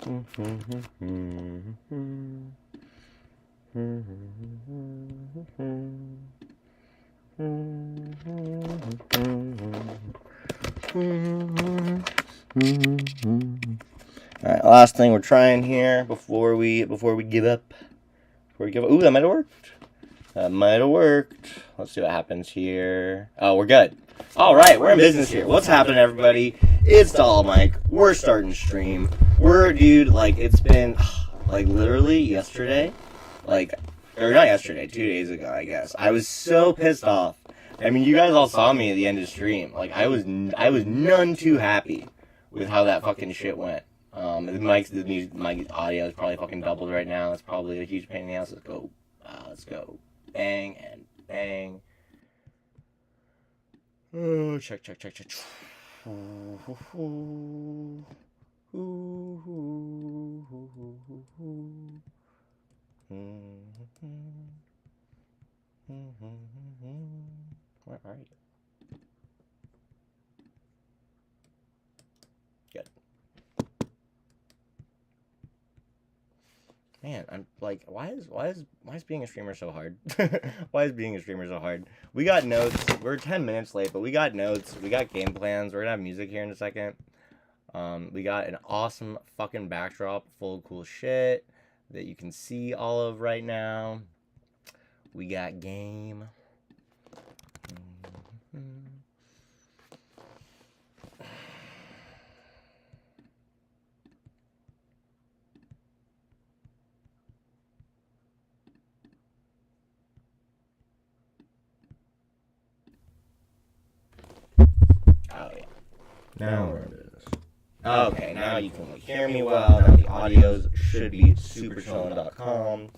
Alright, last thing we're trying here before we give up. Ooh, that might have worked. Let's see what happens here. Oh, we're good. Alright, we're in business here. What's happening, everybody? It's Doll Mike. We're starting stream. It's been, literally yesterday. Or not yesterday, 2 days ago, I guess. I was so pissed off. I mean, you guys all saw me at the end of the stream. I was none too happy with how that fucking shit went. My audio is probably fucking doubled right now. It's probably a huge pain in the ass. Let's go. Bang and bang. Oh, check. Where are you? Good. Man, I'm like, why is being a streamer so hard? Why is being a streamer so hard? We got notes. We're 10 minutes late, but we got notes. We got game plans. We're gonna have music here in a second. We got an awesome fucking backdrop full of cool shit that you can see all of right now. We got game. Oh yeah. Now we're in business. Okay, now you can hear me well. Now the audios should be superchillin.com.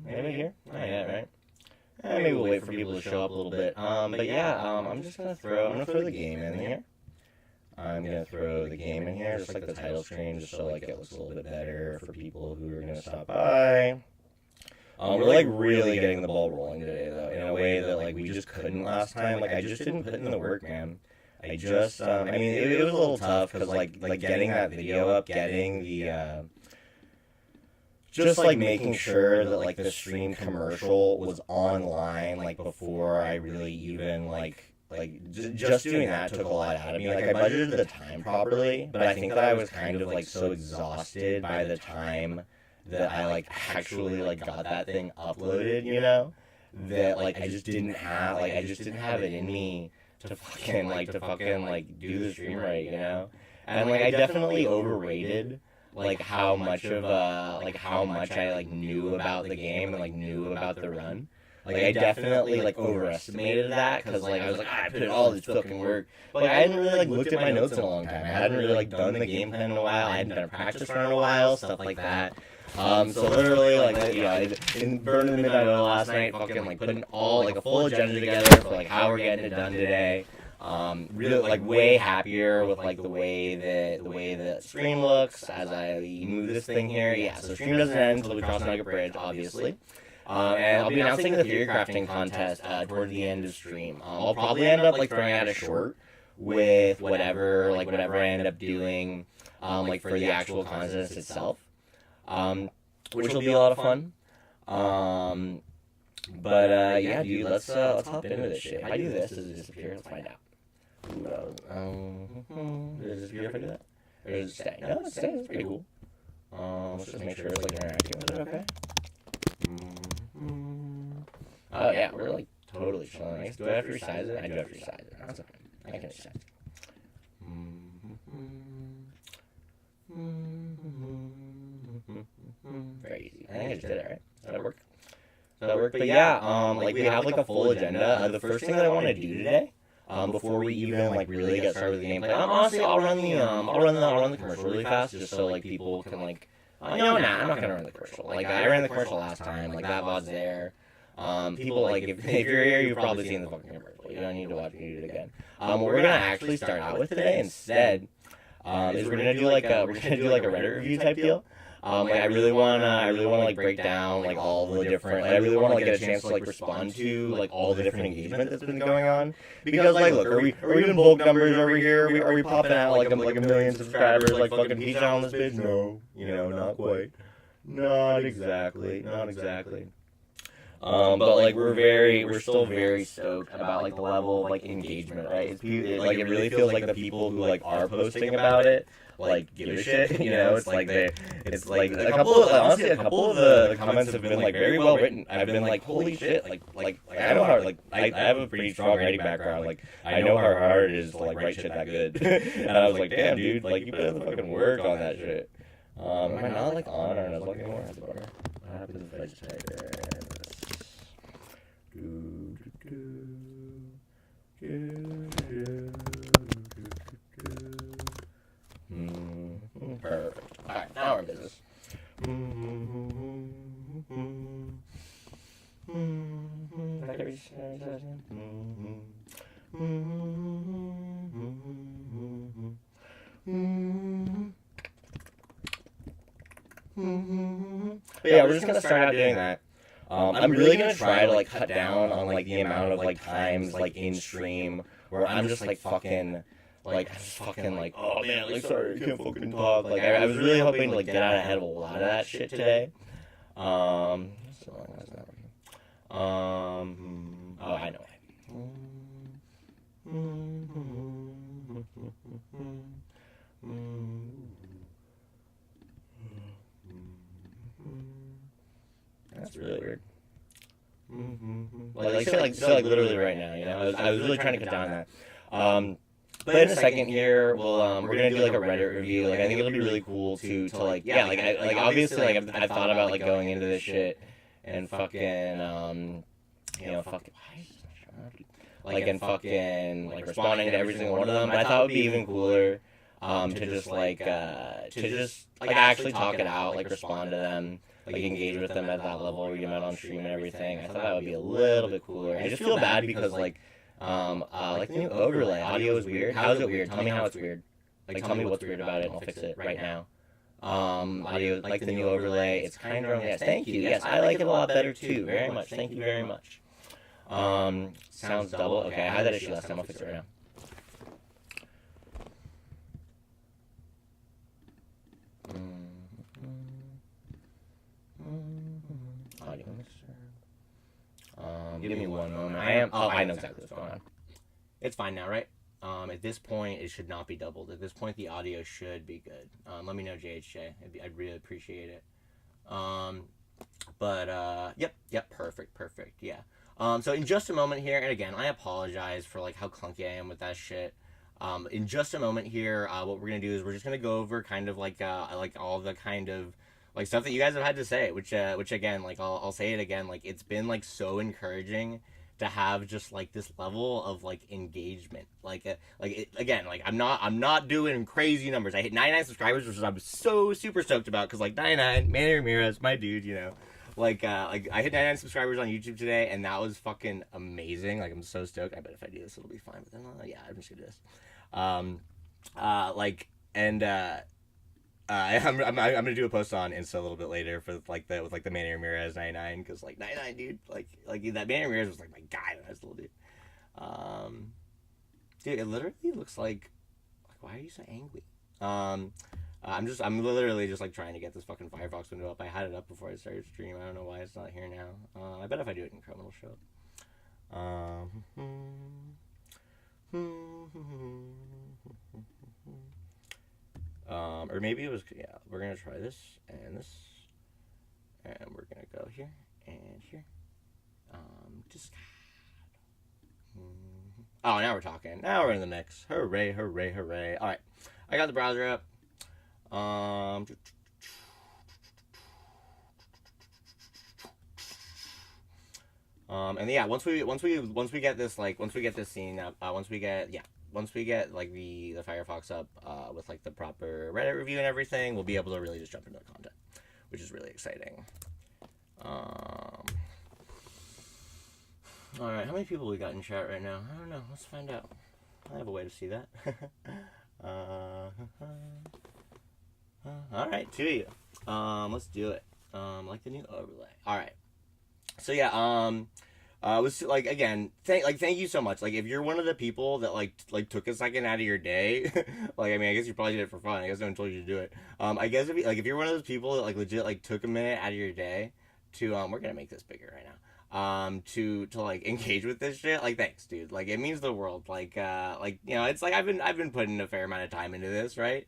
Anybody here? Not yet, right? Maybe we'll wait for people to show up a little bit. But yeah, I'm gonna throw the game in here. I'm gonna throw the game in here, just like the title screen, just so it looks a little bit better for people who are gonna stop by. We're really getting the ball rolling today, though, in a way that we just couldn't last time. I just didn't put in the work, man. I mean, it was a little tough because getting that video up, getting the just making sure that the stream commercial was online before I really even just doing that took a lot out of me. I budgeted the time properly, but I think that I was kind of so exhausted by the time that I actually got that thing uploaded, you know, that I just didn't have it in me to fucking do the stream right, you know. And I definitely overrated how much I knew about the game and knew about the run. I definitely overestimated that because I was I put in all this fucking work, but I hadn't really looked at my notes in a long time. I hadn't really done the game plan in a while. I hadn't done a practice run in a while, stuff like that. So literally I burned in the midnight oil last night, fucking putting all a full agenda together for how we're getting it done today. Really way happier with the way the stream looks as I move this thing here. Yeah, so the stream doesn't end until we cross Nugget Bridge, obviously. And I'll be announcing the theory crafting contest toward the end of stream. I'll probably end up throwing out a short with whatever I end up doing for the actual contest itself, which will be a lot of fun. But yeah, dude, let's hop into this shit. If I do this, does it disappear? Let's find out. Does it disappear if I do that? Or does it stay? No, it stays. It's pretty cool. Let's just make sure it's interacting with it, okay? Oh yeah, we're totally chilling. Do I have to resize it? I do have to resize it. That's okay. I can resize it. Very easy. I think I just did it, right? Does that work? But yeah, we have a full agenda. The first thing that I want to do today, before we even really get started with the gameplay, honestly, I'll run the commercial really fast, just so people can I'm not gonna run the commercial. I ran the commercial last time. That VOD's there. People if you're here, you've probably seen the fucking commercial. You don't need to watch me do it again. What we're gonna actually start out with today instead is we're gonna do a Reddit review type deal. Like I really wanna like break down like all the different. Like, I really wanna like get a chance to like respond to like all the different engagement that's been going on. Because like, look, are we doing bulk numbers over here? Are we popping out like a million subscribers like fucking peach on this bitch? No, not quite. Not exactly. But like we're still very stoked about like the level of like engagement, right? Like it really feels like the people who like are posting about it like give a shit, It's like it's like honestly a couple of the comments have been like very well written. I've been like, holy shit, like I know how I have a pretty strong writing background, like I know how hard it is to like write shit that good, and I was like, damn dude, like you put in the fucking work on that shit. Am I not like on our Nuzlocke anymore? What happens if I just type this? Perfect. Alright, now we're in business. But yeah, we're just gonna start out doing that. I'm really gonna try to like cut down on like the amount of like times like in stream where I'm just like fucking like oh man, like sorry I can't fucking talk. Like I was really hoping to like get out ahead of a lot of that shit today. Oh I know. That's really weird. Like literally right now, I was really trying to cut down on that. But in a second here, we're gonna do like a Reddit review. Like I think it'll be really cool to like obviously like I've thought about like going into this shit and fucking and fucking like responding to every single one of them. But I thought it would be even cooler to just actually talk it out, like respond to them, like engage with them at that level, read them out on stream and everything. I thought that would be a little bit cooler. I just feel bad because like the new overlay audio is weird. How is it weird? Tell me how it's weird. Like tell me what's weird about it and I'll fix it right now. Audio, like the new overlay, it's kind of wrong. Yes, thank you. Yes, I like it a lot better too. Very much. Thank you very much. Sounds double. Okay, I had that issue last time. I'll fix it right now. Audio mixer. Give me one moment. I know exactly what's going on. It's fine now, right? At this point, it should not be doubled. At this point, the audio should be good. Let me know, JHJ. I'd really appreciate it. Yep, perfect, yeah. So in just a moment here, and again, I apologize for like how clunky I am with that shit. In just a moment here, what we're gonna do is we're just gonna go over kind of like all the kind of like stuff that you guys have had to say, which again, like I'll say it again, like it's been like so encouraging to have just like this level of like engagement, I'm not doing crazy numbers. I hit 99 subscribers, which I'm so super stoked about because like 99, Manny Ramirez, my dude, I hit 99 subscribers on YouTube today, and that was fucking amazing. Like I'm so stoked. I bet if I do this, it'll be fine. But then yeah, I'm just gonna do this. I'm gonna do a post on Insta a little bit later for with the Manny Ramirez 99 because like 99 dude like that Manny Ramirez was like my guy when I was little dude. Dude, it literally looks like why are you so angry? I'm literally just like trying to get this fucking Firefox window up. I had it up before I started stream. I don't know why it's not here now. I bet if I do it in Chrome it'll show up. Or maybe it was, yeah, we're going to try this, and we're going to go here, and here, oh, now we're talking, now we're in the mix, hooray, alright, I got the browser up, and yeah, once we get this, once we get this scene up, once we get like the Firefox up with like the proper Reddit review and everything, we'll be able to really just jump into the content, which is really exciting. All right, how many people we got in chat right now? I don't know. Let's find out. I have a way to see that. All right, 2 of you. Let's do it. Like the new overlay. All right. So yeah, was like again, thank you so much. Like if you're one of the people that like took a second out of your day, like I mean I guess you probably did it for fun. I guess no one told you to do it. I guess if you're one of those people that like legit like took a minute out of your day to we're gonna make this bigger right now. To like engage with this shit, like thanks, dude. Like it means the world. Like you know, it's like I've been putting a fair amount of time into this, right?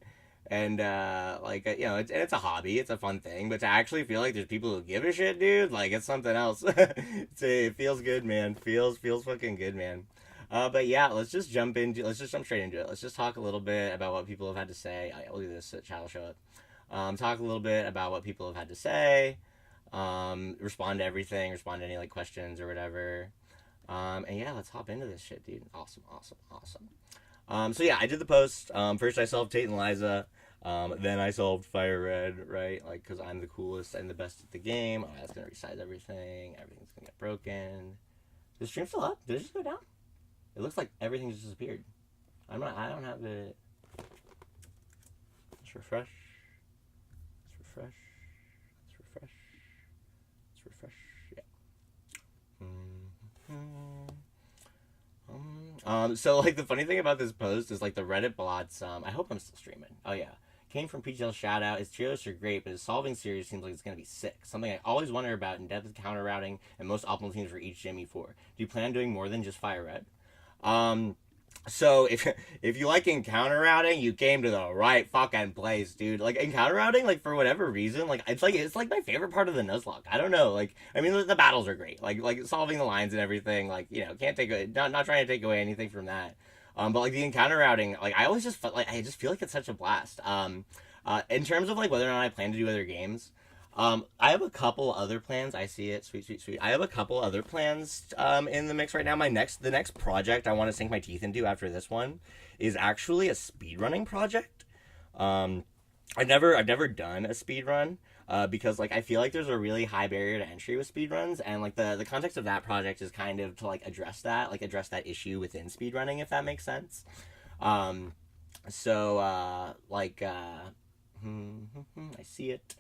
And you know, it's a hobby, it's a fun thing, but to actually feel like there's people who give a shit, dude, like it's something else. It feels good, man. Feels fucking good, man. But yeah, let's just jump straight into it. Let's just talk a little bit about what people have had to say. I'll do this chat will show up. Talk a little bit about what people have had to say. Respond to everything, respond to any like questions or whatever. And yeah, let's hop into this shit, dude. Awesome. So yeah, I did the post. First I solved Tate and Liza. Then I solved FireRed, right? Like, cause I'm the coolest and the best at the game. Oh, that's gonna resize everything. Everything's gonna get broken. Is the stream still up? Did it just go down? It looks like everything just disappeared. I don't have it. Let's refresh. Yeah. So like the funny thing about this post is like the Reddit bots. I hope I'm still streaming. Oh yeah. Came from PGL shout out. His tier lists are great, but his solving series seems like it's gonna be sick. Something I always wonder about in depth counter routing and most optimal teams for each Jimmy 4. Do you plan on doing more than just FireRed? So if you like encounter routing, you came to the right fucking place, dude. Like encounter routing, like for whatever reason, like it's like my favorite part of the Nuzlocke. I don't know, like I mean the battles are great, like solving the lines and everything. Like you know, can't take not trying to take away anything from that. But like the encounter routing, like I always just felt like I just feel like it's such a blast. In terms of like whether or not I plan to do other games, I have a couple other plans. I see it. Sweet. I have a couple other plans in the mix right now. The next project I want to sink my teeth into after this one is actually a speedrunning project. I've never done a speedrun because like I feel like there's a really high barrier to entry with speedruns, and like the context of that project is kind of to like address that issue within speedrunning, if that makes sense. I see it.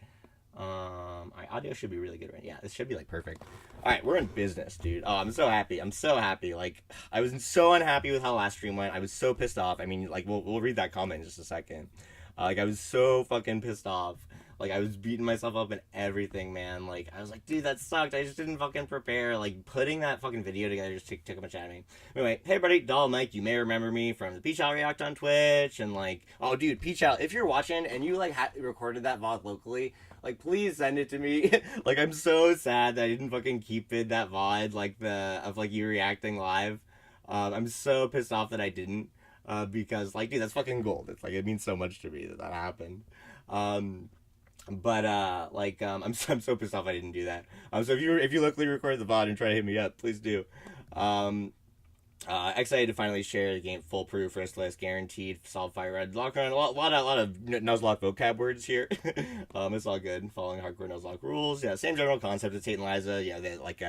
My audio should be really good right now. Yeah, this should be like perfect. All right, we're in business, dude. Oh, I'm so happy. Like, I was so unhappy with how last stream went. I was so pissed off. I mean, like, we'll read that comment in just a second. Like, I was so fucking pissed off. Like, I was beating myself up and everything, man. Like, I was like, dude, that sucked. I just didn't fucking prepare. Like, putting that fucking video together just took a bunch out of me. Anyway, hey, buddy, Doll Mike, you may remember me from the Peach Out React on Twitch. And, like, oh, dude, Peach Out, if you're watching and you, like, recorded that VOD locally, like, please send it to me. Like, I'm so sad that I didn't fucking keep it, that VOD, like, of you reacting live. I'm so pissed off that I didn't. Because, like, dude, that's fucking gold. It's, like, it means so much to me that happened. I'm so pissed off I didn't do that. So if you locally record the VOD and try to hit me up, please do. Excited to finally share the game foolproof, riskless, guaranteed, solve FireRed, lockdown. A lot of Nuzlocke vocab words here. It's all good. Following hardcore Nuzlocke rules. Yeah, same general concept as Tate and Liza. Yeah,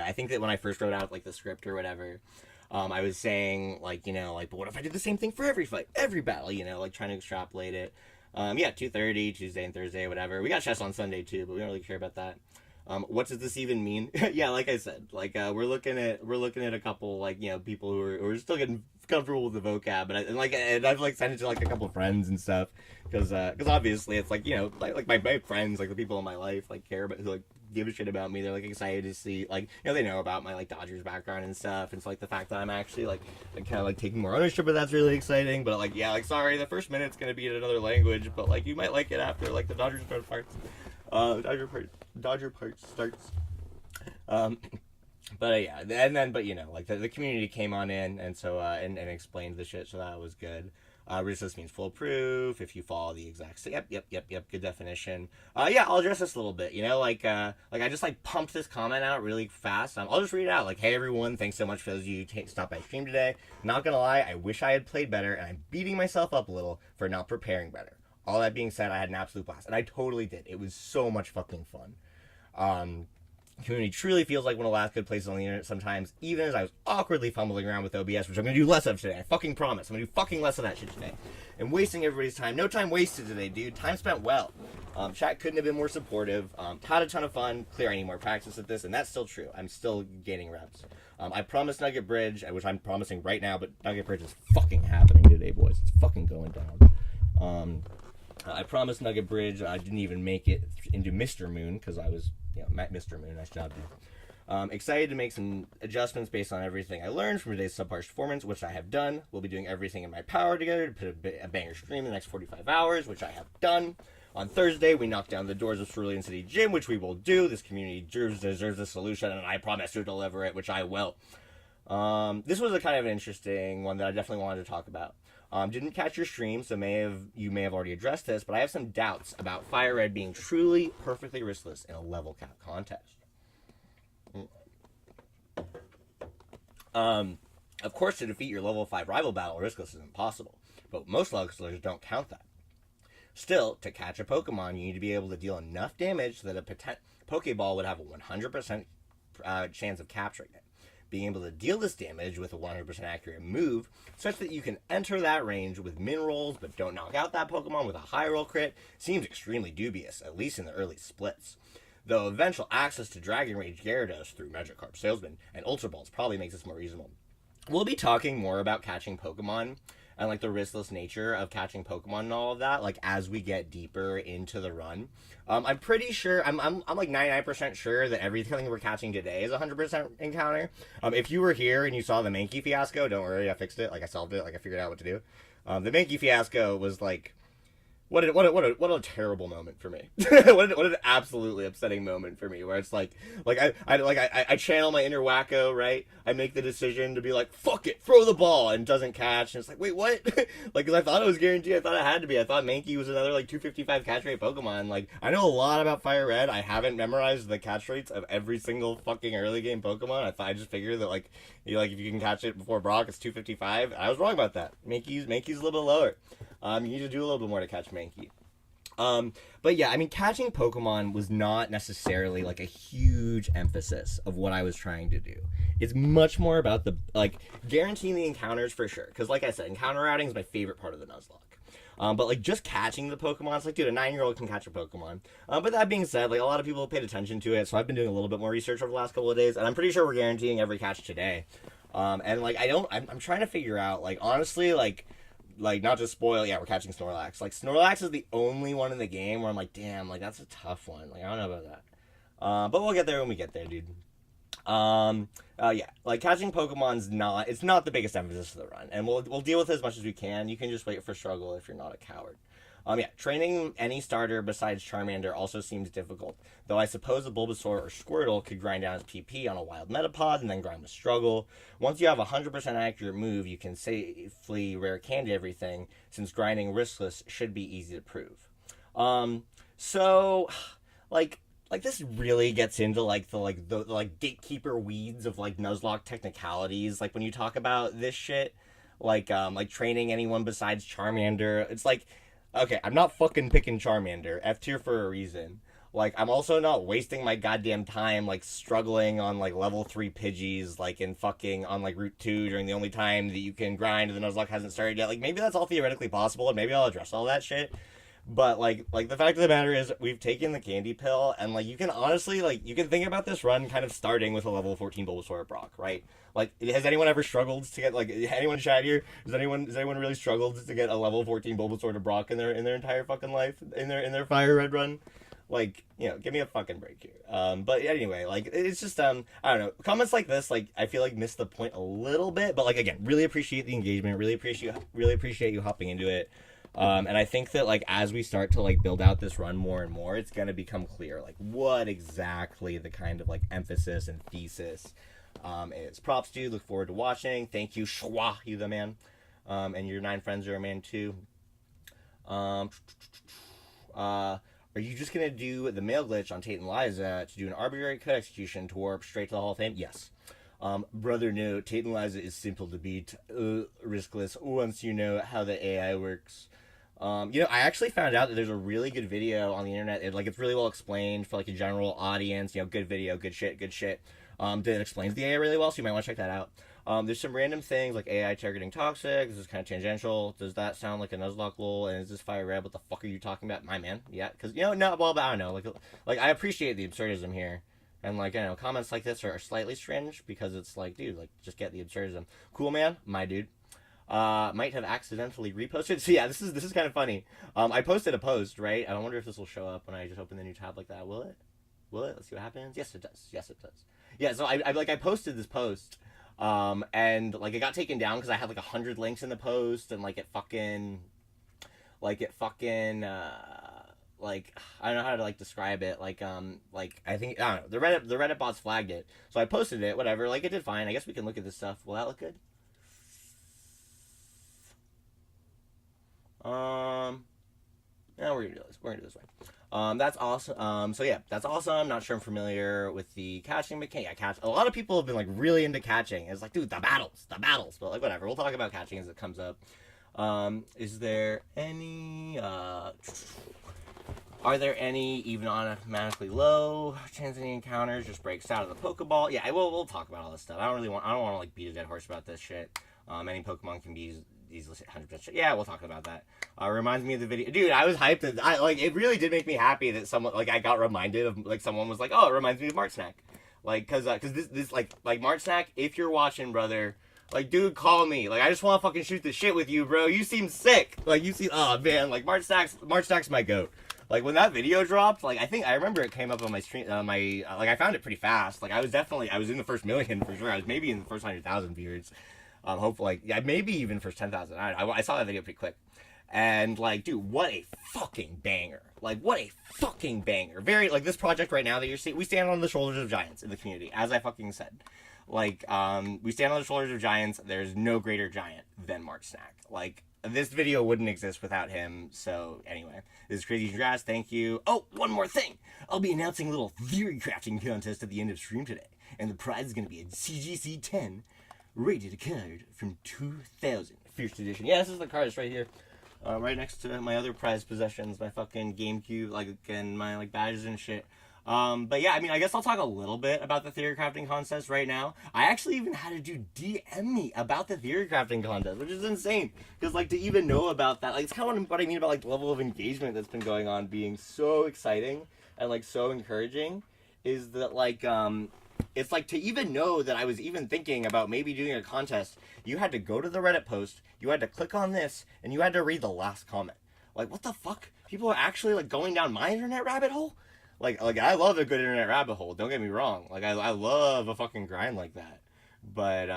I think that when I first wrote out like the script or whatever, I was saying like but what if I did the same thing for every fight, every battle? Like trying to extrapolate it. 2:30 Tuesday and Thursday, whatever. We got chess on Sunday too, but we don't really care about that. What does this even mean? Yeah, like I said, we're looking at a couple people who are still getting comfortable with the vocab, but I've like sent it to like a couple of friends and stuff because obviously it's like my friends, like the people in my life care about who give a shit about me. They're like excited to see they know about my Dodgers background and stuff, and it's the fact that I'm actually kind of taking more ownership of that's really exciting. But sorry, the first minute's gonna be in another language, but you might like it after the Dodgers part parts. Dodger part starts. The community came on in and so and explained the shit, so that was good. Resist means foolproof if you follow the exact. Yep. Good definition. I'll address this a little bit. I just pumped this comment out really fast. I'll just read it out. Hey everyone, thanks so much for those of you who stopped by stream today. Not gonna lie, I wish I had played better, and I'm beating myself up a little for not preparing better. All that being said, I had an absolute blast, and I totally did. It was so much fucking fun. Community truly feels like one of the last good places on the internet sometimes, even as I was awkwardly fumbling around with OBS, which I'm going to do less of today. I fucking promise. I'm going to do fucking less of that shit today. And wasting everybody's time. No time wasted today, dude. Time spent well. Chat couldn't have been more supportive. Had a ton of fun. Clear, I need more practice at this, and that's still true. I'm still gaining reps. I promised Nugget Bridge, which I'm promising right now, but Nugget Bridge is fucking happening today, boys. It's fucking going down. I promised Nugget Bridge. I didn't even make it into Mr. Moon because I was, Mr. Moon. Nice job, dude. Excited to make some adjustments based on everything I learned from today's subpar performance, which I have done. We'll be doing everything in my power together to put a banger stream in the next 45 hours, which I have done. On Thursday, we knocked down the doors of Cerulean City Gym, which we will do. This community deserves a solution, and I promise to deliver it, which I will. This was a kind of an interesting one that I definitely wanted to talk about. Didn't catch your stream, so you may have already addressed this, but I have some doubts about FireRed being truly perfectly riskless in a level cap contest. Of course, to defeat your level 5 rival battle, riskless is impossible, but most levelers don't count that. Still, to catch a Pokemon, you need to be able to deal enough damage so that a Pokeball would have a 100% chance of capturing it. Being able to deal this damage with a 100% accurate move, such that you can enter that range with min rolls but don't knock out that Pokemon with a high roll crit, seems extremely dubious, at least in the early splits. Though eventual access to Dragon Rage Gyarados through Magikarp Salesman and Ultra Balls probably makes this more reasonable. We'll be talking more about catching Pokemon and like the riskless nature of catching Pokemon and all of that, like as we get deeper into the run. I'm pretty sure, I'm like 99% sure that everything we're catching today is 100% encounter. If you were here and you saw the Mankey fiasco, don't worry, I fixed it, like I solved it, like I figured out what to do. The Mankey fiasco was like, what a terrible moment for me. what an absolutely upsetting moment for me, where it's like I channel my inner wacko, right? I make the decision to be like, fuck it, throw the ball, and it doesn't catch, and it's like, wait, what? Like, cause I thought it was guaranteed, I thought it had to be. I thought Mankey was another like 255 catch rate Pokemon. Like, I know a lot about FireRed. I haven't memorized the catch rates of every single fucking early game Pokemon. I just figured that like if you can catch it before Brock, it's 255. I was wrong about that. Mankey's a little bit lower. You need to do a little bit more to catch Mankey. But yeah, I mean, catching Pokemon was not necessarily like a huge emphasis of what I was trying to do. It's much more about the, like, guaranteeing the encounters for sure. Because like I said, encounter routing is my favorite part of the Nuzlocke. But like just catching the Pokemon, it's like, dude, a 9-year-old can catch a Pokemon. But that being said, like a lot of people have paid attention to it, so I've been doing a little bit more research over the last couple of days, and I'm pretty sure we're guaranteeing every catch today. And like I'm trying to figure out, like, honestly, like not to spoil, yeah, we're catching Snorlax. Like, Snorlax is the only one in the game where I'm like, damn, like, that's a tough one. Like, I don't know about that. But we'll get there when we get there, dude. Yeah, like, catching Pokemon's it's not the biggest emphasis of the run. And we'll deal with it as much as we can. You can just wait for struggle if you're not a coward. Yeah, training any starter besides Charmander also seems difficult, though I suppose a Bulbasaur or Squirtle could grind down his PP on a wild Metapod and then grind with struggle. Once you have a 100% accurate move, you can safely rare candy everything, since grinding riskless should be easy to prove. So, like this really gets into the gatekeeper weeds of like Nuzlocke technicalities. Like when you talk about this shit, like training anyone besides Charmander, it's like, okay, I'm not fucking picking Charmander, F tier for a reason. Like, I'm also not wasting my goddamn time, like, struggling on, like, level 3 Pidgeys, like, on, like, Route 2 during the only time that you can grind and the Nuzlocke hasn't started yet. Like, maybe that's all theoretically possible, and maybe I'll address all that shit. But, like, the fact of the matter is, we've taken the candy pill, and, like, you can honestly, like, you can think about this run kind of starting with a level 14 Bulbasaur or Brock, right? Like, has anyone ever struggled to get, like, anyone chat here? Has anyone really struggled to get a level 14 Bulbasaur to Brock in their entire fucking life, in their FireRed run? Like, give me a fucking break here. But anyway, like, it's just, I don't know, comments like this, like, I feel like miss the point a little bit, but, like, again, really appreciate the engagement, really appreciate you hopping into it. And I think that, like, as we start to, like, build out this run more and more, it's gonna become clear, like, what exactly the kind of, like, emphasis and thesis is. Props to you, look forward to watching. Thank you, Schwa, you the man. And your 9 friends are a man too. Are you just gonna do the mail glitch on Tate and Liza to do an arbitrary cut execution to warp straight to the Hall of Fame? Yes. Brother, no. Tate and Liza is simple to beat, riskless, once you know how the AI works. You know, I actually found out that there's a really good video on the internet. It's really well explained for like a general audience. You know, good video, good shit, good shit. That explains the AI really well, so you might want to check that out. There's some random things like AI targeting toxic. This is kind of tangential. Does that sound like a Nuzlocke lol? And is this FireRed? What the fuck are you talking about, my man? Yeah, because you know, no, well, I don't know. Like I appreciate the absurdism here. And like, you know, comments like this are slightly strange because it's like, dude, like just get the absurdism. Cool, man, my dude. Might have accidentally reposted. So yeah, this is kind of funny. I posted a post, right? I wonder if this will show up when I just open the new tab like that. Will it? Will it? Let's see what happens. Yes, it does. Yes, it does. Yeah. So I posted this post, and like it got taken down because I had like 100 links in the post, and like it fucking, like I don't know how to like describe it. Like I think I don't know. The Reddit bots flagged it, so I posted it. Whatever. Like it did fine. I guess we can look at this stuff. Will that look good? Yeah, we're gonna do this. We're gonna do this way. That's awesome. So yeah, that's awesome. Not sure I'm familiar with the catching mechanic. Yeah, catch. A lot of people have been like really into catching. It's like, dude, the battles. But like, whatever. We'll talk about catching as it comes up. Is there any? Are there any even automatically low chance any encounters just breaks out of the Pokeball? Yeah, we'll talk about all this stuff. I don't want to like beat a dead horse about this shit. Any Pokemon can be easily 100% shit. Yeah, we'll talk about that. Reminds me of the video, dude. I was hyped. It really did make me happy that someone like I got reminded of like someone was like, oh, it reminds me of Mart Snack, like because this like Mart Snack. If you're watching, brother. Like, dude, call me. Like, I just want to fucking shoot the shit with you, bro. You seem sick. Like, you seem, oh man, like Mart Snack's my goat. Like when that video dropped, like I remember it came up on my stream, like I found it pretty fast. Like I was in the first million for sure. I was maybe in the first 100,000 viewers. Hopefully, like, yeah, maybe even first 10,000. I saw that video pretty quick, and like, dude, what a fucking banger! Like, what a fucking banger! Very like this project right now that you're seeing. We stand on the shoulders of giants in the community, as I fucking said. Like, we stand on the shoulders of giants. There's no greater giant than Mart Snack. Like. This video wouldn't exist without him, so anyway. This is Crazy Grass, thank you. Oh, one more thing! I'll be announcing a little theory crafting contest at the end of stream today, and the prize is going to be a CGC 10 rated card from 2000 First Edition. Yeah, this is the card, it's right here. Right next to my other prized possessions, my fucking GameCube, like, and my, like, badges and shit. But yeah, I mean, I guess I'll talk a little bit about the theory crafting contest right now. I actually even had a dude DM me about the theory crafting contest, which is insane. Because, like, to even know about that, like, it's kind of what I mean about, like, the level of engagement that's been going on being so exciting and, like, so encouraging is that, like, it's like to even know that I was even thinking about maybe doing a contest, you had to go to the Reddit post, you had to click on this, and you had to read the last comment. Like, what the fuck? People are actually, like, going down my internet rabbit hole? Like I love a good internet rabbit hole. Don't get me wrong. Like I love a fucking grind like that. But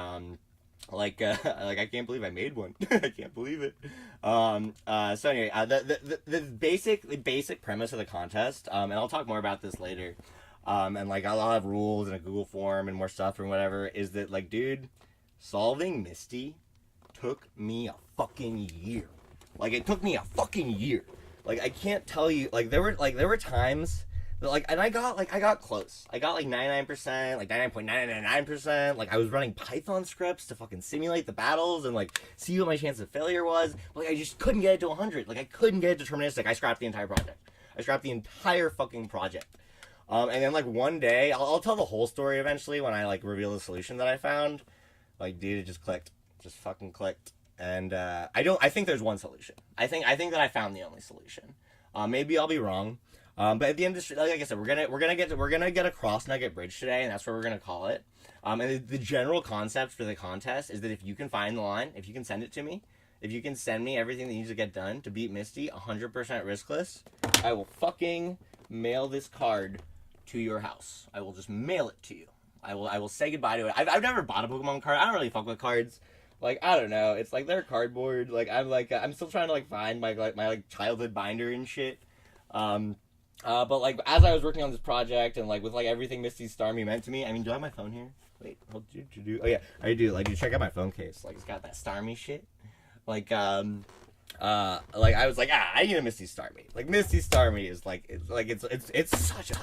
like I can't believe I made one. I can't believe it. So anyway, the basic premise of the contest. And I'll talk more about this later. And like I'll have rules and a Google form and more stuff and whatever. Is that like, dude, solving Misty took me a fucking year. Like it took me a fucking year. Like I can't tell you. Like there were times. Like, and I got close. I got like 99%, like 99.999%. Like, I was running Python scripts to fucking simulate the battles and like see what my chance of failure was. But, like, I just couldn't get it to 100. Like, I couldn't get it deterministic. I scrapped the entire project. I scrapped the entire fucking project. And then like one day, I'll tell the whole story eventually when I like reveal the solution that I found. Like, dude, it just clicked, just fucking clicked. And I think there's one solution. I think that I found the only solution. Maybe I'll be wrong. But at the end of the, like I said, we're gonna get a cross nugget bridge today, and that's what we're gonna call it. And the general concept for the contest is that if you can find the line, if you can send it to me, if you can send me everything that needs to get done to beat Misty, 100% riskless, I will fucking mail this card to your house. I will just mail it to you. I will say goodbye to it. I've never bought a Pokemon card. I don't really fuck with cards. Like, I don't know. It's like they're cardboard. Like I'm still trying to like find my childhood binder and shit. But like as I was working on this project and like with like everything Misty Starmie meant to me, I mean, do I have my phone here? Wait, oh yeah, I do. Like, you check out my phone case. Like, it's got that Starmie shit. Like I was like, I need a Misty Starmie. Like, Misty Starmie is like, it's such a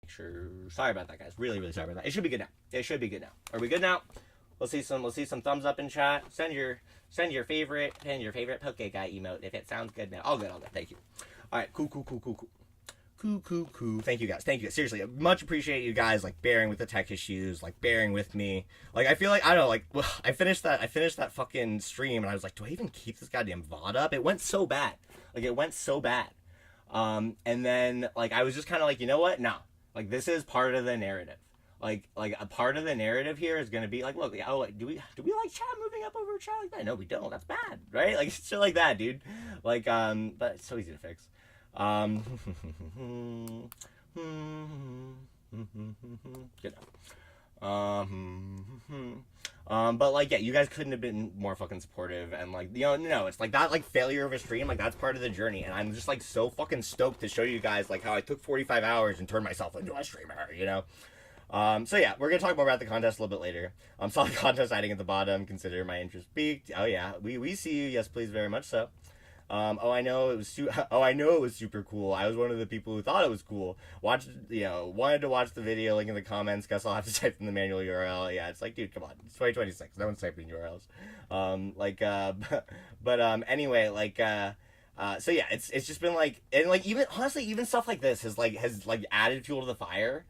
make sure. Sorry about that, guys. Really, really sorry about that. It should be good now. It should be good now. Are we good now? We'll see some thumbs up in chat. Send your favorite Poke Guy emote if it sounds good now. All good. Thank you. All right, cool. Thank you guys. Seriously, much appreciate you guys like bearing with the tech issues, like bearing with me. Like I feel like I don't know, like I finished that fucking stream and I was like, do I even keep this goddamn VOD up? It went so bad. And then like I was just kind of like, you know what? No. Like this is part of the narrative. Like a part of the narrative here is gonna be like, look, oh, like, do we like chat moving up over chat like that? No, we don't. That's bad, right? Like shit like that, dude. Like but it's so easy to fix. Good. But like, yeah, you guys couldn't have been more fucking supportive, and like, you know, no, it's like that, like failure of a stream, like that's part of the journey, and I'm just like so fucking stoked to show you guys like how I took 45 hours and turned myself into a streamer, you know. So yeah, we're gonna talk more about the contest a little bit later. Saw the contest hiding at the bottom. Consider my interest piqued. Oh yeah, we see you. Yes, please, very much so. I know it was super cool. I was one of the people who thought it was cool. Wanted to watch the video. Link in the comments. Guess I'll have to type in the manual URL. Yeah, it's like, dude, come on. It's 2026. No one's typing URLs. Anyway, so yeah, it's just been like, and like even honestly, even stuff like this has added fuel to the fire.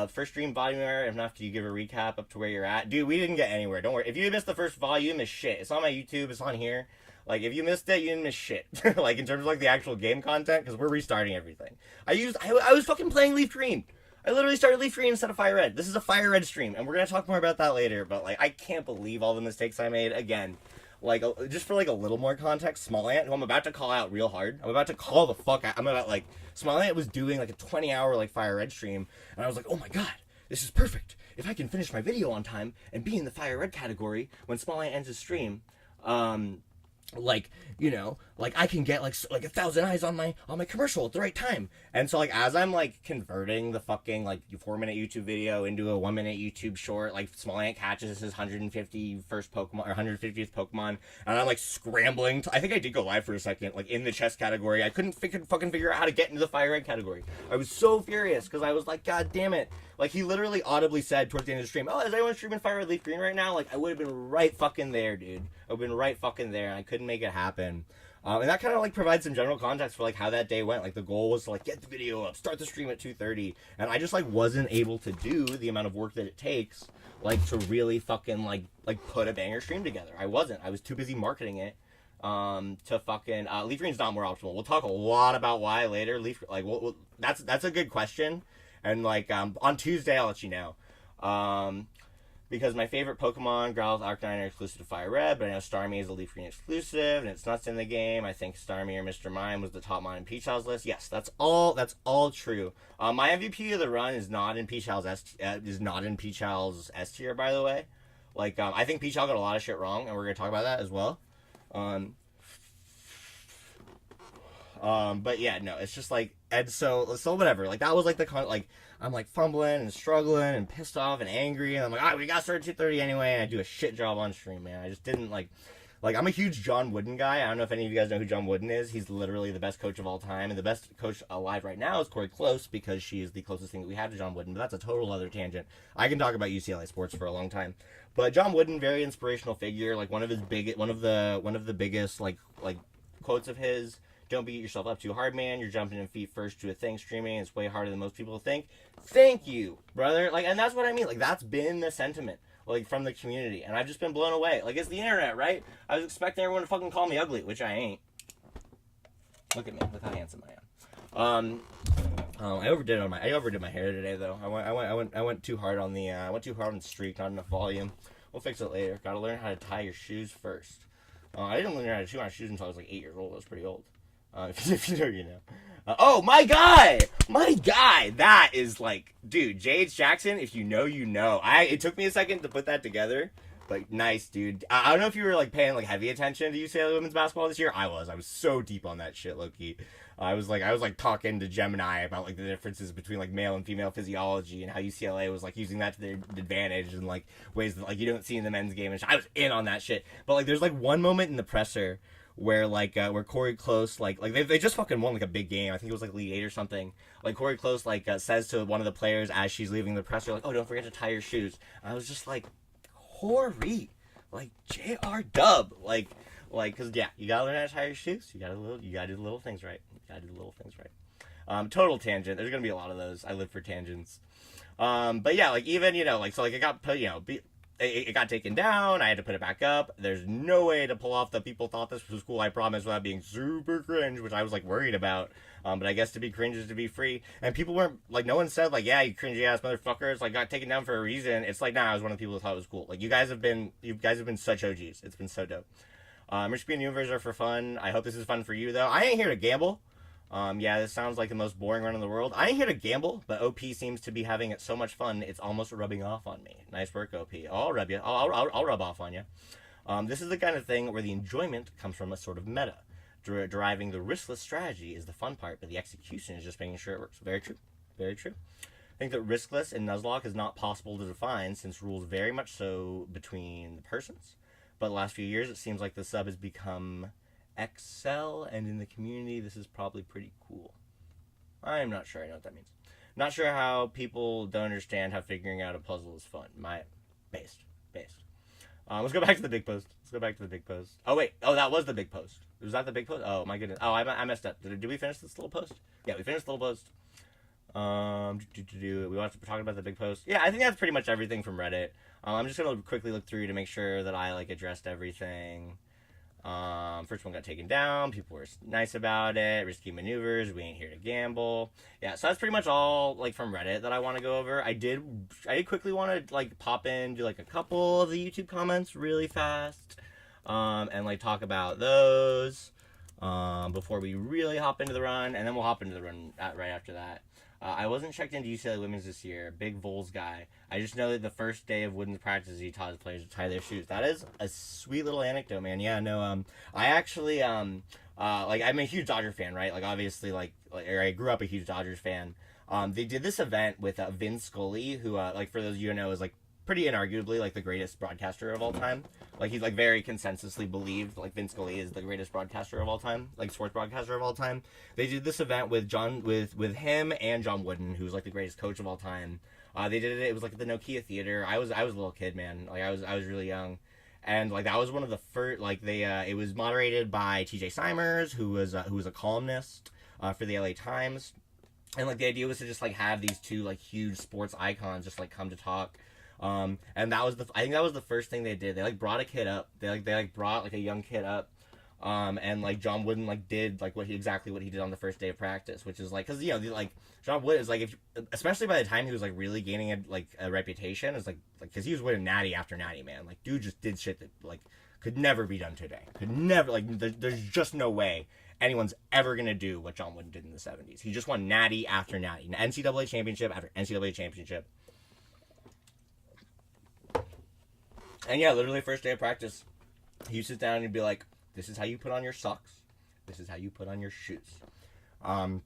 First stream volume error. If not, can you give a recap up to where you're at? Dude, we didn't get anywhere. Don't worry. If you missed the first volume, it's shit. It's on my YouTube. It's on here. Like, if you missed it, you didn't miss shit. Like, in terms of, like, the actual game content, because we're restarting everything. I was fucking playing Leaf Green. I literally started Leaf Green instead of FireRed. This is a FireRed stream, and we're gonna talk more about that later, but, like, I can't believe all the mistakes I made. Again, like, just for, like, a little more context, Small Ant, who I'm about to call out real hard. I'm about to call the fuck out. Small Ant was doing, like, a 20-hour, like, FireRed stream, and I was like, oh my god, this is perfect. If I can finish my video on time and be in the FireRed category when Small Ant ends his stream, like, you know, like I can get like 1,000 eyes on my commercial at the right time. And so like as I'm like converting the fucking like 4-minute YouTube video into a 1-minute YouTube short, like Small Ant catches his 150th Pokemon or 150th Pokemon, and I'm like scrambling I think I did go live for a second, like in the chess category. I couldn't fucking figure out how to get into the FireRed category. I was so furious because I was like, god damn it. Like, he literally audibly said towards the end of the stream, oh, is anyone streaming FireRed Leaf Green right now? Like, I would have been right fucking there, dude. I would have been right fucking there, and I couldn't make it happen. And that kind of, like, provides some general context for, like, how that day went. Like, the goal was to, like, get the video up, start the stream at 2:30, and I just, like, wasn't able to do the amount of work that it takes, like, to really fucking, like put a banger stream together. I wasn't. I was too busy marketing it. To fucking, Leaf Green's not more optimal. We'll talk a lot about why later. That's a good question. And, like, on Tuesday, I'll let you know. Because my favorite Pokemon, Growlithe, Arcanine, are exclusive to FireRed, but I know Starmie is a Leaf Green exclusive, and it's nuts in the game. I think Starmie or Mr. Mime was the top mon in Peach House list. Yes, that's all true. My MVP of the run is not in Peach House S tier, by the way. Like, I think Peach House got a lot of shit wrong, and we're gonna talk about that as well. But yeah, no, it's just like, and so whatever, like, that was like I'm like fumbling and struggling and pissed off and angry, and I'm like, alright, we gotta start at 2:30 anyway, and I do a shit job on stream, man. I just didn't like, I'm a huge John Wooden guy. I don't know if any of you guys know who John Wooden is. He's literally the best coach of all time, and the best coach alive right now is Corey Close, because she is the closest thing that we have to John Wooden, but that's a total other tangent. I can talk about UCLA sports for a long time. But John Wooden, very inspirational figure, like one of the biggest like quotes of his: don't beat yourself up too hard, man. You're jumping in feet first to a thing. Streaming is way harder than most people think. Thank you, brother. Like, and that's what I mean. Like, that's been the sentiment, like, from the community, and I've just been blown away. Like, it's the internet, right? I was expecting everyone to fucking call me ugly, which I ain't. Look at me, look how handsome I am. I overdid my hair today, though. I went too hard on the streak, not enough volume. We'll fix it later. Gotta learn how to tie your shoes first. I didn't learn how to tie my shoes until I was like 8 years old. I was pretty old. If you know, you know. Oh, my guy! That is like, dude, J.H. Jackson, if you know, you know. It took me a second to put that together, but nice, dude. I don't know if you were, like, paying, like, heavy attention to UCLA women's basketball this year. I was so deep on that shit, low-key. I was talking to Gemini about, like, the differences between, like, male and female physiology, and how UCLA was, like, using that to their advantage, and, like, ways that, like, you don't see in the men's game, and I was in on that shit. But, like, there's, like, one moment in the presser where where Corey Close they just fucking won like a big game. I think it was like Elite 8 or something. Like Corey Close says to one of the players as she's leaving the presser, like, "Oh, don't forget to tie your shoes." And I was just like, Corey, like JR Dub, because yeah, you gotta learn how to tie your shoes. You gotta do the little things right. Total tangent. There's gonna be a lot of those. I live for tangents. But yeah, like even it got put, it got taken down. I had to put it back up. There's no way to pull off the people thought this was cool, I promise, without being super cringe, which I was like worried about. But I guess to be cringe is to be free. And people weren't like, no one said like, yeah, you cringy ass motherfuckers, like got taken down for a reason. It's like, nah, I was one of the people who thought it was cool. Like you guys have been such OGs. It's been so dope. Rich and Universe are for fun. I hope this is fun for you though. I ain't here to gamble. Yeah, this sounds like the most boring run in the world. I ain't here to gamble, but OP seems to be having it so much fun, it's almost rubbing off on me. Nice work, OP. I'll rub you. I'll rub off on you. This is the kind of thing where the enjoyment comes from a sort of meta. Deriving the riskless strategy is the fun part, but the execution is just making sure it works. Very true. Very true. I think that riskless in Nuzlocke is not possible to define since rules vary much so between the persons. But the last few years, it seems like the sub has become Excel, and in the community this is probably pretty cool. I'm not sure I know what that means. Not sure how people don't understand how figuring out a puzzle is fun. Based. Let's go back to the big post. Oh wait, that was the big post. Was that the big post? Oh my goodness. Oh, I messed up. Did we finish this little post? Yeah, we finished the little post. We want to talk about the big post. Yeah, I think that's pretty much everything from Reddit. I'm just gonna quickly look through to make sure that I addressed everything. First one got taken down. People were nice about it. Risky maneuvers. We ain't here to gamble. Yeah, so that's pretty much all from Reddit that I want to go over. I did quickly want to pop in, do a couple of the YouTube comments really fast, and talk about those before we really hop into the run, and then we'll hop into the run right after that. I wasn't checked into UCLA Women's this year. Big Vols guy. I just know that the first day of Wooden's practice, he taught his players to tie their shoes. That is a sweet little anecdote, man. Yeah, no, I actually, I'm a huge Dodger fan, right? Obviously, I grew up a huge Dodgers fan. They did this event with Vin Scully, who, for those of you who know, is, pretty inarguably, the greatest broadcaster of all time. He's, very consensusly believed, Vin Scully is the greatest broadcaster of all time, sports broadcaster of all time. They did this event with with him and John Wooden, who's, the greatest coach of all time. They did it, it was, the Nokia Theater. I was a little kid, man. I was really young. And, that was one of the first, it was moderated by TJ Simers, who was a columnist, for the LA Times. And, the idea was to just, have these two, huge sports icons just, come to talk. And I think that was the first thing they did. They brought a kid up. They brought a young kid up. And John Wooden did what he did on the first day of practice, which is because John Wooden is especially by the time he was really gaining a reputation, is because he was winning natty after natty, man. Dude just did shit that could never be done today. Could never there's just no way anyone's ever gonna do what John Wooden did in the 70s. He just won natty after natty, NCAA championship after NCAA championship. And yeah, literally first day of practice, he would sit down and he'd be like, "This is how you put on your socks. This is how you put on your shoes." And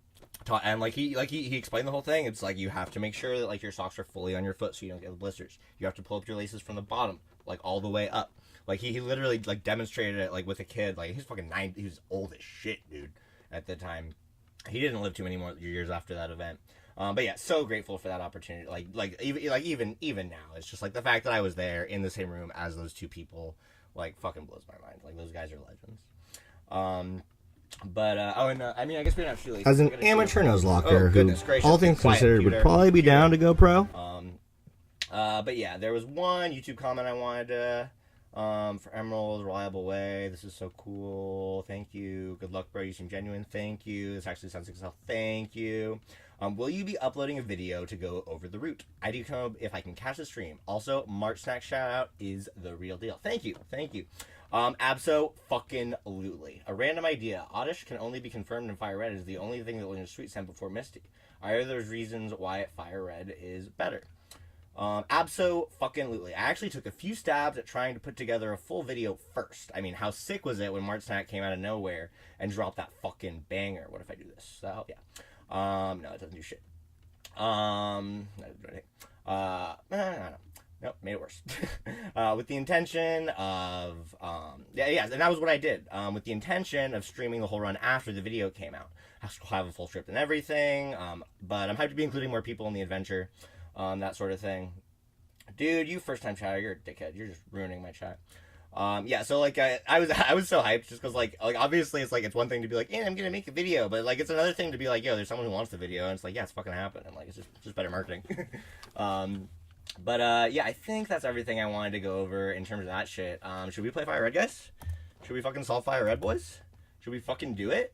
he explained the whole thing. It's you have to make sure that your socks are fully on your foot so you don't get the blisters. You have to pull up your laces from the bottom, all the way up. He literally demonstrated it with a kid. He's fucking 9. He was old as shit, dude, at the time. He didn't live too many more years after that event. But yeah, so grateful for that opportunity. Even now, it's just the fact that I was there in the same room as those two people, fucking blows my mind. Those guys are legends. I guess we don't have shoelaces. As an amateur Nuzlocker who, all things considered, would probably be down to go pro. But yeah, there was one YouTube comment I wanted to. For Emerald, reliable way. This is so cool. Thank you. Good luck, bro. You seem genuine. Thank you. This actually sounds like yourself. Thank you. Will you be uploading a video to go over the route? I do come if I can catch the stream. Also, March Snack shout out is the real deal. Thank you. Abso-fucking-lutely. A random idea. Oddish can only be confirmed in FireRed is the only thing that will Sweet sent before Misty. Are there reasons why FireRed is better? Abso-fucking-lutely. I actually took a few stabs at trying to put together a full video first. I mean, how sick was it when March Snack came out of nowhere and dropped that fucking banger? What if I do this? Does that help? Yeah. No, it doesn't do shit. No. Nope, made it worse. With the intention of, and that was what I did. With the intention of streaming the whole run after the video came out. I'll have a full script and everything, but I'm hyped to be including more people in the adventure, that sort of thing. Dude, you first time chatter, you're a dickhead. You're just ruining my chat. Yeah, so like I was so hyped just because like obviously it's like it's one thing to be like, yeah, I'm gonna make a video, but like it's another thing to be like, yo, there's someone who wants the video, and it's like, yeah, it's fucking happening. Like it's just better marketing. But yeah, I think that's everything I wanted to go over in terms of that shit. Should we play FireRed, guys? Should we fucking solve FireRed, boys? Should we fucking do it?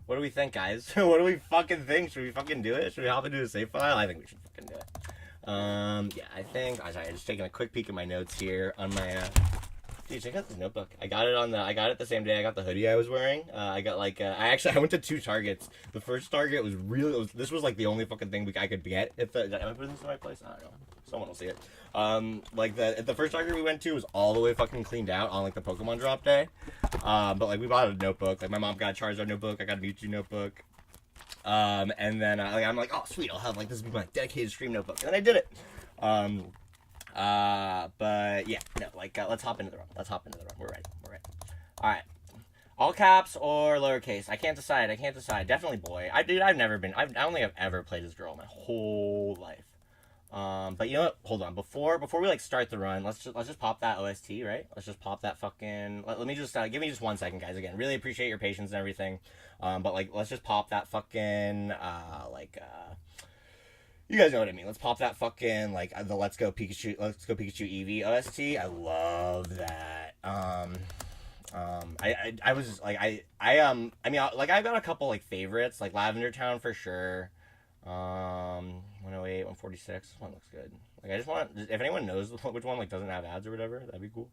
What do we think, guys? What do we fucking think? Should we fucking do it? Should we hop into a save file? I think we should fucking do it. Yeah, I think. I'm just taking a quick peek at my notes here on my. Dude, check out this notebook. I got it the same day I got the hoodie I was wearing. I got like, I went to 2 Targets. The first Target was really, this was like the only fucking thing I could get. Am I putting this in the right place? I don't know. Someone will see it. Like the first Target we went to was all the way fucking cleaned out on like the Pokemon drop day. But like we bought a notebook. Like my mom got a Charizard notebook. I got a Mewtwo notebook. And then like, I'm like, oh sweet, I'll have like, this will be my dedicated stream notebook. And then I did it. But yeah, no, like, let's hop into the run. We're ready. Alright. All caps or lowercase? I can't decide. Definitely boy. I don't think I've ever played as girl my whole life. But you know what? Hold on. Before we like start the run, let's just pop that OST, right? Let's just pop that fucking, let me just, give me just 1 second, guys. Again, really appreciate your patience and everything. But like, let's just pop that fucking, you guys know what I mean. Let's pop that fucking, like, the Let's Go Pikachu Eevee OST. I love that. I was, like, I mean, like, I've got a couple, like, favorites, like, Lavender Town for sure. 108, 146, this one looks good. Like, I just want, if anyone knows which one, like, doesn't have ads or whatever, that'd be cool.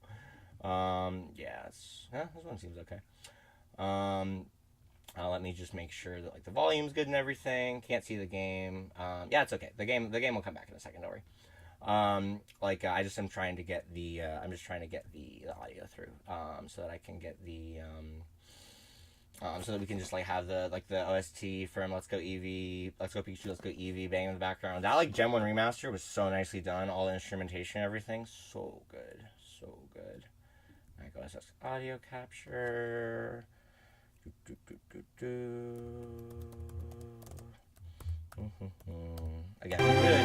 Yeah, this one seems okay. Let me just make sure that like the volume's good and everything. Can't see the game. Yeah, it's okay. The game will come back in a second. Don't worry. I just am trying to get the I'm just trying to get the audio through so that I can get the so that we can just like have the OST from Let's Go Eevee, Let's Go Pikachu, Let's Go Eevee banging in the background. That like Gen 1 remaster was so nicely done. All the instrumentation and everything, so good. Alright, go SS audio capture. Again, really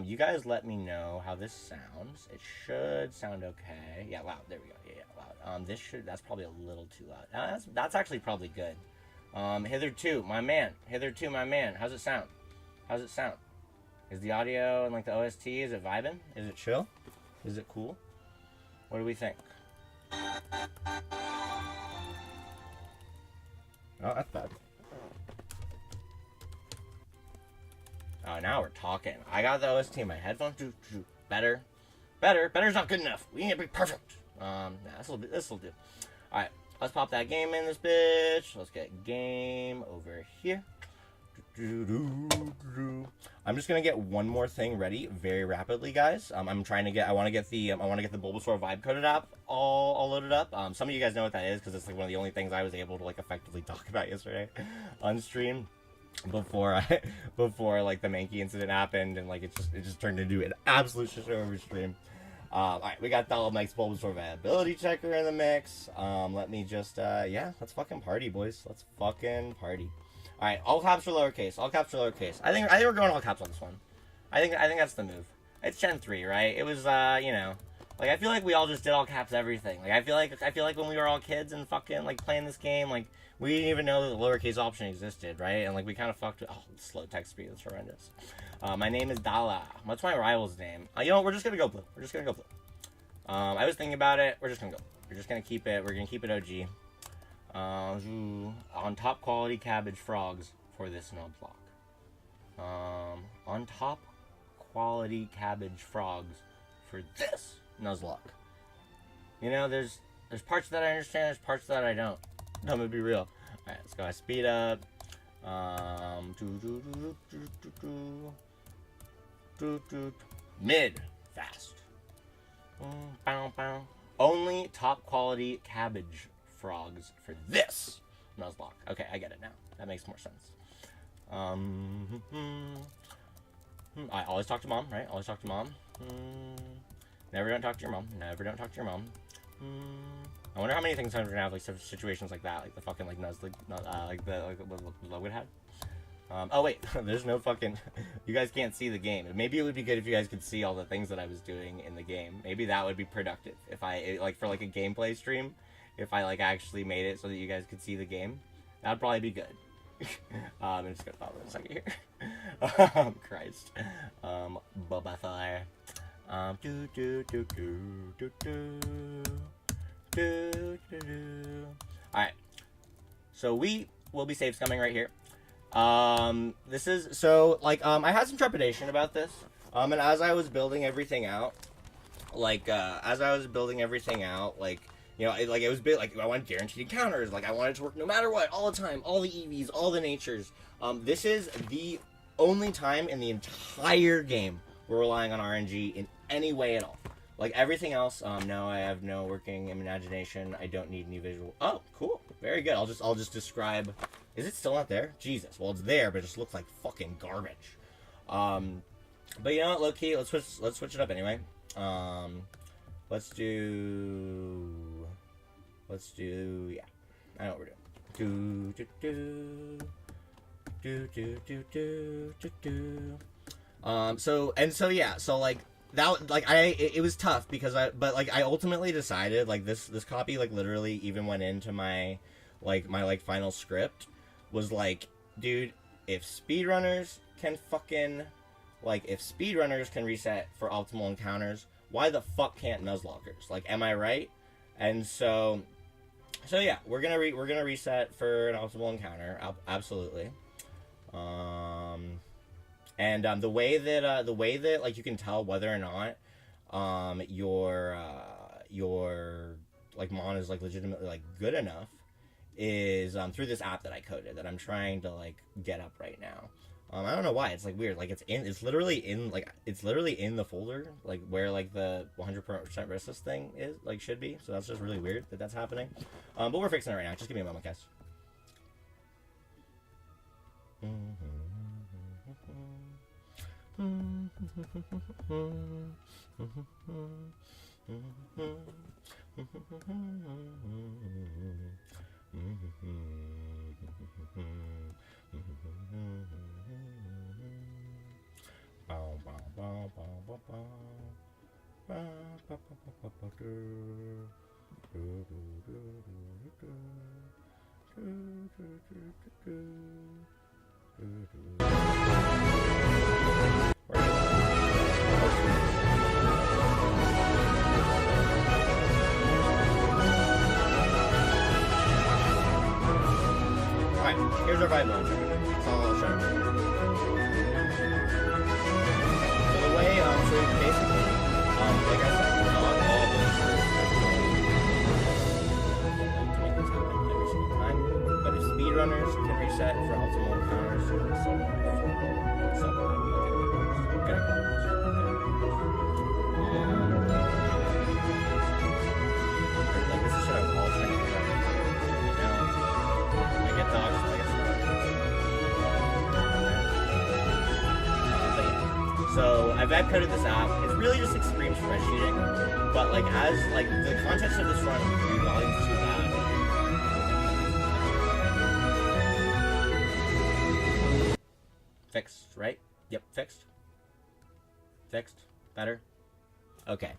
you guys let me know how this sounds. It should sound okay. Yeah, loud. There we go. Yeah, loud. That's probably a little too loud. That's actually probably good. Hitherto, my man. How's it sound? Is the audio and like the OST, is it vibing? Is it chill? Is it cool? What do we think? Oh, that's bad. Oh, now we're talking. I got the OST in my headphones. Better's not good enough. We need to be perfect. This'll do. Alright, let's pop that game in this bitch. Let's get game over here. I'm just gonna get one more thing ready very rapidly, guys. I want to get the Bulbasaur vibe coded app all loaded up. Some of you guys know what that is because it's like one of the only things I was able to like effectively talk about yesterday on stream before like the Mankey incident happened, and like it just turned into an absolute shit show over stream. Alright, we got the Mike's Bulbasaur viability checker in the mix. Let me just let's fucking party, boys. Let's fucking party. Alright, all caps or lowercase. I think we're going all caps on this one. I think that's the move. It's Gen 3, right? It was like I feel like we all just did all caps everything. Like I feel like when we were all kids and fucking like playing this game, like we didn't even know that the lowercase option existed, right? And like we kind of fucked with slow text speed, that's horrendous. My name is Dala. What's my rival's name? You know what, we're just gonna go blue. I was thinking about it, we're just gonna go. We're just gonna keep it OG. On top quality cabbage frogs for this Nuzlocke. On top quality cabbage frogs for this Nuzlocke. You know, there's parts that I understand, there's parts that I don't. I'm gonna be real. Alright, let's go. I speed up. Mid fast. Bow, bow. Only top quality cabbage frogs for this Nuzlocke. Okay, I get it now. That makes more sense. I always talk to mom, right? Always talk to mom. Never don't talk to your mom. Never don't talk to your mom. I wonder how many things I'm gonna have like situations like that, like the fucking like Nuzlocke, like what Logan had. Oh wait, there's no fucking. You guys can't see the game. Maybe it would be good if you guys could see all the things that I was doing in the game. Maybe that would be productive if I like for like a gameplay stream. If I like actually made it so that you guys could see the game, that'd probably be good. I'm just gonna pause for a second here. Christ. Boba Fire. Alright. So we will be safe scumming right here. This is so like I had some trepidation about this. And as I was building everything out, like you know, it was big, like, I wanted guaranteed encounters, like, I wanted it to work no matter what, all the time, all the EVs, all the natures. This is the only time in the entire game we're relying on RNG in any way at all. Like, everything else, no, I have no working imagination, I don't need any visual. Oh, cool, very good, I'll just describe. Is it still not there? Jesus, well, it's there, but it just looks like fucking garbage. But you know what, low-key, let's switch it up anyway. Let's do, yeah, I know what we're doing. So like, that, like, it was tough because I ultimately decided, like, this copy, like, literally even went into my final script, was like, dude, if speedrunners can reset for optimal encounters, why the fuck can't Nuzlockers? Like, am I right? And so yeah, we're gonna reset for an optimal encounter, absolutely. And the way that like you can tell whether or not your like mon is like legitimately like good enough is through this app that I coded that I'm trying to like get up right now. I don't know why, it's like weird, like it's literally in the folder, like where like the 100% restless thing is, like, should be, so that's just really weird that that's happening. But we're fixing it right now, just give me a moment, guys. Alright, here's our vibe launcher. That's all I'll show you. So the way, so basically, like I said, not all of this is to make this happen every single time, but if speedrunners can reset for optimal encounters, like, this is shit I'm all trying to figure out. I get dogs, I get stuff. So I've coded this app. It's really just extreme spread shooting, but like as like the context of this run, 3 volumes too bad. Fixed, right? Yep, fixed. Better. Okay.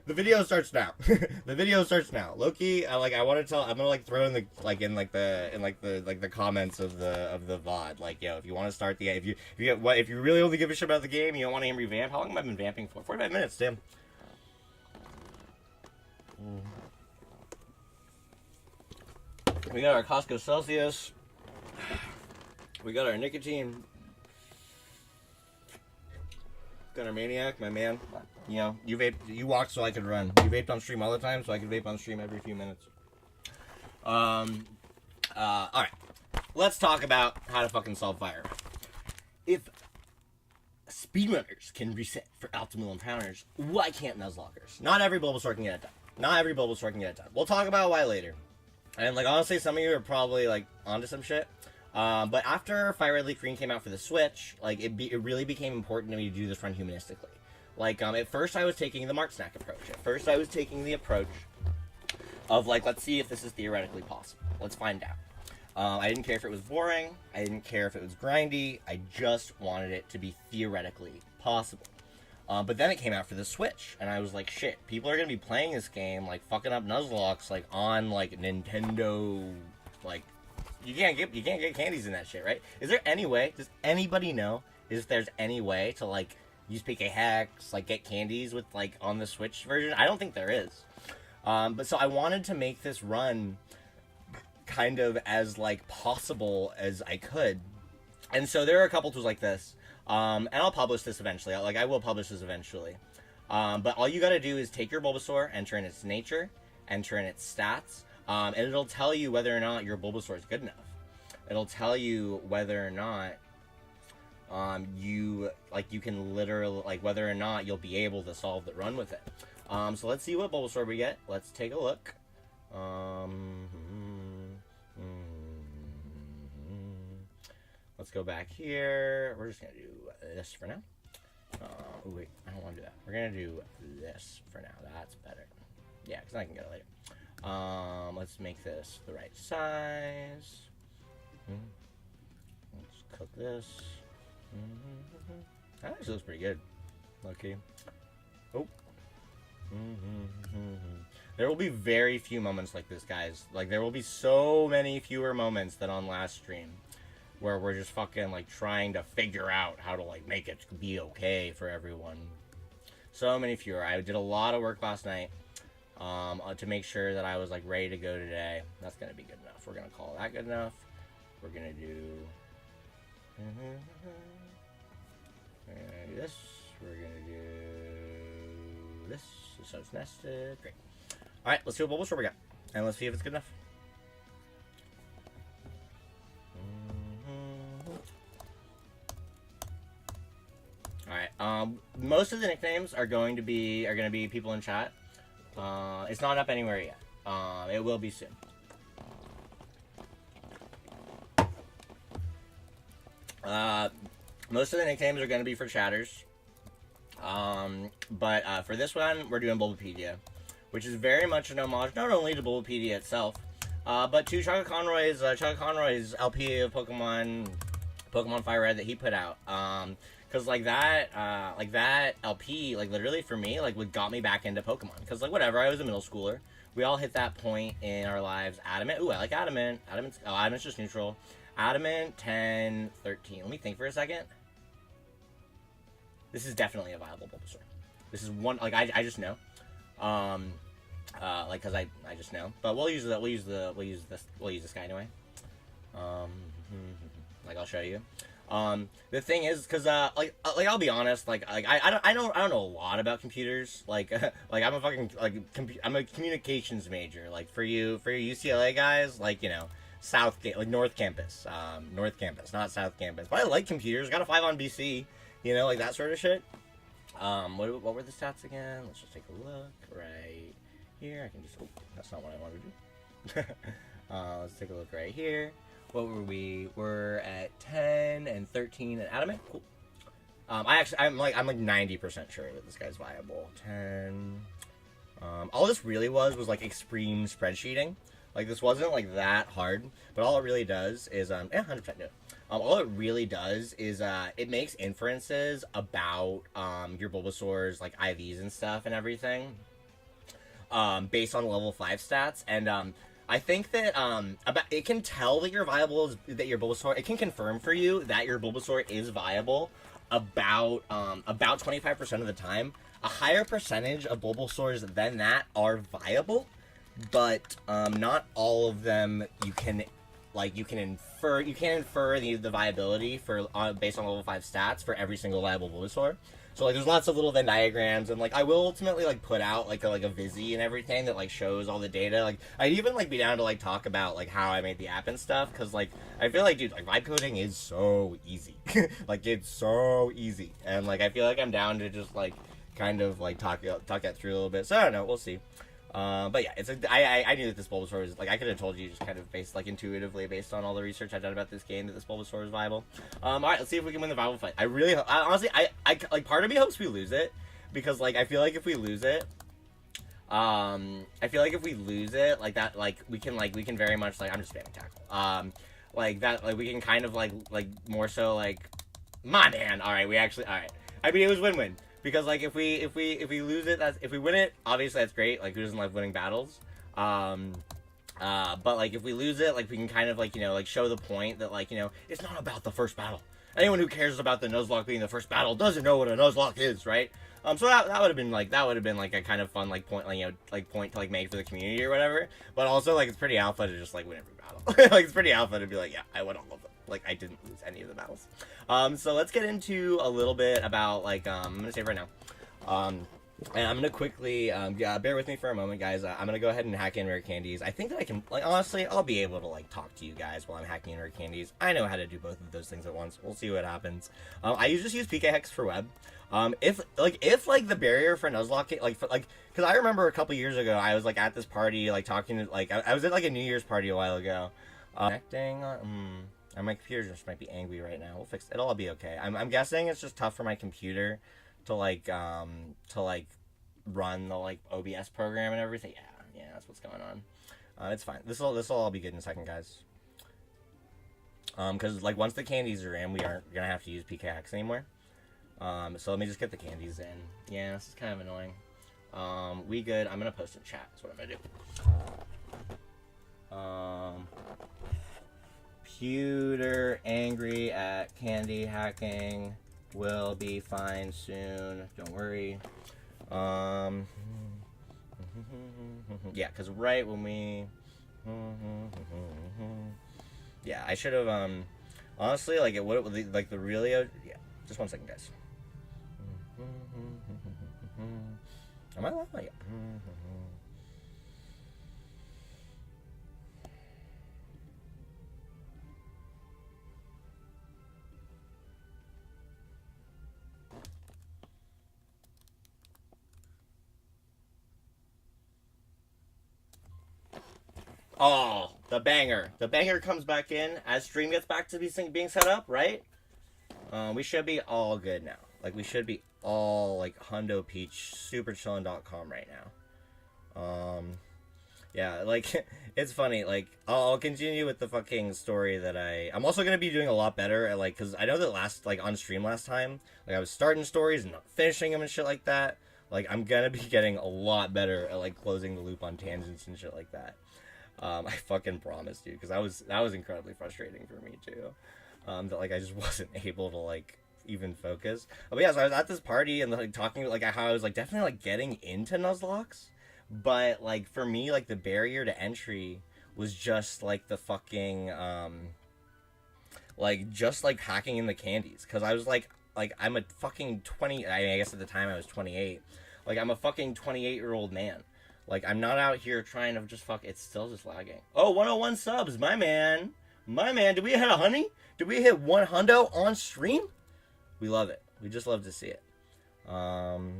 The video starts now. The video starts now. Loki, I want to tell. I'm gonna like throw in the the comments of the VOD. Like, yo, if you want to start the if you really only give a shit about the game, you don't want to revamp. How long have I been vamping for? 45 minutes, damn. We got our Costco Celsius. We got our nicotine. Got our Maniac, my man. You know, you walked so I could run. You vaped on stream all the time, so I could vape on stream every few minutes. Alright. Let's talk about how to fucking solve FireRed. If speedrunners can reset for optimal encounters, why can't Nuzlockers? Not every Bulbasaur can get it done. Not every Bulbasaur can get it done. We'll talk about why later. And, like, honestly, some of you are probably, like, onto some shit. But after FireRed Leaf Green came out for the Switch, like, it really became important to me to do this run humanistically. Like, at first I was taking the Mart Snack approach. At first I was taking the approach of, like, let's see if this is theoretically possible. Let's find out. I didn't care if it was boring. I didn't care if it was grindy. I just wanted it to be theoretically possible. But then it came out for the Switch, and I was like, shit, people are going to be playing this game, like, fucking up Nuzlocks, like, on, like, Nintendo, like, you can't get candies in that shit, right? Is there any way, does anybody know if there's any way to, like, use PK Hex, like, get candies with, like, on the Switch version? I don't think there is. But so I wanted to make this run kind of as, like, possible as I could. And so there are a couple tools like this. And I'll publish this eventually. I will publish this eventually. But all you gotta do is take your Bulbasaur, enter in its nature, enter in its stats, and it'll tell you whether or not your Bulbasaur is good enough. It'll tell you whether or not you can literally, like, whether or not you'll be able to solve the run with it. So let's see what Bulbasaur we get. Let's take a look. Let's go back here. We're just going to do this for now. Oh, wait. I don't want to do that. We're going to do this for now. That's better. Yeah, because I can get it later. Let's make this the right size. Let's cook this. That actually looks pretty good. Okay. Oh. There will be very few moments like this, guys. Like, there will be so many fewer moments than on last stream, where we're just fucking, like, trying to figure out how to, like, make it be okay for everyone. So many fewer. I did a lot of work last night to make sure that I was, like, ready to go today. That's going to be good enough. We're going to call that good enough. We're going to do... We're going to do this. We're going to do this. So it's nested. Great. Alright, let's see what Bulbasaur we got. And let's see if it's good enough. Alright, most of the nicknames are going to be people in chat. It's not up anywhere yet. It will be soon. Most of the nicknames are going to be for chatters. But for this one, we're doing Bulbapedia, which is very much an homage not only to Bulbapedia itself, but to Chaka Conroy's LP of Pokemon FireRed that he put out. Cause like that LP, like, literally for me, like, what got me back into Pokemon. Cause, like, whatever, I was a middle schooler. We all hit that point in our lives. Adamant, ooh, I like Adamant. Adamant's just neutral. Adamant, 10, 13. Let me think for a second. This is definitely a viable Bulbasaur. This is one, like, I just know. Like, cause I just know. But we'll use this guy anyway. Like, I'll show you. The thing is, cause like I'll be honest, like I don't know a lot about computers. Like like I'm a fucking, like, I'm a communications major. Like, for you UCLA guys, like, you know, North Campus, not South Campus. But I like computers. Got a 5 on BC. You know, like that sort of shit. What were the stats again? Let's just take a look right here. I can just, oh, that's not what I wanted to do. Let's take a look right here. What were we? We're at 10 and 13 and Adamant. Cool. I'm like 90% sure that this guy's viable. 10. All this really was like extreme spreadsheeting. Like, this wasn't like that hard, but all it really does is 100% no. All it really does is it makes inferences about your Bulbasaur's, like, IVs and stuff and everything, based on level 5 stats. And I think that it can tell that you're viable, that your Bulbasaur, it can confirm for you that your Bulbasaur is viable about 25% of the time. A higher percentage of Bulbasaurs than that are viable, but not all of them you can infer the viability for based on level 5 stats for every single viable Bulbasaur. So like there's lots of little Venn diagrams, and like I will ultimately like put out like a Vizzy and everything that like shows all the data. Like I'd even like be down to like talk about like how I made the app and stuff, because like I feel like, dude, like vibe coding is so easy. Like it's so easy, and like I feel like I'm down to just like kind of like talk that through a little bit. So I don't know, we'll see. But yeah, I knew that this Bulbasaur was, like, I could have told you just kind of based, like, intuitively based on all the research I've done about this game that this Bulbasaur is viable. Alright, let's see if we can win the viable fight. Honestly, like, part of me hopes we lose it, because, like, I feel like if we lose it, like, that, like, we can very much, like, I'm just spamming tackle, like, that, like, we can kind of, like, more so, like, my man, alright, alright. I mean, it was win-win. Because like if we lose it, if we win it, obviously that's great. Like who doesn't like winning battles? But like if we lose it, like we can kind of like, you know, like show the point that like, you know, it's not about the first battle. Anyone who cares about the Nuzlocke being the first battle doesn't know what a Nuzlocke is, right? So that would have been like a kind of fun like point, like, you know, like point to like make for the community or whatever. But also like it's pretty alpha to just like win every battle. Like it's pretty alpha to be like, yeah, I won all of them. Like I didn't lose any of the battles. So let's get into a little bit about like I'm gonna save right now. And I'm gonna quickly bear with me for a moment, guys. I'm gonna go ahead and hack in rare candies. I think that I can, like, honestly, I'll be able to like talk to you guys while I'm hacking in rare candies. I know how to do both of those things at once. We'll see what happens. I just use PK Hex for web. If the barrier for Nuzlocke, because I remember a couple years ago I was like at this party like talking to like I was at like a New Year's party a while ago. Connecting on. And my computer just might be angry right now. We'll fix it. It'll all be okay. I'm guessing it's just tough for my computer to run the like OBS program and everything. Yeah, that's what's going on. It's fine. This will all be good in a second, guys. Because like once the candies are in, we aren't gonna have to use PK Hex anymore. So let me just get the candies in. Yeah, this is kind of annoying. We good. I'm gonna post in chat. That's what I'm gonna do. Computer angry at candy hacking. Will be fine soon. Don't worry. Yeah, because right when we... Yeah, I should have, honestly, like, it would, like, the really... Yeah, just 1 second, guys. Am I live? Yeah. Oh, the banger. The banger comes back in as stream gets back to being set up, right? We should be all good now. Like, we should be all, like, Hundo Peach, superchillin.com right now. Yeah, like, it's funny, like, I'll continue with the fucking story that I'm also gonna be doing a lot better at, like, because I know that on stream last time, like, I was starting stories and not finishing them and shit like that. Like, I'm gonna be getting a lot better at, like, closing the loop on tangents and shit like that. I fucking promise, dude, because that was incredibly frustrating for me too. That like I just wasn't able to like even focus. But yeah, so I was at this party and like talking like how I was like definitely like getting into Nuzlocks, but like for me like the barrier to entry was just like the fucking like just like hacking in the candies, because I was like I'm a fucking 20. I guess at the time I was 28. Like I'm a fucking 28-year-old man. Like, I'm not out here trying to just fuck... It's still just lagging. Oh, 101 subs. My man. My man. Did we hit a honey? Did we hit 1 hundo on stream? We love it. We just love to see it. Alright.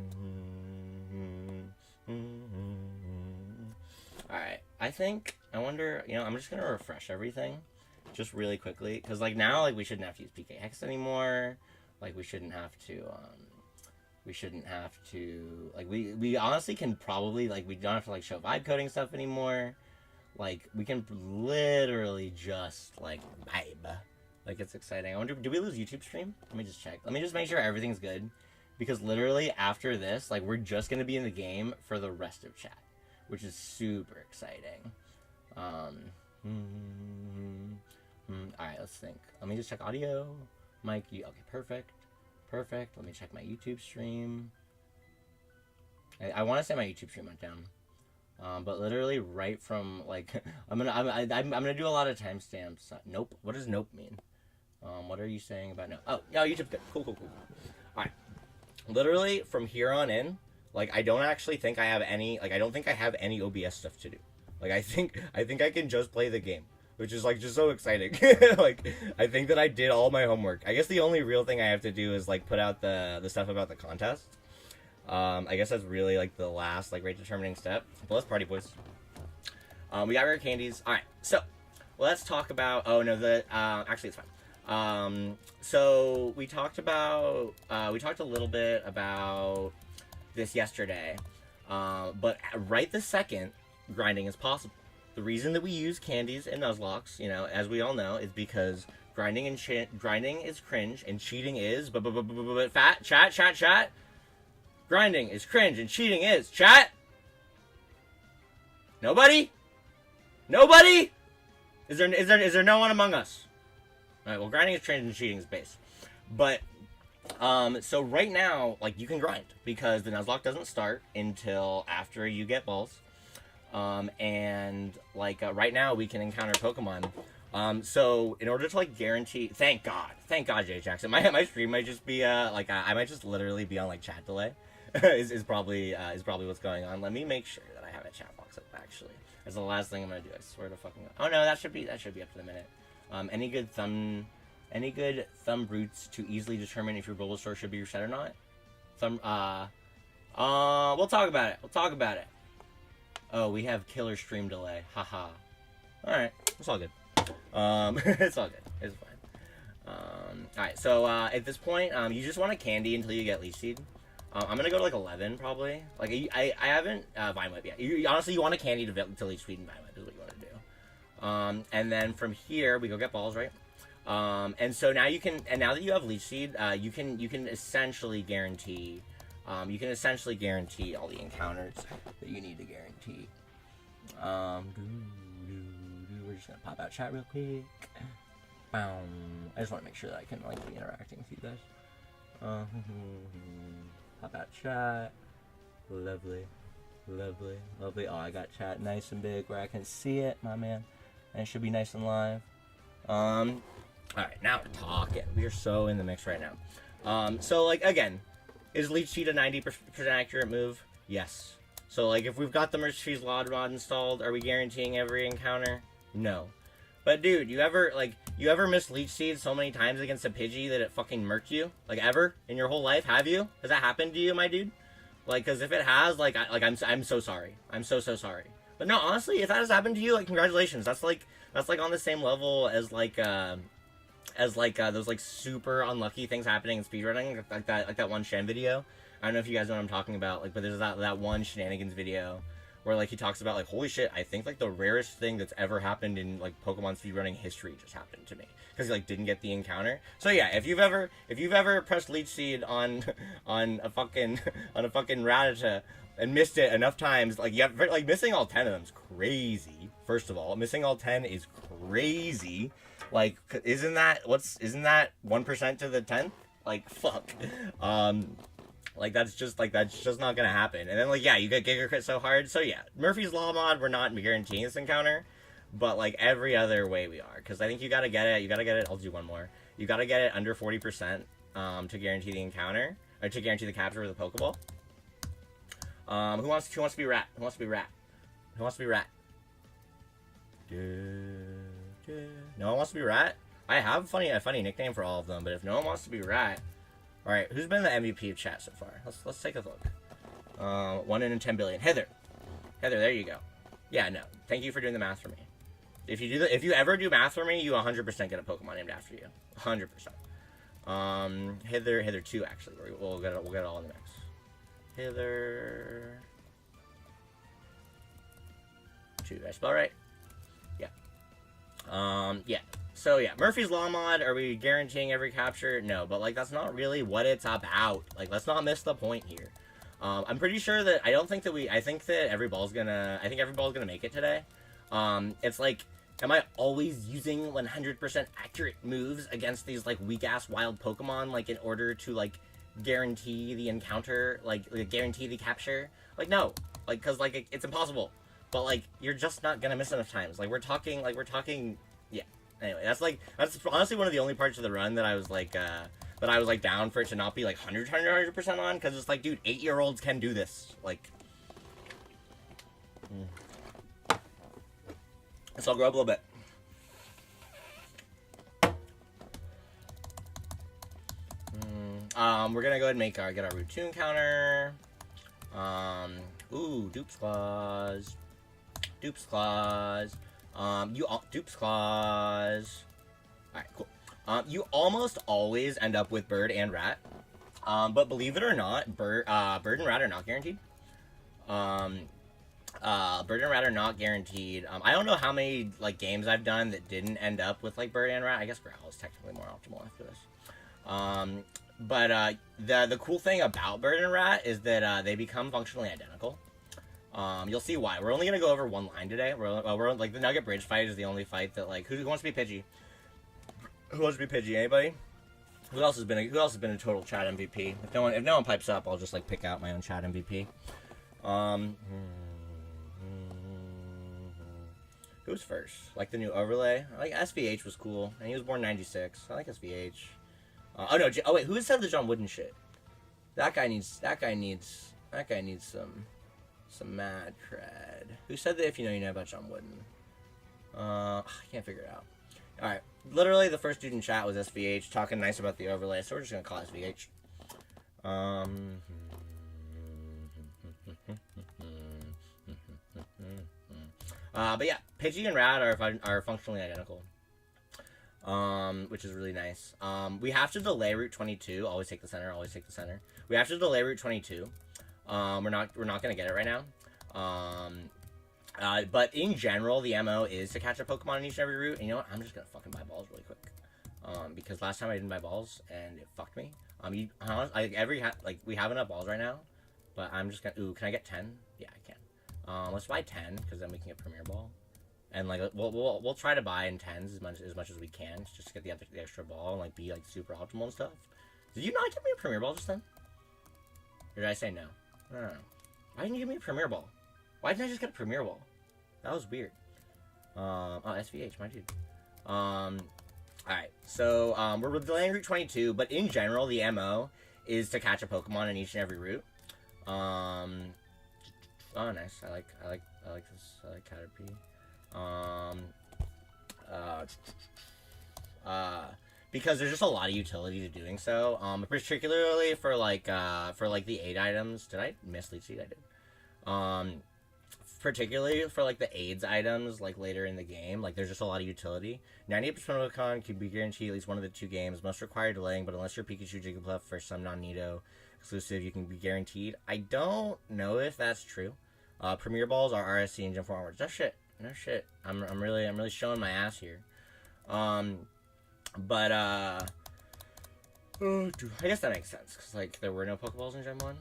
I think... I wonder... You know, I'm just going to refresh everything. Just really quickly. Because, like, now, like, we shouldn't have to use PK Hex anymore. Like, we shouldn't have to, like, we honestly can probably, like, we don't have to, like, show vibe coding stuff anymore. Like, we can literally just, like, vibe. Like, it's exciting. I wonder, did we lose YouTube stream? Let me just check. Let me just make sure everything's good. Because literally, after this, like, we're just gonna be in the game for the rest of chat. Which is super exciting. Alright, let's think. Let me just check audio. Mic, okay, perfect. Perfect. Let me check my YouTube stream. I want to say my YouTube stream went down, but literally right from like I'm gonna do a lot of timestamps. Nope. What does nope mean? What are you saying about nope? Oh, yeah, YouTube's good. Cool. All right. literally from here on in, like, I don't actually think I have any, like, I don't think I have any OBS stuff to do. Like, I think I can just play the game, which is, like, just so exciting. Like, I think that I did all my homework. I guess the only real thing I have to do is, like, put out the stuff about the contest. I guess that's really, like, the last, like, rate determining step. But let's party, boys. We got rare candies. Alright, so, let's talk about, oh, no, actually, it's fine. So, we talked a little bit about this yesterday, but right this second, grinding is possible. The reason that we use candies and Nuzlocks, you know, as we all know, is because grinding is cringe and cheating is fat chat. Grinding is cringe and cheating is chat. Nobody? Is there no one among us? All right. Well, grinding is cringe and cheating is base, but so right now, like, you can grind because the Nuzlocke doesn't start until after you get balls. And like right now we can encounter Pokemon. So in order to like guarantee, thank God, Jay Jackson. My stream might just be like I might just literally be on like chat delay. is probably what's going on. Let me make sure that I have a chat box up actually. That's the last thing I'm gonna do. I swear to fucking God. Oh no, that should be up to the minute. Any good thumb roots to easily determine if your Bulbasaur should be reset or not? We'll talk about it. Oh, we have killer stream delay. Haha. Alright, it's all good. It's all good. It's fine. Alright, so at this point, you just want a candy until you get Leech Seed. I'm gonna go to like 11 probably. Like I haven't Vine Whip yet. Honestly, you want a candy to Leech Seed and Vine Whip is what you want to do. And then from here we go get balls, right? And so now now that you have Leech Seed, you can essentially guarantee. You can essentially guarantee all the encounters that you need to guarantee. We're just gonna pop out chat real quick. I just want to make sure that I can like be interacting with you guys. Pop out chat. Lovely. Oh, I got chat nice and big where I can see it, my man. And it should be nice and live. Alright, now we're talking. We are so in the mix right now. So like again. Is Leech Seed a 90% accurate move? Yes. So, like, if we've got the Mercy Tree's Lod Rod installed, are we guaranteeing every encounter? No. But, dude, you ever missed Leech Seed so many times against a Pidgey that it fucking murked you? Like, ever? In your whole life? Have you? Has that happened to you, my dude? Like, because if it has, I'm so sorry. I'm so sorry. But no, honestly, if that has happened to you, like, congratulations. That's like on the same level as, those like super unlucky things happening in speedrunning, like that one Shen video. I don't know if you guys know what I'm talking about, like, but there's that one shenanigans video where like he talks about like, holy shit, I think like the rarest thing that's ever happened in like Pokemon speedrunning history just happened to me because he like didn't get the encounter. So yeah, if you've ever pressed Leech Seed on a fucking Rattata and missed it enough times, like, missing all 10 of them is crazy. First of all, missing all 10 is crazy. Like, isn't that 1% to the 10th? Like, fuck. Like, that's just not gonna happen. And then, like, yeah, you get Giga Crit so hard. So, yeah, Murphy's Law mod, we're not guaranteeing this encounter. But, like, every other way we are. Because I think you gotta get it, I'll do one more. You gotta get it under 40%, to guarantee the encounter. Or to guarantee the capture of the Pokeball. Who wants to be Rat? Who wants to be Rat? No one wants to be Rat? I have a funny nickname for all of them, but if no one wants to be Rat... Alright, who's been the MVP of chat so far? Let's take a look. 1 in 10 billion. Heather, there you go. Yeah, no. Thank you for doing the math for me. If you ever do math for me, you 100% get a Pokemon named after you. 100%. Heather 2, actually. We'll get it all in the mix. Heather 2. Did I spell right? Yeah. So yeah, Murphy's Law mod, are we guaranteeing every capture? No, but like that's not really what it's about. Like, let's not miss the point here. I'm pretty sure that I think every ball's gonna make it today. It's like, am I always using 100% accurate moves against these like weak ass wild Pokemon, like, in order to like guarantee the encounter, like guarantee the capture? Like, no, like, cause like it's impossible. But like, you're just not gonna miss enough times. Like we're talking, yeah. Anyway, that's honestly one of the only parts of the run that I was like, that I was like down for it to not be like 100% on, because it's like, dude, 8-year-olds can do this. Like, so I'll grow up a little bit. We're gonna go ahead and get our root tune counter. Dupes claws. Dupes claws. Dupes claws. Alright, cool. You almost always end up with bird and rat. But believe it or not, bird and rat are not guaranteed. Bird and rat are not guaranteed. I don't know how many like games I've done that didn't end up with like bird and rat. I guess growl is technically more optimal after this. But the cool thing about bird and rat is that they become functionally identical. You'll see why. We're only gonna go over one line today. We're like the Nugget Bridge fight is the only fight that like who wants to be Pidgey? Who wants to be Pidgey? Anybody? Who else has been a total chat MVP? If no one pipes up, I'll just like pick out my own chat MVP. Who's first? Like the new overlay? I like SVH was cool, and he was born '96. I like SVH. Oh wait, who said the John Wooden shit? That guy needs some mad cred. Who said that if you know, you know about John Wooden? I can't figure it out. Alright, literally the first dude in chat was SVH, talking nice about the overlay, so we're just gonna call it SVH. But yeah, Pidgey and Rat are functionally identical. Which is really nice. We have to delay Route 22. Always take the center. Always take the center. We have to delay Route 22. We're not gonna get it right now. But in general, the MO is to catch a Pokemon in each and every route. And you know what? I'm just gonna fucking buy balls really quick. Because last time I didn't buy balls and it fucked me. We have enough balls right now, but I'm just gonna. Ooh, can I get 10? Yeah, I can. Let's buy 10 because then we can get Premier Ball. And like we'll try to buy in 10s as much as we can, just to get the extra ball and like be like super optimal and stuff. Did you not give me a Premier Ball just then? Or did I say no? I don't know. Why didn't you give me a Premier Ball? Why didn't I just get a Premier Ball? That was weird. SVH, my dude. Alright, so we're delaying Route 22, but in general the MO is to catch a Pokemon in each and every route. Oh nice. I like this. I like Caterpie. Because there's just a lot of utility to doing so. Particularly for the 8 items. Did I miss Leech Seed? I did. Particularly for like the AIDS items, like later in the game, like there's just a lot of utility. 98% of a con can be guaranteed at least one of the 2 games. Must require delaying, but unless you're Pikachu, Jigglypuff, for some non-Nido exclusive, you can be guaranteed. I don't know if that's true. Premier Balls are RSC and Gym 4 onwards. No shit. No shit. I'm really showing my ass here. I guess that makes sense because like there were no Pokeballs in Gen 1.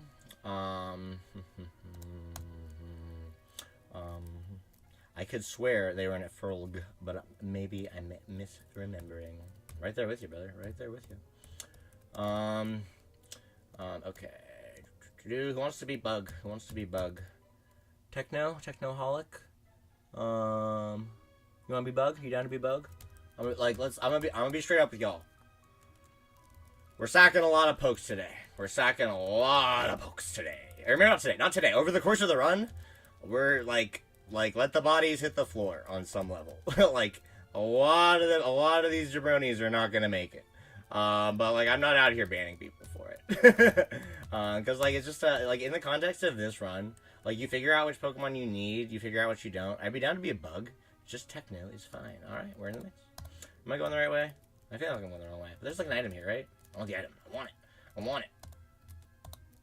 I could swear they were in a Ferg, but maybe I'm misremembering. Right there with you, brother. Right there with you. Okay. Who wants to be Bug? Who wants to be Bug? Technoholic. You wanna be Bug? You down to be Bug? I'm gonna be straight up with y'all. We're sacking a lot of pokes today. Or maybe not today. Over the course of the run, we're like let the bodies hit the floor on some level. Like a lot of these jabronis are not gonna make it. But like I'm not out here banning people for it. Cause like it's just like in the context of this run, like you figure out which Pokemon you need, you figure out what you don't. I'd be down to be a Bug. Just Techno is fine. Alright, we're in the mix. Am I going the right way? I feel like I'm going the wrong way. But there's like an item here, right? I want the item. I want it.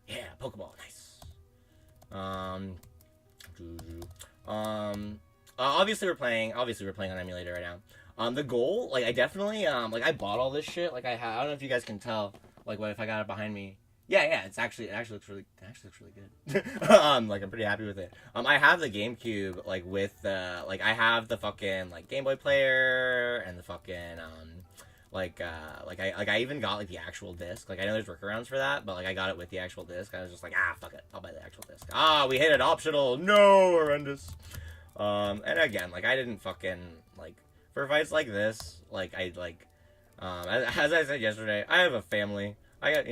Yeah, Pokeball. Nice. Obviously we're playing on emulator right now. The goal, like I definitely like I bought all this shit. Like I don't know if you guys can tell. Like what if I got it behind me? Yeah, it actually looks really good. Like I'm pretty happy with it. I have the GameCube like with like I have the fucking like Game Boy player and the fucking I even got like the actual disc. Like I know there's workarounds for that, but like I got it with the actual disc. I was just like, fuck it, I'll buy the actual disc. We hit it optional. No, horrendous. And again, like I didn't fucking like for fights like this. Like I like As I said yesterday, I have a family. I got,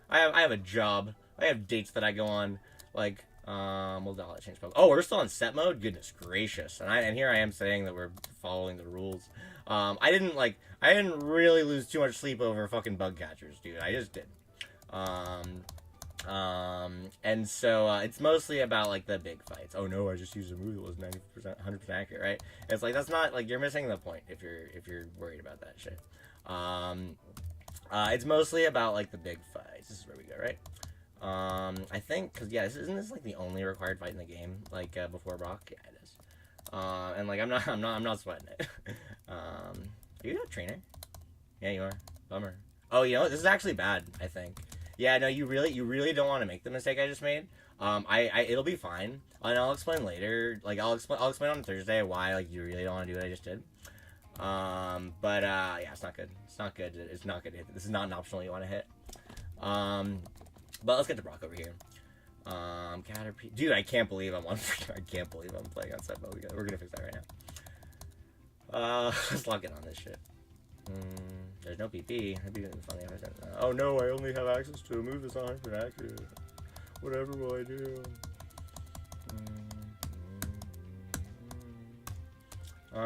I have a job. I have dates that I go on. Like, we'll change. Oh, we're still on set mode. Goodness gracious! And here I am saying that we're following the rules. I didn't really lose too much sleep over fucking bug catchers, dude. I just didn't. And so it's mostly about like the big fights. Oh no, I just used a move that was 90%, 100% accurate, right? It's like that's not like you're missing the point if you're worried about that shit. It's mostly about like the big fights. This is where we go, right? I think because isn't this like the only required fight in the game? Like before Brock, yeah, it is. And like I'm not sweating it. Are you a trainer? Yeah, you are. Bummer. Oh, you know what? This is actually bad. I think. Yeah, no, you really don't want to make the mistake I just made. It'll be fine, and I'll explain later. Like I'll explain on Thursday why like you really don't want to do what I just did. But yeah, it's not good. It's not good. It's not good to hit. This is not an optional you want to hit. But let's get to Brock over here. Caterpie, dude, I can't believe I'm on. I can't believe I'm playing on set mode. We're gonna fix that right now. Let's lock in on this shit. There's no PP. That'd be funny. Oh no, I only have access to a move that's not 100% accurate. Whatever will I do?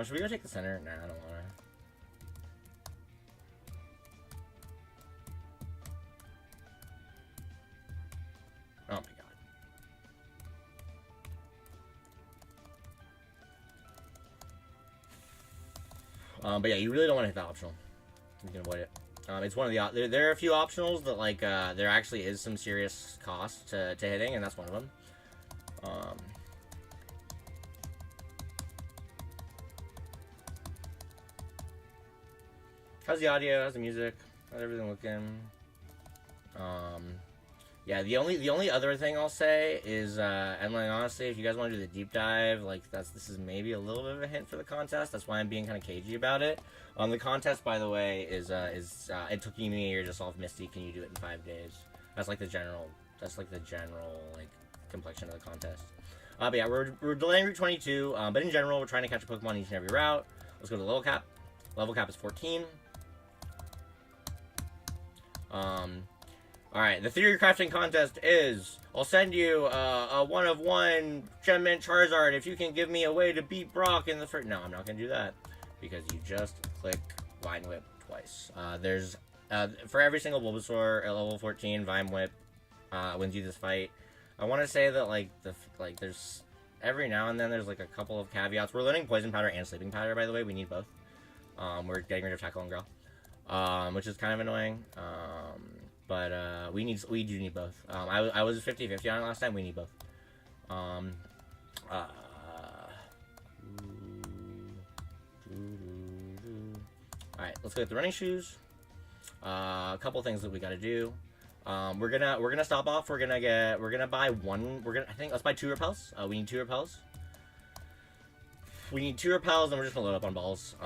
Should we go take the center? Nah, I don't wanna. Oh my god. But yeah, you really don't want to hit that optional. You can avoid it. It's one of the there are a few optionals that like there actually is some serious cost to hitting, and that's one of them. How's the audio? How's the music? How's everything looking? Yeah, the only other thing I'll say is, and like honestly, if you guys want to do the deep dive, like this is maybe a little bit of a hint for the contest. That's why I'm being kind of cagey about it. The contest, by the way, is it took you a year to solve Misty. Can you do it in 5 days? That's like the general like complexion of the contest. But yeah, we're delaying Route 22. But in general, we're trying to catch a Pokemon each and every route. Let's go to level cap. Level cap is 14. Alright, the theory crafting contest is, I'll send you a 1-of-1 Gem Mint Charizard if you can give me a way to beat Brock in the first... No, I'm not going to do that, because you just click Vine Whip twice. There's, for every single Bulbasaur at level 14, Vine Whip wins you this fight. I want to say that, like, there's, every now and then there's, like, a couple of caveats. We're learning Poison Powder and Sleeping Powder, by the way. We need both. We're getting rid of Tackle and Growl, which is kind of annoying. But we do need both. I was 50-50 on it last time. We need both. Alright, let's go get the running shoes. A couple things that we gotta do. We're gonna stop off. We're gonna buy one. Let's buy 2 repels. We need 2 repels. We need 2 repels, and we're just gonna load up on balls.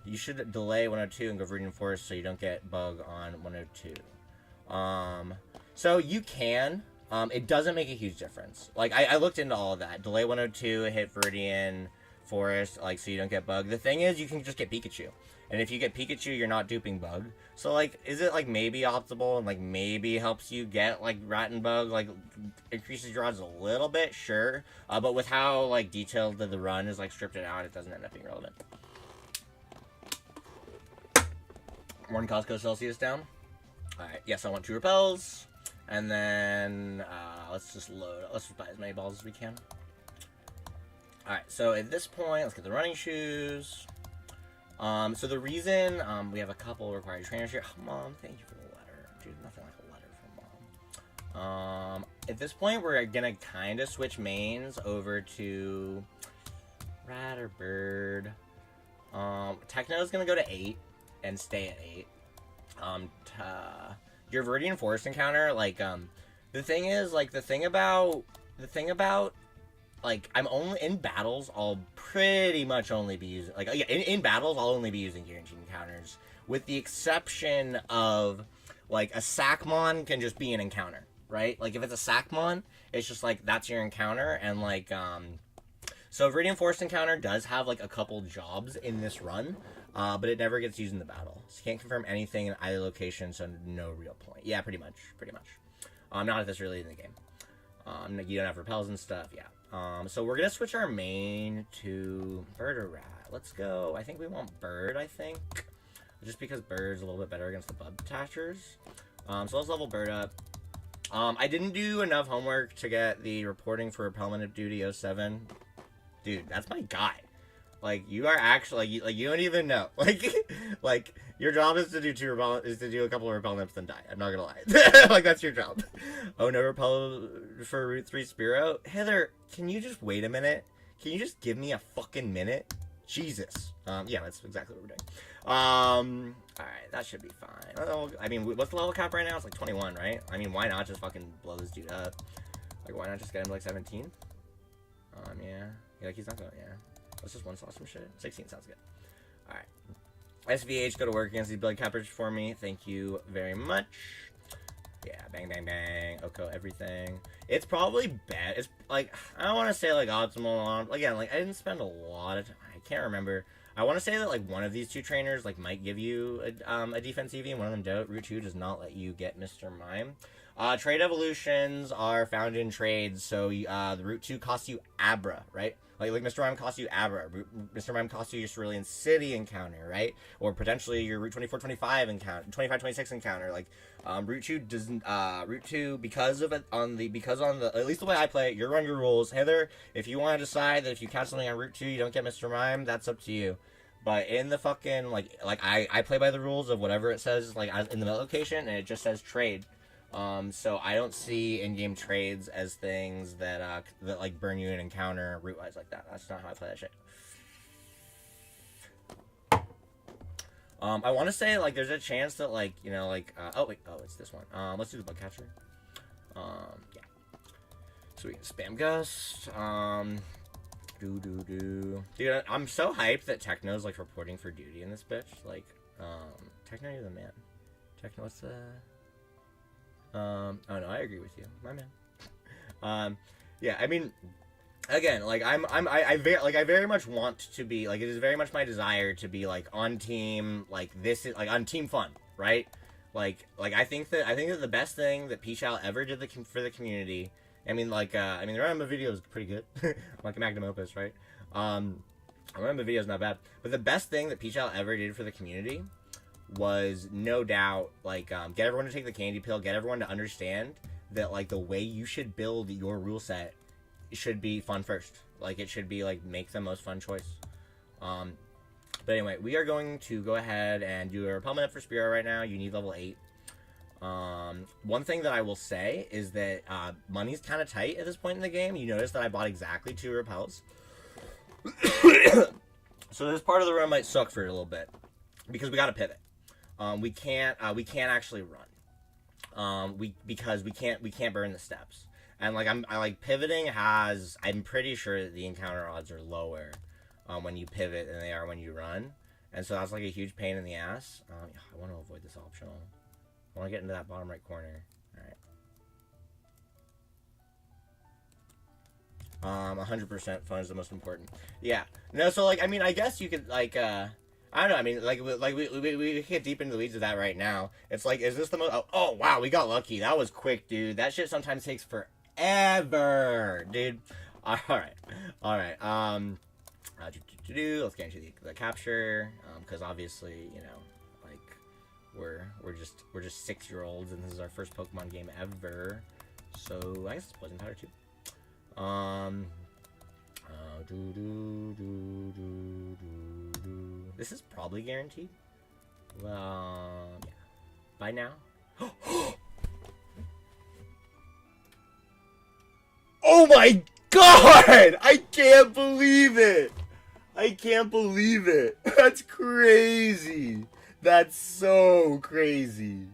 You should delay 102 and go Viridian Forest so you don't get bug on 102. So you can. It doesn't make a huge difference. Like, I looked into all of that. Delay 102, hit Viridian Forest, like, so you don't get bug. The thing is, you can just get Pikachu. And if you get Pikachu, you're not duping bug. So, like, is it, like, maybe optimal and, like, maybe helps you get, like, rat and bug, like, increases your odds a little bit? Sure. But with how, like, detailed the run is, like, stripped it out, it doesn't end up being relevant. Morning Costco Celsius down. Alright, yes, I want 2 repels. And then, let's just buy as many balls as we can. Alright, so at this point, let's get the running shoes. So the reason, we have a couple required trainers here. Oh, Mom, thank you for the letter. Dude, nothing like a letter from Mom. At this point, we're gonna kind of switch mains over to Rat or Bird. Techno's gonna go to 8. And stay at 8. Your Viridian Forest encounter, like, the thing is, like, the thing about, like, I'm only, in battles, I'll pretty much only be using, like, yeah, in battles, I'll only be using guaranteed encounters, with the exception of, like, a Sackmon can just be an encounter, right? Like, if it's a Sackmon, it's just, like, that's your encounter, and, like, so Viridian Forest encounter does have, like, a couple jobs in this run. but it never gets used in the battle. So you can't confirm anything in either location, so no real point. Yeah, pretty much. Not if that's really in the game. You don't have repels and stuff, yeah. So we're gonna switch our main to bird or rat. Let's go. I think we want bird, just because bird's a little bit better against the bug attachers. So let's level bird up. I didn't do enough homework to get the reporting for repellment of duty 07. Dude, that's my guy. Like, you are actually, like, you don't even know. Like, your job is to do a couple of repel nips and die. I'm not gonna lie. Like, that's your job. Oh, no repel for Route 3 Spiro? Heather, can you just wait a minute? Can you just give me a fucking minute? Jesus. Yeah, that's exactly what we're doing. Alright, that should be fine. I mean, what's the level cap right now? It's like 21, right? I mean, why not just fucking blow this dude up? Like, why not just get him to like 17? Yeah. Like, he's not gonna, yeah. Let's just one-slot some shit. 16 sounds good. Alright. SVH, go to work against these blood cappers for me. Thank you very much. Yeah, bang, bang, bang. Oko, everything. It's probably bad. It's, like, I don't want to say, like, optimal. Again, like, I didn't spend a lot of time. I can't remember. I want to say that, like, one of these two trainers, like, might give you a defense EV, and one of them don't. Route 2 does not let you get Mr. Mime. Trade evolutions are found in trades, so the Route 2 costs you Abra, right? Like Mr. Mime costs you Abra. Mr. Mime costs you your Cerulean City encounter, right? Or potentially your Route 24-25 encounter, 25-26 encounter. Like, Route 2 doesn't, Route 2, because on the, at least the way I play it, you're on your rules. Heather, if you want to decide that if you catch something on Route 2, you don't get Mr. Mime, that's up to you. But in the fucking, like I play by the rules of whatever it says, like, in the location, and it just says trade. So I don't see in-game trades as things that like burn you an encounter route-wise like that. That's not how I play that shit. I want to say, like, there's a chance that, like, you know, like, it's this one. Let's do the bug catcher. Yeah. So we can spam gust. Dude, I'm so hyped that Techno's, like, reporting for duty in this bitch. Like, Techno, you're the man. Techno, what's the... oh no, I agree with you, my man. Yeah, I mean, again, like, I very much want to be, like, it is very much my desire to be, like, on team, like, this is, like, on team fun, right? Like, I think that the best thing that Peachow ever did for the community, I mean, like, the run of the video is pretty good, like a magnum opus, right? The run of the video is not bad, but the best thing that Peachow ever did for the community was, no doubt, like, get everyone to take the candy pill, get everyone to understand that, like, the way you should build your rule set should be fun first. Like, it should be, like, make the most fun choice. But anyway, we are going to go ahead and do a repellment for Spiro right now. You need level 8. One thing that I will say is that money's kind of tight at this point in the game. You notice that I bought exactly 2 repels. So this part of the run might suck for a little bit, because we got to pivot. We can't actually run. Because we can't burn the steps. And, like, pivoting I'm pretty sure that the encounter odds are lower when you pivot than they are when you run. And so that's, like, a huge pain in the ass. I want to avoid this optional. I want to get into that bottom right corner. Alright. 100% fun is the most important. Yeah. No, so, like, I mean, I guess you could, like, I don't know. I mean, we get deep into the weeds of that right now. It's like, is this the most... Oh, wow, we got lucky. That was quick, dude. That shit sometimes takes forever, dude. All right. Let's get into the capture, because obviously, you know, like, we're just 6-year-olds, and this is our first Pokemon game ever. So I guess it's Poison Powder too. This is probably guaranteed. Yeah. By now. Oh my god! I can't believe it! That's crazy! That's so crazy!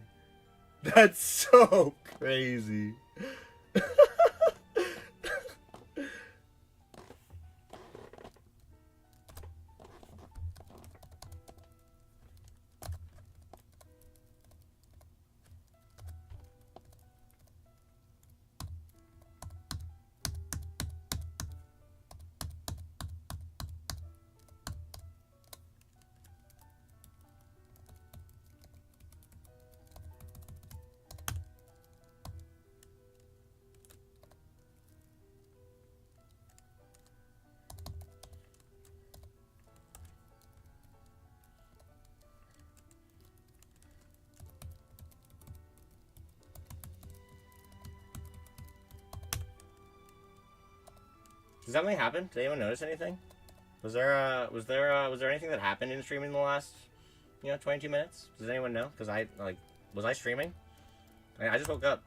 Did something happen? Did anyone notice anything? Was there anything that happened in streaming in the last, 22 minutes? Does anyone know? Because was I streaming? I just woke up.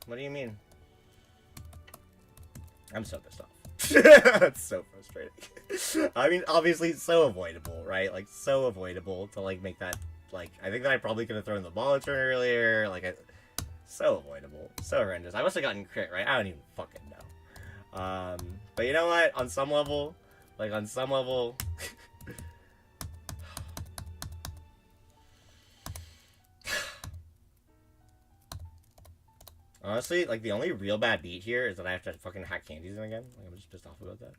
What do you mean? I'm so pissed off. That's so frustrating. I mean, obviously, it's so avoidable, right? Like, so avoidable to, make that, I think that I probably could have thrown the ball a turn earlier. So avoidable. So horrendous. I must have gotten crit, right? I don't even fucking know. But you know what? On some level, honestly, the only real bad beat here is that I have to fucking hack candies in again. I'm just pissed off about that.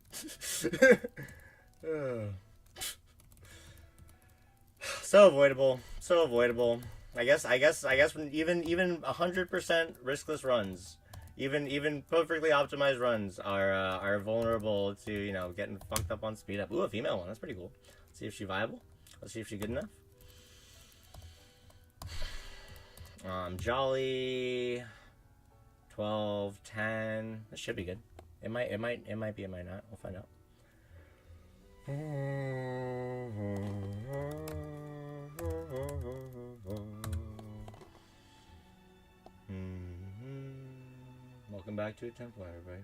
So avoidable. So avoidable. I guess when even 100% riskless runs, even perfectly optimized runs are vulnerable to, getting fucked up on speed up. Ooh, a female one. That's pretty cool. Let's see if she's viable. Let's see if she's good enough. Jolly 12, 10. This should be good. It might be, it might not. We'll find out. Welcome back to a temple, everybody.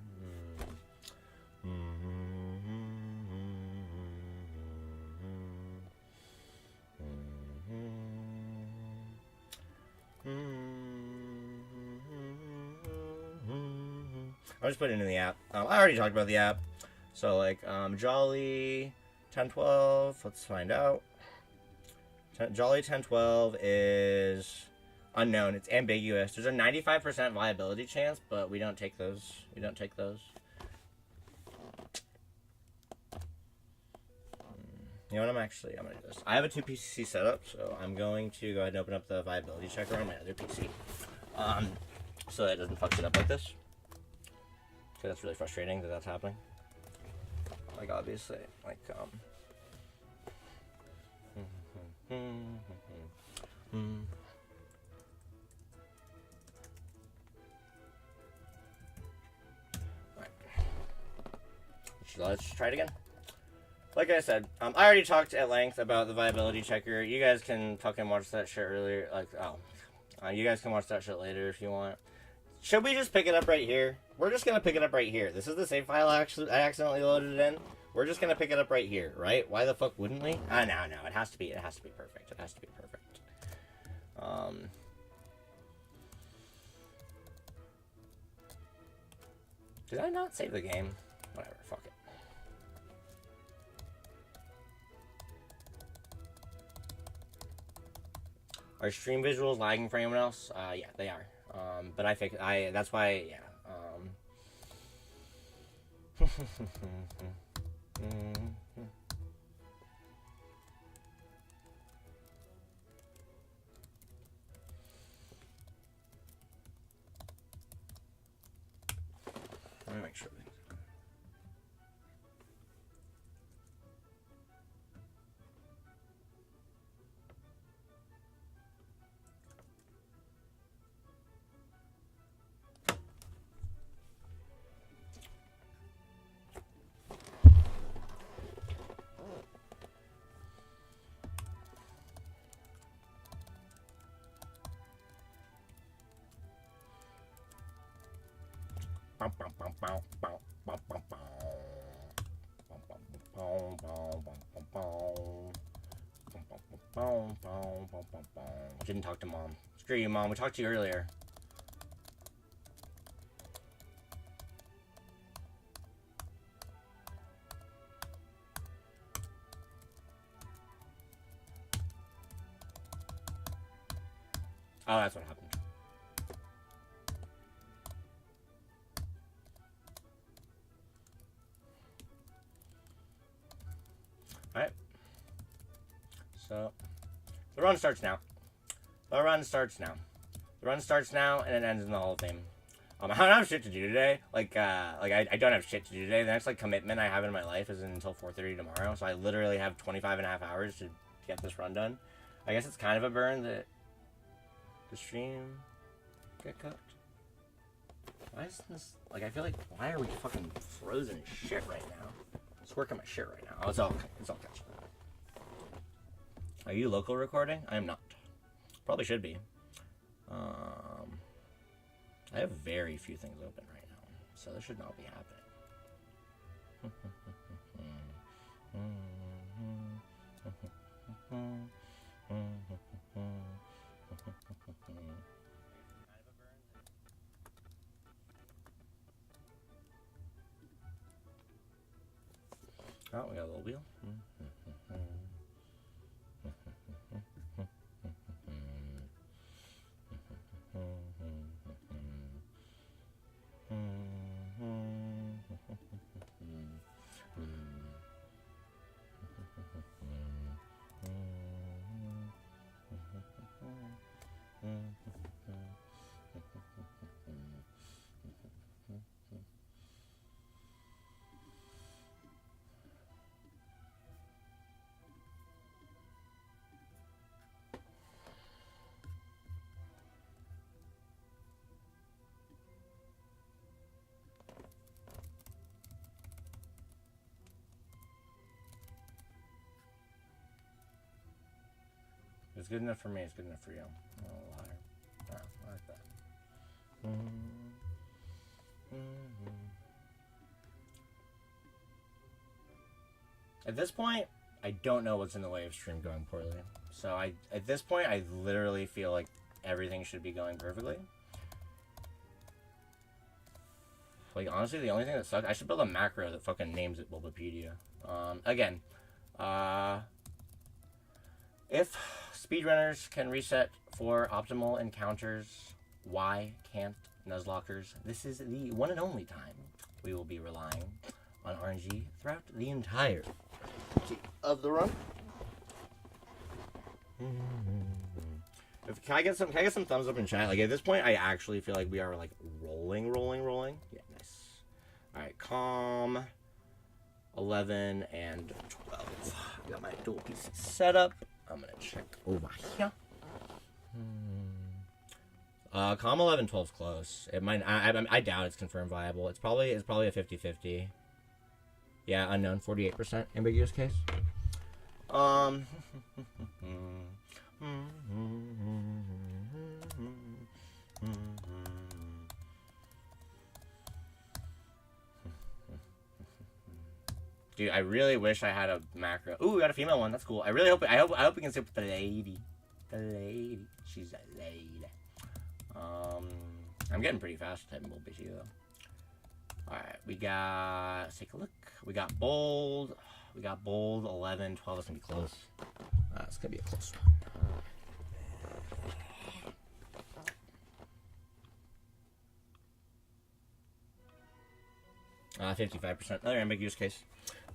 I'll just put it in the app. I already talked about the app. So, Jolly 1012. Let's find out. Jolly 1012 is unknown. It's ambiguous. There's a 95% viability chance, but we don't take those. We don't take those. You know what? I'm going to do this. I have a 2 PC setup, so I'm going to go ahead and open up the viability checker on my other PC. So that it doesn't fuck it up like this. So that's really frustrating that that's happening. Obviously, let's try it again. Like I said, I already talked at length about the viability checker. You guys can fucking watch that shit earlier. You guys can watch that shit later if you want. Should we just pick it up right here? We're just gonna pick it up right here. This is the save file I accidentally loaded it in. We're just gonna pick it up right here, right? Why the fuck wouldn't we? No. It has to be perfect. It has to be perfect. Did I not save the game? Whatever, fuck it. Are stream visuals lagging for anyone else? Yeah, they are. But that's why, yeah. Let me make sure. Didn't talk to mom. Screw you, mom. We talked to you earlier. Oh, that's what happened. Alright. So, the run starts now. The run starts now, and it ends in the Hall of Fame. I don't have shit to do today. I don't have shit to do today. The next, commitment I have in my life isn't until 4:30 tomorrow, so I literally have 25 and a half hours to get this run done. I guess it's kind of a burn that the stream get cooked. Why is this, like, I feel like, why are we fucking frozen as shit right now? Let's work on my shit right now. Oh, it's all catching. Are you local recording? I am not. Probably should be. I have very few things open right now, so this should not be happening. Oh, we got a little wheel. It's good enough for me, it's good enough for you. Oh, a little higher. Oh, I like that. At this point, I don't know what's in the way of stream going poorly. So at this point, I literally feel like everything should be going perfectly. Like, honestly, the only thing that sucks, I should build a macro that fucking names it Bulbapedia. Again, if speedrunners can reset for optimal encounters, why can't Nuzlockers? This is the one and only time we will be relying on RNG throughout the entire of the run. Can I get some thumbs up in chat? Like, at this point, I actually feel like we are like rolling. Yeah, nice. All right, calm. 11 and 12. I got my dual PC set up. I'm gonna check over here. Calm 11, 12's close. It might. I doubt it's confirmed viable. It's probably a 50-50. Yeah, unknown. 48% ambiguous case. Dude, I really wish I had a macro. Ooh, we got a female one. That's cool. I really hope. I hope we can see the lady. The lady. She's a lady. I'm getting pretty fast typing Bull Bitchy though. All right, we got. Let's take a look. We got bold. 11, 12. That's gonna be close. It's gonna be a close one. 55%. Another ambiguous case.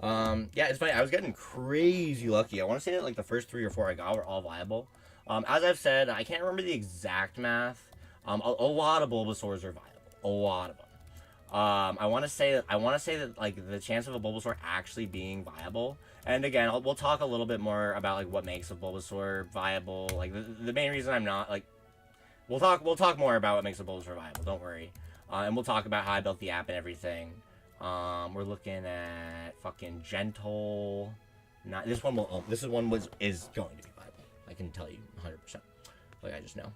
Yeah, it's funny. I was getting crazy lucky. I want to say that like the first 3 or 4 I got were all viable. As I've said, I can't remember the exact math. A lot of Bulbasaurs are viable. A lot of them. I want to say that like the chance of a Bulbasaur actually being viable. And again, we'll talk a little bit more about like what makes a Bulbasaur viable. Like the main reason I'm not like, we'll talk more about what makes a Bulbasaur viable. Don't worry. And we'll talk about how I built the app and everything. We're looking at fucking gentle. This one is going to be viable. I can tell you 100%. Like I just know.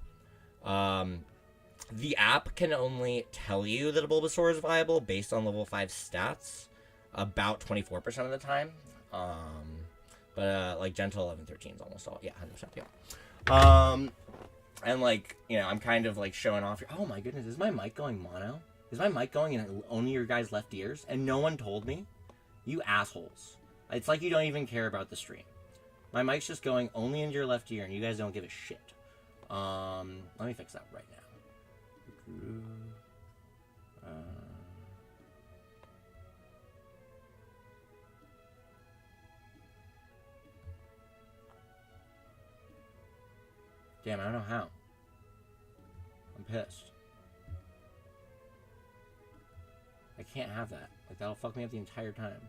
The app can only tell you that a Bulbasaur is viable based on level 5 stats about 24% of the time. But like gentle 11, 13 is almost all. Yeah, 100%. Yeah. And like, you know, I'm kind of like showing off here. Oh my goodness, is my mic going mono? Is my mic going in only your guys' left ears? And no one told me? You assholes. It's like you don't even care about the stream. My mic's just going only into your left ear and you guys don't give a shit. Let me fix that right now. Damn, I don't know how. I'm pissed. I can't have that. Like, that'll fuck me up the entire time.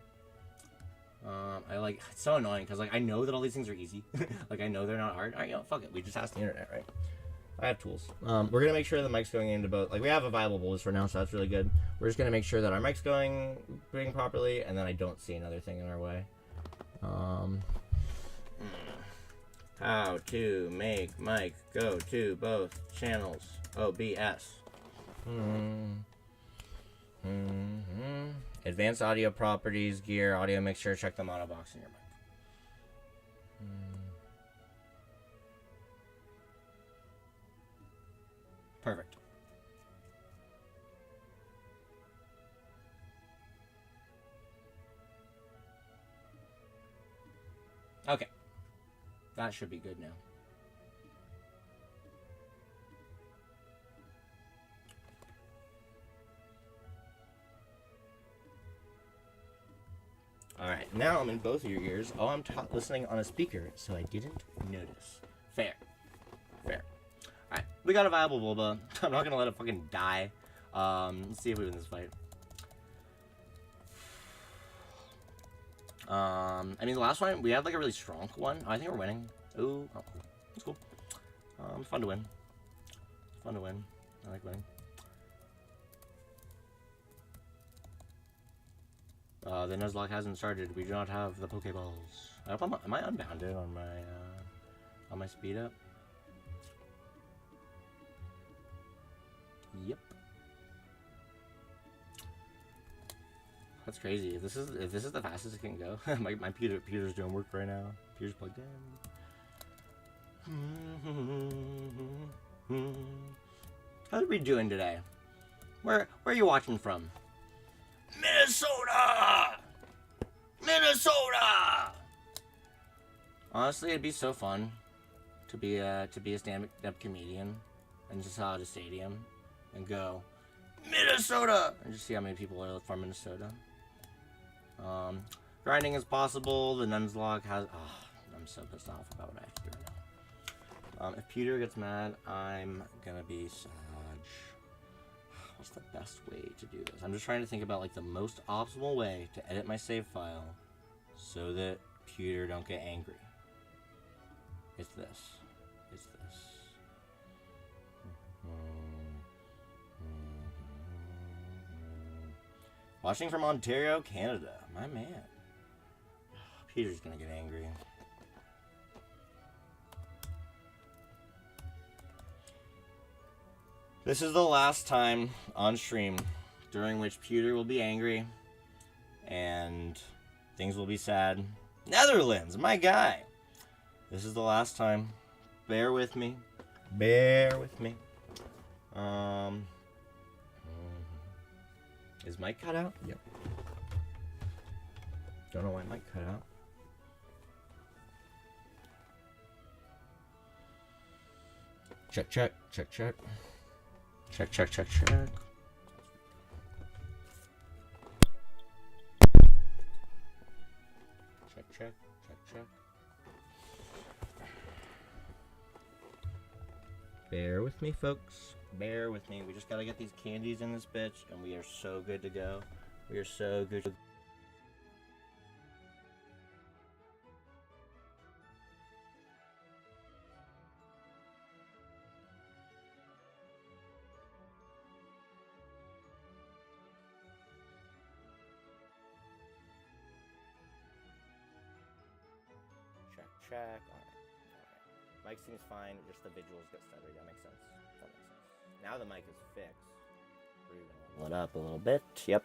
It's so annoying, because, like, I know that all these things are easy. Like, I know they're not hard. Alright, you know, fuck it. We just asked the internet, right? I have tools. We're going to make sure the mic's going into both. Like, we have a viable boost for now, so that's really good. We're just going to make sure that our mic's going properly, and then I don't see another thing in our way. How to make mic go to both channels. OBS. Advanced audio properties, gear, audio mixture. Check the mono box in your mic. Perfect. Okay. That should be good now. Alright, now I'm in both of your ears. Oh, I'm listening on a speaker, so I didn't notice. Fair. Fair. Alright, we got a viable Bulba. I'm not gonna let it fucking die. Let's see if we win this fight. I mean, the last one, we had like a really strong one. I think we're winning. Ooh, oh, cool. That's cool. It's fun to win. It's fun to win. I like winning. The Nuzlocke hasn't started. We do not have the Pokeballs. Am I unbounded on my speed up? Yep. That's crazy. If this is the fastest it can go, my computer's doing work right now. Computer's plugged in. How are we doing today? Where are you watching from? Minnesota! Minnesota! Honestly, it'd be so fun to be a stand-up comedian and just out of a stadium and go Minnesota and just see how many people are from Minnesota. Grinding is possible. The Nuzlocke has. Oh, I'm so pissed off about what I have to do right now. If Peter gets mad, I'm gonna be sad. What's the best way to do this? I'm just trying to think about like the most optimal way to edit my save file so that Pewter don't get angry. It's this. It's this. Watching from Ontario, Canada. My man. Peter's gonna get angry. This is the last time on stream during which Pewter will be angry and things will be sad. Netherlands, my guy. This is the last time. Bear with me. Bear with me. Is mic cut out? Yep. Don't know why mic cut out. Check, check, check, check. Check, check, check, check. Check, check, check, check. Bear with me, folks. Bear with me. We just gotta get these candies in this bitch, and we are so good to go. We are so good to go. Check. Alright. Mic seems fine, just the visuals get stuttery. That makes sense. That makes sense. Now the mic is fixed. We're even level it up a little bit. Yep.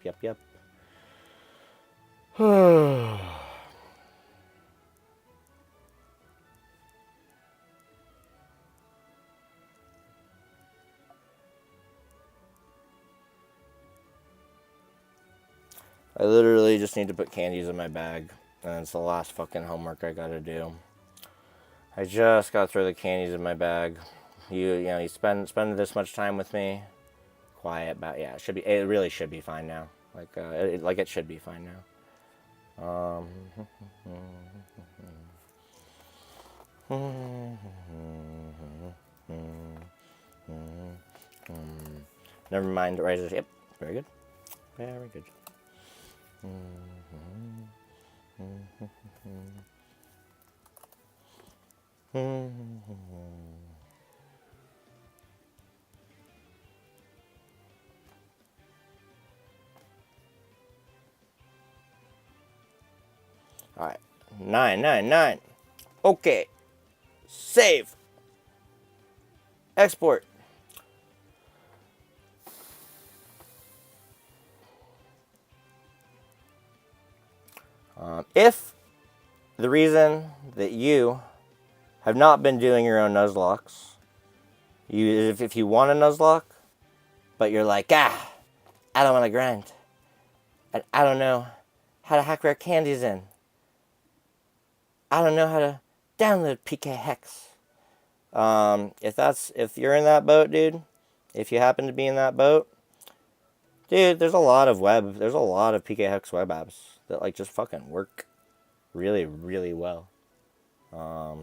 I literally just need to put candies in my bag. And it's the last fucking homework I gotta do. I just gotta throw the candies in my bag. You spend this much time with me. Quiet, but yeah, it really should be fine now. It should be fine now. Never mind. Right? Yep. Very good. Very good. Alright. 999. Okay. Save. Export. If the reason that you have not been doing your own Nuzlocks, if you want a Nuzlocke, but you're like, I don't want to grind, and I don't know how to hack rare candies in, I don't know how to download PK Hex. If you're in that boat, dude, if you happen to be in that boat, dude, there's a lot of PK Hex web apps that like just fucking work really, really well. All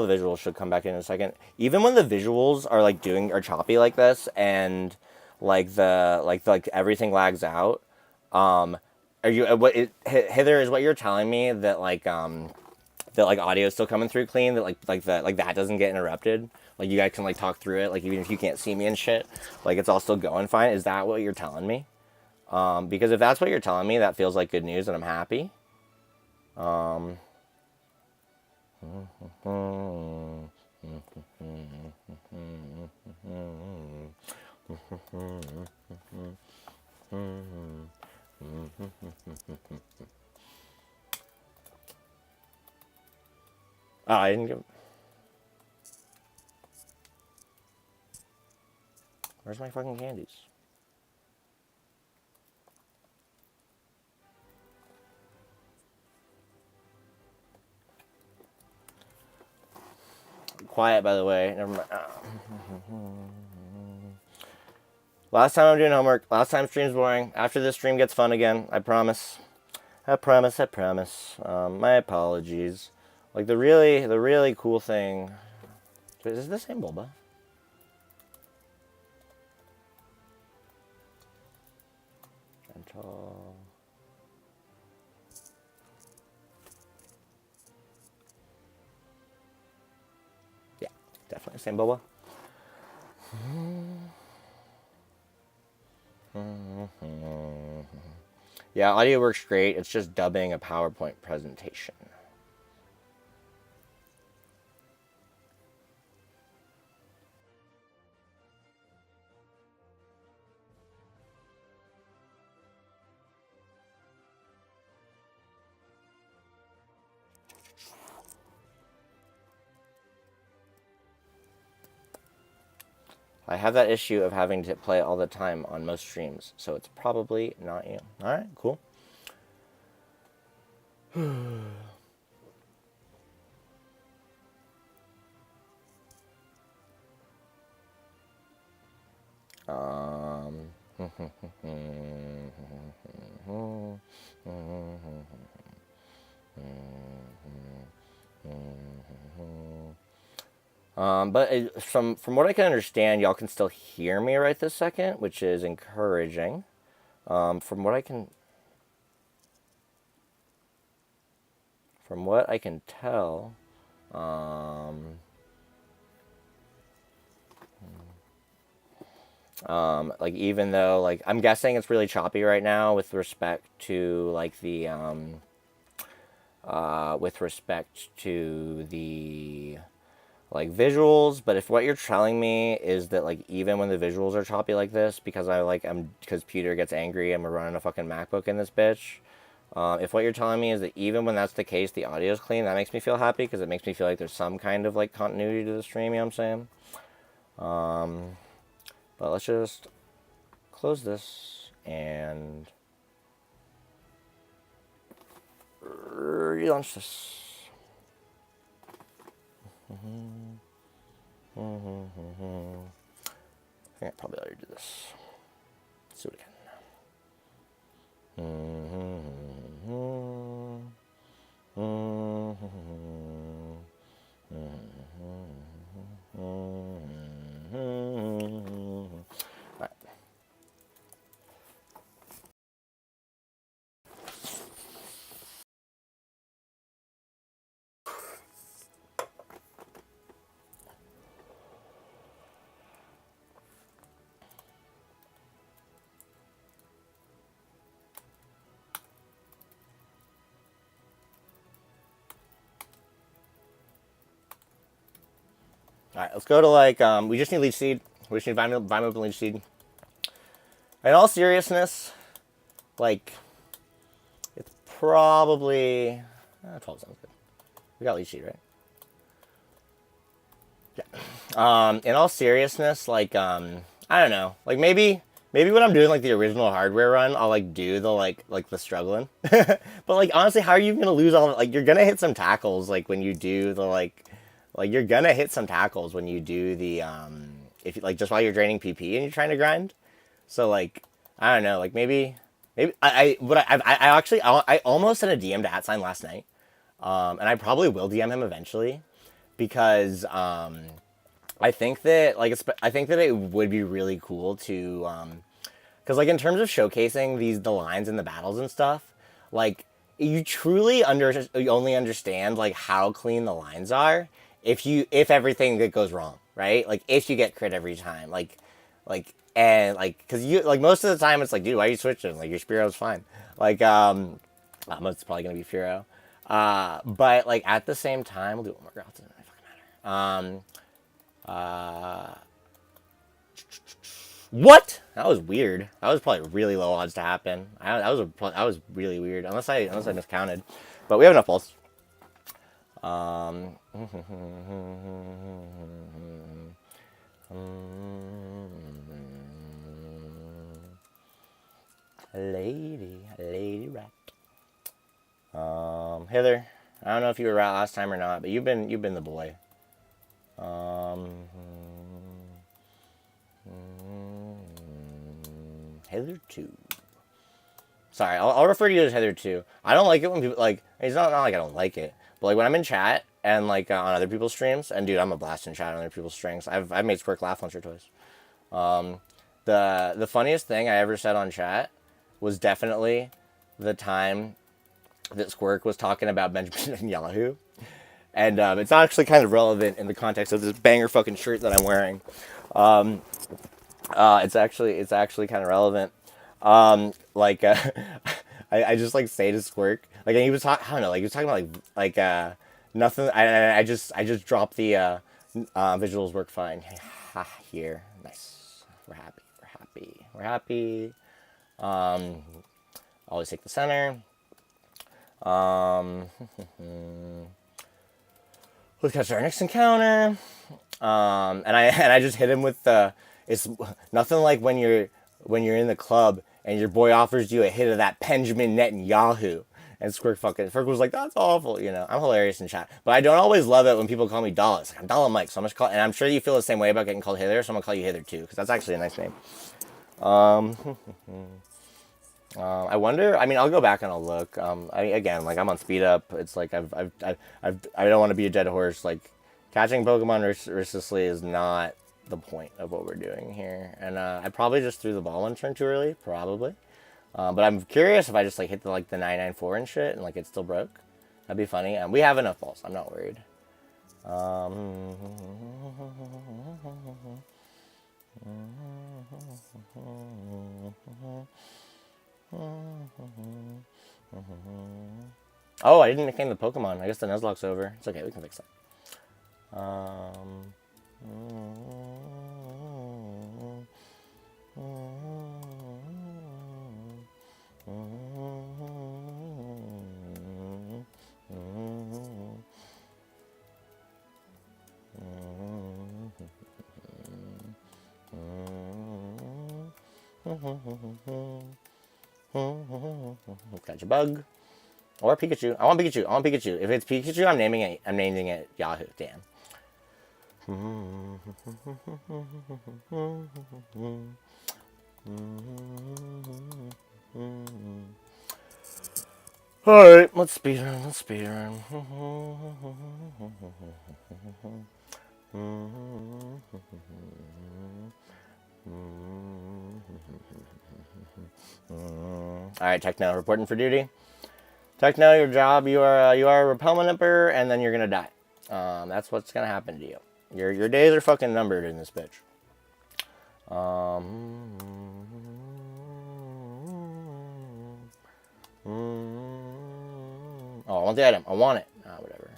the visuals should come back in a second. Even when the visuals are like are choppy like this, and like everything lags out. Are you Hither is what you're telling me that audio is still coming through clean, that doesn't get interrupted, like you guys can like talk through it, like even if you can't see me and shit, like it's all still going fine. Is that what you're telling me? Because if that's what you're telling me, that feels like good news and I'm happy. I didn't give... Where's my fucking candies? Quiet, by the way. Never mind. Last time I'm doing homework. Last time stream's boring. After this stream gets fun again. I promise. I promise. My apologies. Like the really cool thing. Is this the same boba? Gentle. Yeah, definitely same boba. Yeah, audio works great. It's just dubbing a PowerPoint presentation. I have that issue of having to play all the time on most streams, so it's probably not you. Alright, cool. But from what I can understand, y'all can still hear me right this second, which is encouraging. From what I can tell, like even though like I'm guessing it's really choppy right now with respect to like the like visuals, but if what you're telling me is that like even when the visuals are choppy like this, because Peter gets angry and we're running a fucking MacBook in this bitch, if what you're telling me is that even when that's the case, the audio is clean, that makes me feel happy, because it makes me feel like there's some kind of like continuity to the stream, you know what I'm saying? But let's just close this and relaunch this. I think I probably ought to do this. Let's do it again. Right. Alright, let's go to like, we just need leech seed. We just need vine open leech seed. In all seriousness, like, it's probably, 12 sounds good. We got leech seed, right? Yeah. In all seriousness, like, I don't know. Like, maybe when I'm doing, like, the original hardware run, I'll, like, do the, like the struggling. But, like, honestly, how are you going to lose all, like, you're going to hit some tackles, like, when you do the, like, you're going to hit some tackles when you do the, if you, like, just while you're draining PP and you're trying to grind. So, like, I don't know, like, maybe, I almost sent a DM to @sign last night. And I probably will DM him eventually. Because, I think that, like, I think that it would be really cool to, because, like, in terms of showcasing the lines in the battles and stuff, like, you truly only understand, like, how clean the lines are if everything that goes wrong, right? Like, if you get crit every time, and, like, because you, like, most of the time it's like, dude, why are you switching? Like, your Spearo's fine. Like, it's probably gonna be Firo. But, like, at the same time, we'll do one more girl. It doesn't really fucking matter. What? That was weird. That was probably really low odds to happen. That was really weird. Unless I miscounted. But we have enough balls. Lady rat. Heather, I don't know if you were rat last time or not, but you've been the boy. Heather 2. Sorry, I'll refer to you as Heather 2. I don't like it when people, like, it's not like I don't like it, but, like, when I'm in chat and, like, on other people's streams, and, dude, I'm a blast in chat on other people's streams. I've made Squirk laugh once or twice. The funniest thing I ever said on chat was definitely the time that Squirk was talking about Benjamin Netanyahu. And it's actually kind of relevant in the context of this banger fucking shirt that I'm wearing. It's actually kind of relevant. I just, like, say to Squirk, like, and he was talking, I don't know, like, he was talking about, like, nothing. I just dropped the visuals work fine. Here, nice. We're happy. Always take the center. Let's catch our next encounter. And I just hit him with the, it's nothing like when you're in the club and your boy offers you a hit of that Benjamin Netanyahu. And Squirk was like, that's awful, you know. I'm hilarious in chat. But I don't always love it when people call me Dalla. It's like, I'm Dalla Mike, so I'm just call, and I'm sure you feel the same way about getting called Hither, so I'm gonna call you Hither too, because that's actually a nice name. I wonder. I mean, I'll go back and I'll look. Again, like, I'm on speed up. It's like I don't want to be a dead horse. Like, catching Pokemon resistlessly is not the point of what we're doing here. And I probably just threw the ball one turn too early, probably. But I'm curious if I just, like, hit the 994 and shit, and, like, it still broke. That'd be funny. And we have enough balls. I'm not worried. Oh, I didn't nickname the Pokemon. I guess the Nuzlocke's over. It's okay, we can fix that. Got your bug. Or Pikachu. I want Pikachu. If it's Pikachu, I'm naming it Yahoo. Damn. Alright, let's speedrun. Alright, Techno, reporting for duty. Techno, your job, you are a repellent emperor, and then you're gonna die. That's what's gonna happen to you. Your days are fucking numbered in this bitch. Oh, I want the item. I want it. Whatever.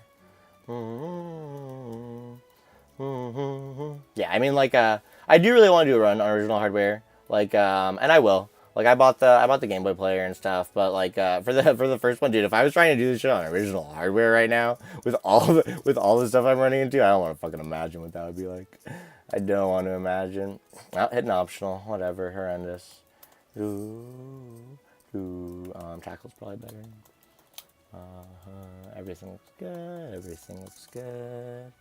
mean, like, I do really want to do a run on original hardware, like, and I will. Like, I bought the Game Boy player and stuff, but like, for the first one, dude, if I was trying to do this shit on original hardware right now, with all the stuff I'm running into, I don't want to fucking imagine what that would be like. I don't want to imagine. Oh, hitting optional, whatever, horrendous. Tackle's probably better. Everything looks good. Everything looks good.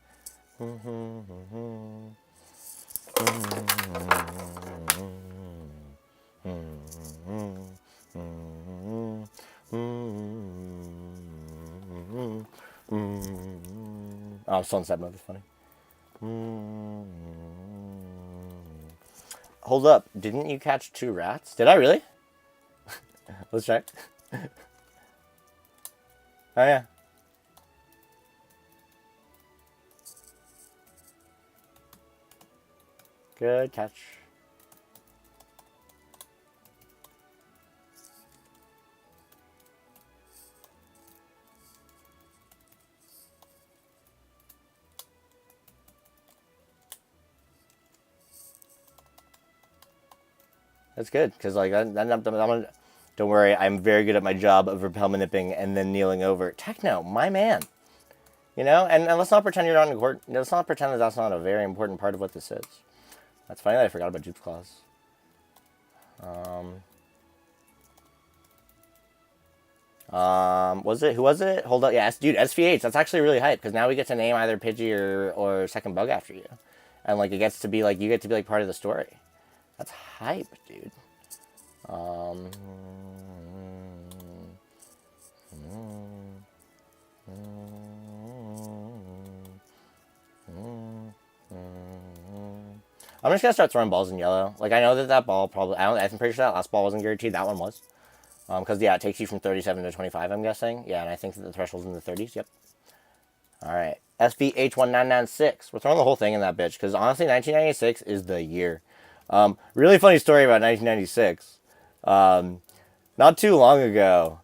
Oh, sunset mode is funny. Hold up, didn't you catch 2 rats? Did I really? Let's check. Oh yeah. Good catch. That's good, because like don't worry, I'm very good at my job of repel nipping and then kneeling over. Techno, my man. You know, and let's not pretend you're not in court. Let's not pretend that that's not a very important part of what this is. That's funny that I forgot about Jupe's Claws. Was it? Who was it? Hold up, yeah, dude, SV8. That's actually really hype because now we get to name either Pidgey or Second Bug after you, and like it gets to be like you get to be like part of the story. That's hype, dude. I'm just gonna start throwing balls in yellow. Like I know that ball probably. I'm pretty sure that last ball wasn't guaranteed. That one was. Because yeah, it takes you from 37 to 25. I'm guessing. Yeah, and I think that the threshold's in the 30s. Yep. All right. SVH1996. We're throwing the whole thing in that bitch because honestly, 1996 is the year. Really funny story about 1996. Not too long ago,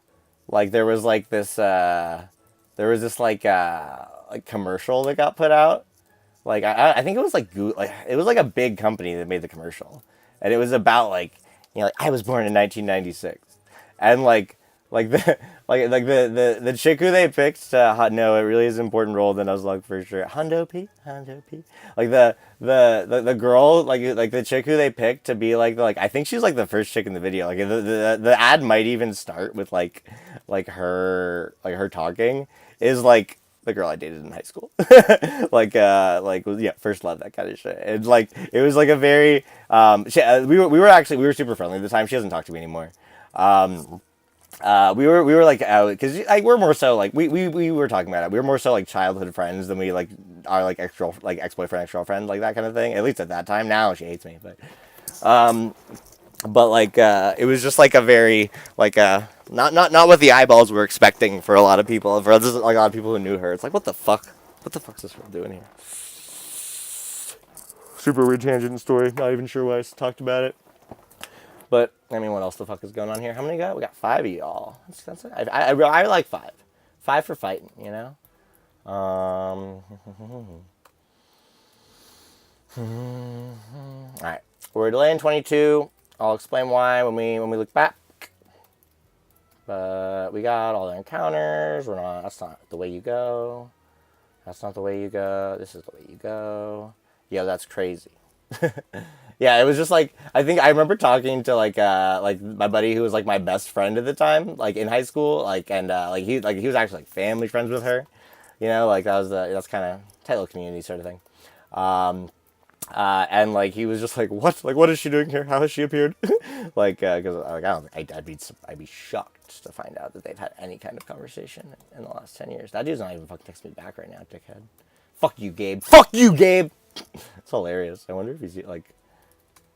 like there was this commercial that got put out. Like I think it was like it was like a big company that made the commercial, and it was about like I was born in 1996, and the chick who they picked to know a really is important role in Nuzlocke for sure. Hundo P. Like the girl like the chick who they picked to be like I think she's like the first chick in the video. Like the ad might even start with like her talking is like the girl I dated in high school. First love, that kind of shit. And like it was like a very we were super friendly at the time. She doesn't talk to me anymore. We were like out because like we're more so like we were talking about it. We were more so like childhood friends than we like are like ex-boyfriend, ex-girlfriend, like that kind of thing. At least at that time. Now she hates me, but it was just like a very like not what the eyeballs were expecting for a lot of people. For like, a lot of people who knew her, it's like what the fuck's this girl doing here? Super weird tangent story. Not even sure why I talked about it. But, I mean, what else the fuck is going on here? How many we got? We got 5 of y'all. That's it. I like 5. 5 for fighting, you know? Alright. We're delaying 22. I'll explain why when we look back. But we got all the encounters. That's not the way you go. That's not the way you go. This is the way you go. Yo, that's crazy. Yeah, it was just like I think I remember talking to like my buddy who was like my best friend at the time, like in high school, like and he was actually like family friends with her, you know, like that's kind of tight little community sort of thing, and like he was just like what is she doing here? How has she appeared? Like because I'd be shocked to find out that they've had any kind of conversation in the last 10 years. That dude's not even fucking texting me back right now, dickhead. Fuck you, Gabe. Fuck you, Gabe. It's hilarious. I wonder if he's like.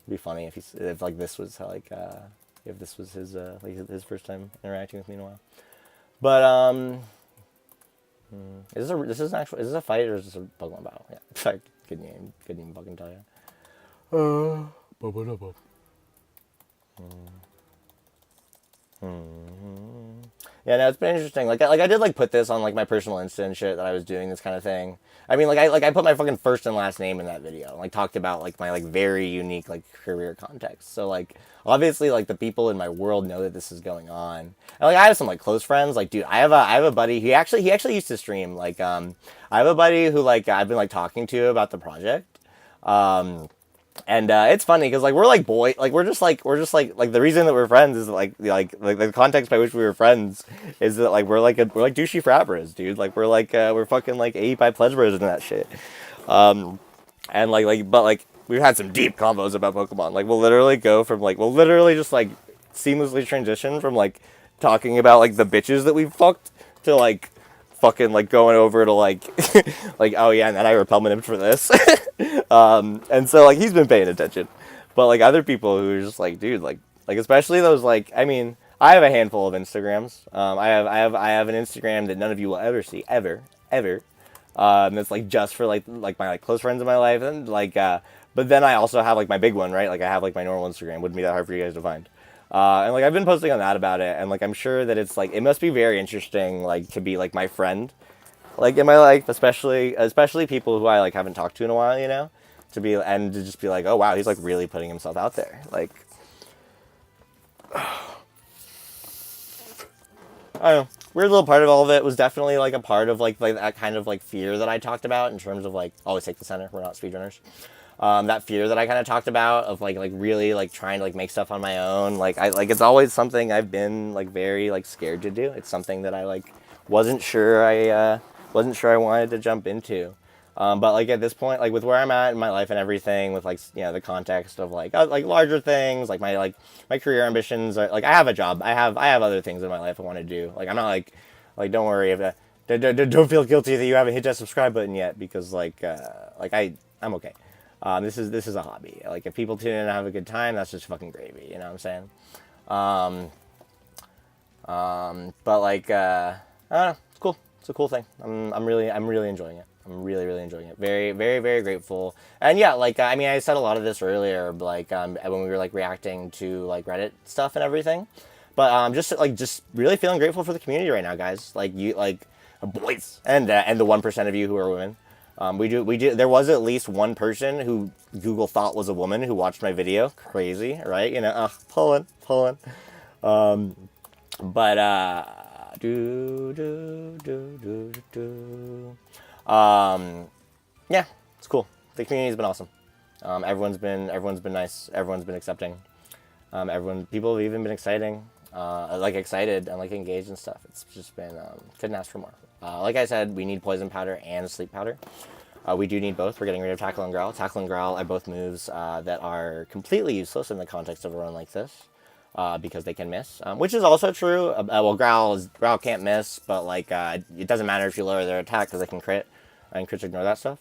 It'd be funny if this was if this was his his first time interacting with me in a while. But is this a fight or is this a Pokemon battle? Yeah, I couldn't even fucking tell you. Yeah, no, it's been interesting. Like I did like put this on like my personal Insta and shit that I was doing this kind of thing. I mean, I put my fucking first and last name in that video. Like talked about like my like very unique like career context. So like obviously like the people in my world know that this is going on. And like I have some like close friends. Like dude, I have a buddy. He actually used to stream. Like I have a buddy who like I've been like talking to about the project. And it's funny because like we're like we're just like the reason that we're friends is like the context by which we were friends is that like we're like douchey frat bros, dude. Like we're fucking like 85 pledge bros and that shit. And but like we've had some deep combos about Pokemon. Like we'll literally just like seamlessly transition from like talking about like the bitches that we've fucked to like fucking like going over to like like oh yeah, and then I repelled him for this. And so like he's been paying attention, but like other people who are just like dude like especially those like I mean I have a handful of Instagrams. I have an Instagram that none of you will ever see ever. That's like just for like my like close friends in my life and like but then I also have like my big one, right? Like I have like my normal Instagram. Wouldn't be that hard for you guys to find. And like I've been posting on that about it, and like I'm sure that it's like it must be very interesting like to be like my friend, like in my life, especially people who I like haven't talked to in a while, you know, to just be like, oh wow, he's like really putting himself out there, like. I don't know. Weird little part of all of it was definitely like a part of like that kind of like fear that I talked about in terms of like always take the center. We're not speedrunners. That fear that I kind of talked about of like really like trying to like make stuff on my own. Like it's always something I've been like very like scared to do. It's something that I like wasn't sure I wanted to jump into. But like at this point, like with where I'm at in my life and everything, with like you know the context of like larger things, like my career ambitions, are, like I have a job, I have other things in my life I want to do. Like I'm not like don't worry if don't feel guilty that you haven't hit that subscribe button yet because I'm okay. This is a hobby. Like if people tune in and have a good time, that's just fucking gravy. You know what I'm saying? But like I don't know, it's cool. It's a cool thing. I'm really enjoying it. I'm really enjoying it. Very, very, very grateful. And yeah, like, I mean, I said a lot of this earlier, like, when we were, like, reacting to, like, Reddit stuff and everything. But, just really feeling grateful for the community right now, guys. Like, you, like, boys. And the 1% of you who are women. There was at least one person who Google thought was a woman who watched my video. Crazy, right? You know, pulling. Yeah, it's cool. The community's been awesome. Everyone's been nice. Everyone's been accepting. People have even been excited and like engaged and stuff. It's just been couldn't ask for more. Like I said, we need poison powder and sleep powder. We do need both. We're getting rid of tackle and growl. Tackle and growl are both moves that are completely useless in the context of a run like this. Because they can miss, which is also true. Well, growl can't miss, but like it doesn't matter if you lower their attack because they can crit, and crits ignore that stuff.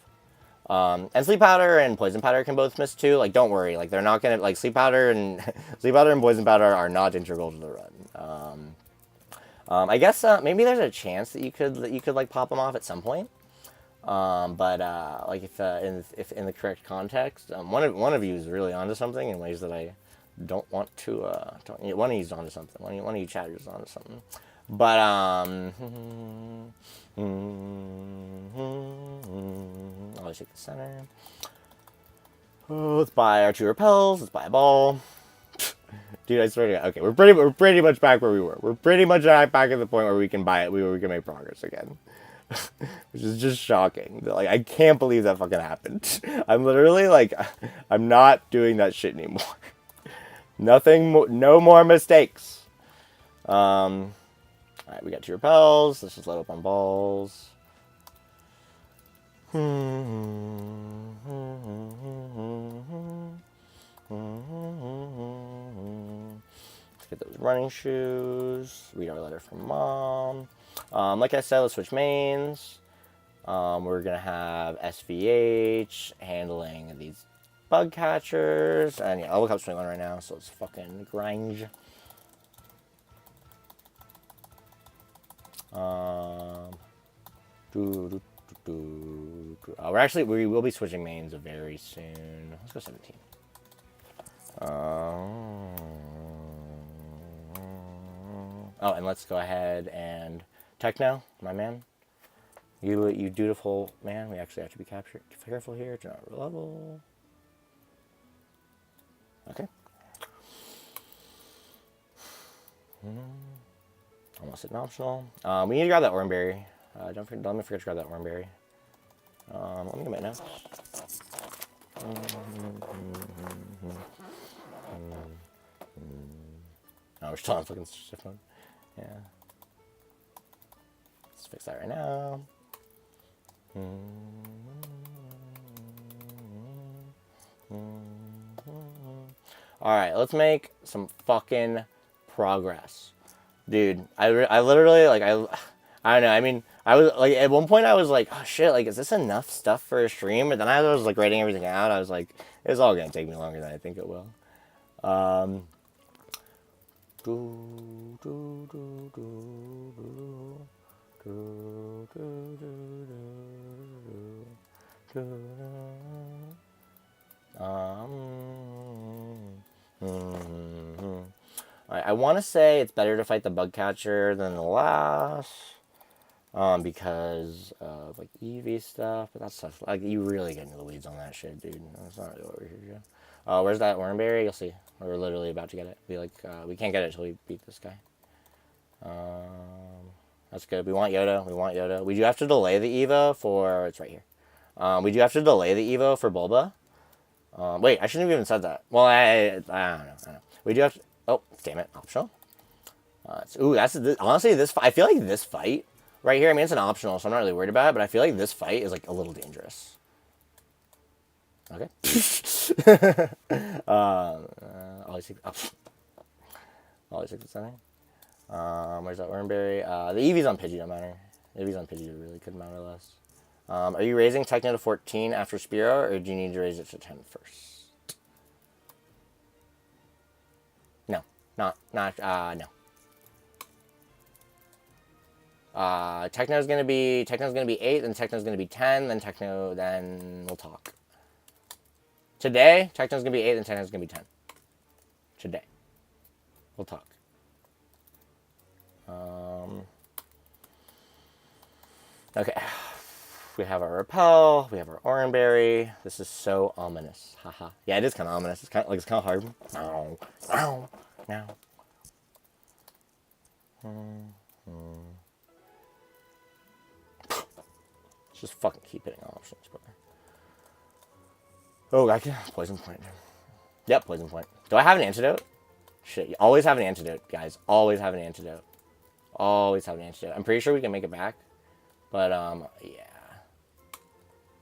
And sleep powder and poison powder can both miss too. Like don't worry, like they're not gonna like sleep powder and poison powder are not integral to the run. I guess maybe there's a chance that you could like pop them off at some point. But like if in the correct context, one of you is really onto something in ways that I don't want to one of you's onto something. One of you chatters onto something. But always take the center. Oh, let's buy our 2 repels. Let's buy a ball. Dude, I swear to God. Okay, we're pretty much back where we were. We're pretty much back at the point where we can buy it. Where we can make progress again. Which is just shocking. Like I can't believe that fucking happened. I'm literally like, I'm not doing that shit anymore. No more mistakes. Alright, we got 2 repels. Let's just load up on balls. Let's get those running shoes. Read our letter from mom. Like I said, let's switch mains. We're gonna have SVH handling these bug catchers, and yeah, I'll look up swing one right now, so it's fucking grind. We will be switching mains very soon. Let's go 17. Oh, and let's go ahead and Techno, my man. You dutiful man. We actually have to be careful here. Do not level. Okay. Almost an optional. We need to grab that Oranberry. Don't let me forget to grab that Oranberry. Let me get my notes. Oh, we're still on fucking shift mode. Yeah. Let's fix that right now. Alright, let's make some fucking progress. Dude, I literally, like, I don't know, I mean, I was, like, at one point I was like, oh shit, like, is this enough stuff for a stream? But then I was, like, writing everything out, I was like, it's all gonna take me longer than I think it will. I want to say it's better to fight the bug catcher than the last, because of like EV stuff, but that stuff, like, you really get into the weeds on that shit, dude. That's not really what we're here to do. Where's that Oranberry? You'll see. We're literally about to get it. We can't get it until we beat this guy. That's good. We want Yoda. We do have to delay the Evo for, it's right here. We do have to delay the Evo for Bulba. Wait, I shouldn't have even said that. Well, I don't know. We do have to, oh, damn it, optional. Honestly, I feel like this fight right here, I mean, it's an optional, so I'm not really worried about it, but I feel like this fight is, like, a little dangerous. Okay. Always take the setting. Where's that Oranberry? The EV's on Pidgey, don't matter. The EV's on Pidgey really could matter less. Are you raising Techno to 14 after Spearow, or do you need to raise it to 10 first? No. No. Techno's gonna be 8, then Techno's gonna be 10, then we'll talk. Today, Techno's gonna be 8, then Techno's gonna be 10. Today. We'll talk. Okay. We have our Repel, we have our Oranberry. This is so ominous. Haha. Yeah, it is kind of ominous. It's kind of hard. Now. Just fucking keep hitting options, brother. Oh, I can Poison Point. Yep, Poison Point. Do I have an antidote? Shit, you always have an antidote, guys. Always have an antidote. Always have an antidote. I'm pretty sure we can make it back. But, yeah.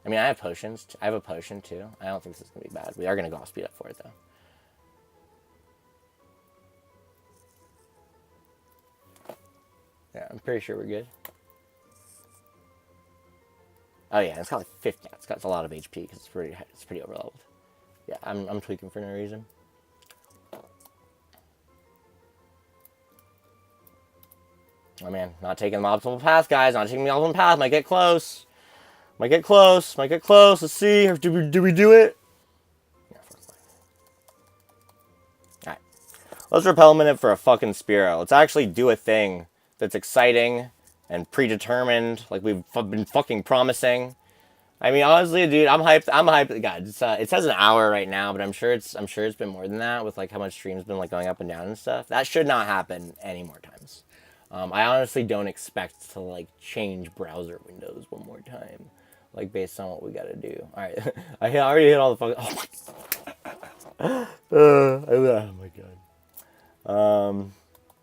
I mean, I have potions. I have a potion, too. I don't think this is going to be bad. We are going to go off speed up for it, though. Yeah, I'm pretty sure we're good. Oh, yeah, it's got like 50. It's got a lot of HP because it's pretty overleveled. Yeah, I'm tweaking for no reason. Oh, man, not taking the optimal path, guys. Not taking the optimal path. Might get close. Let's see. Do we do it? Yeah, alright. Let's repel a minute for a fucking Spearow. Let's actually do a thing that's exciting and predetermined, like we've been fucking promising. I mean, honestly, dude, I'm hyped. God, it says an hour right now, but I'm sure it's been more than that with like how much stream's been like going up and down and stuff. That should not happen any more times. I honestly don't expect to like change browser windows one more time, like based on what we gotta do. All right, I already hit all the fucking. Oh my god.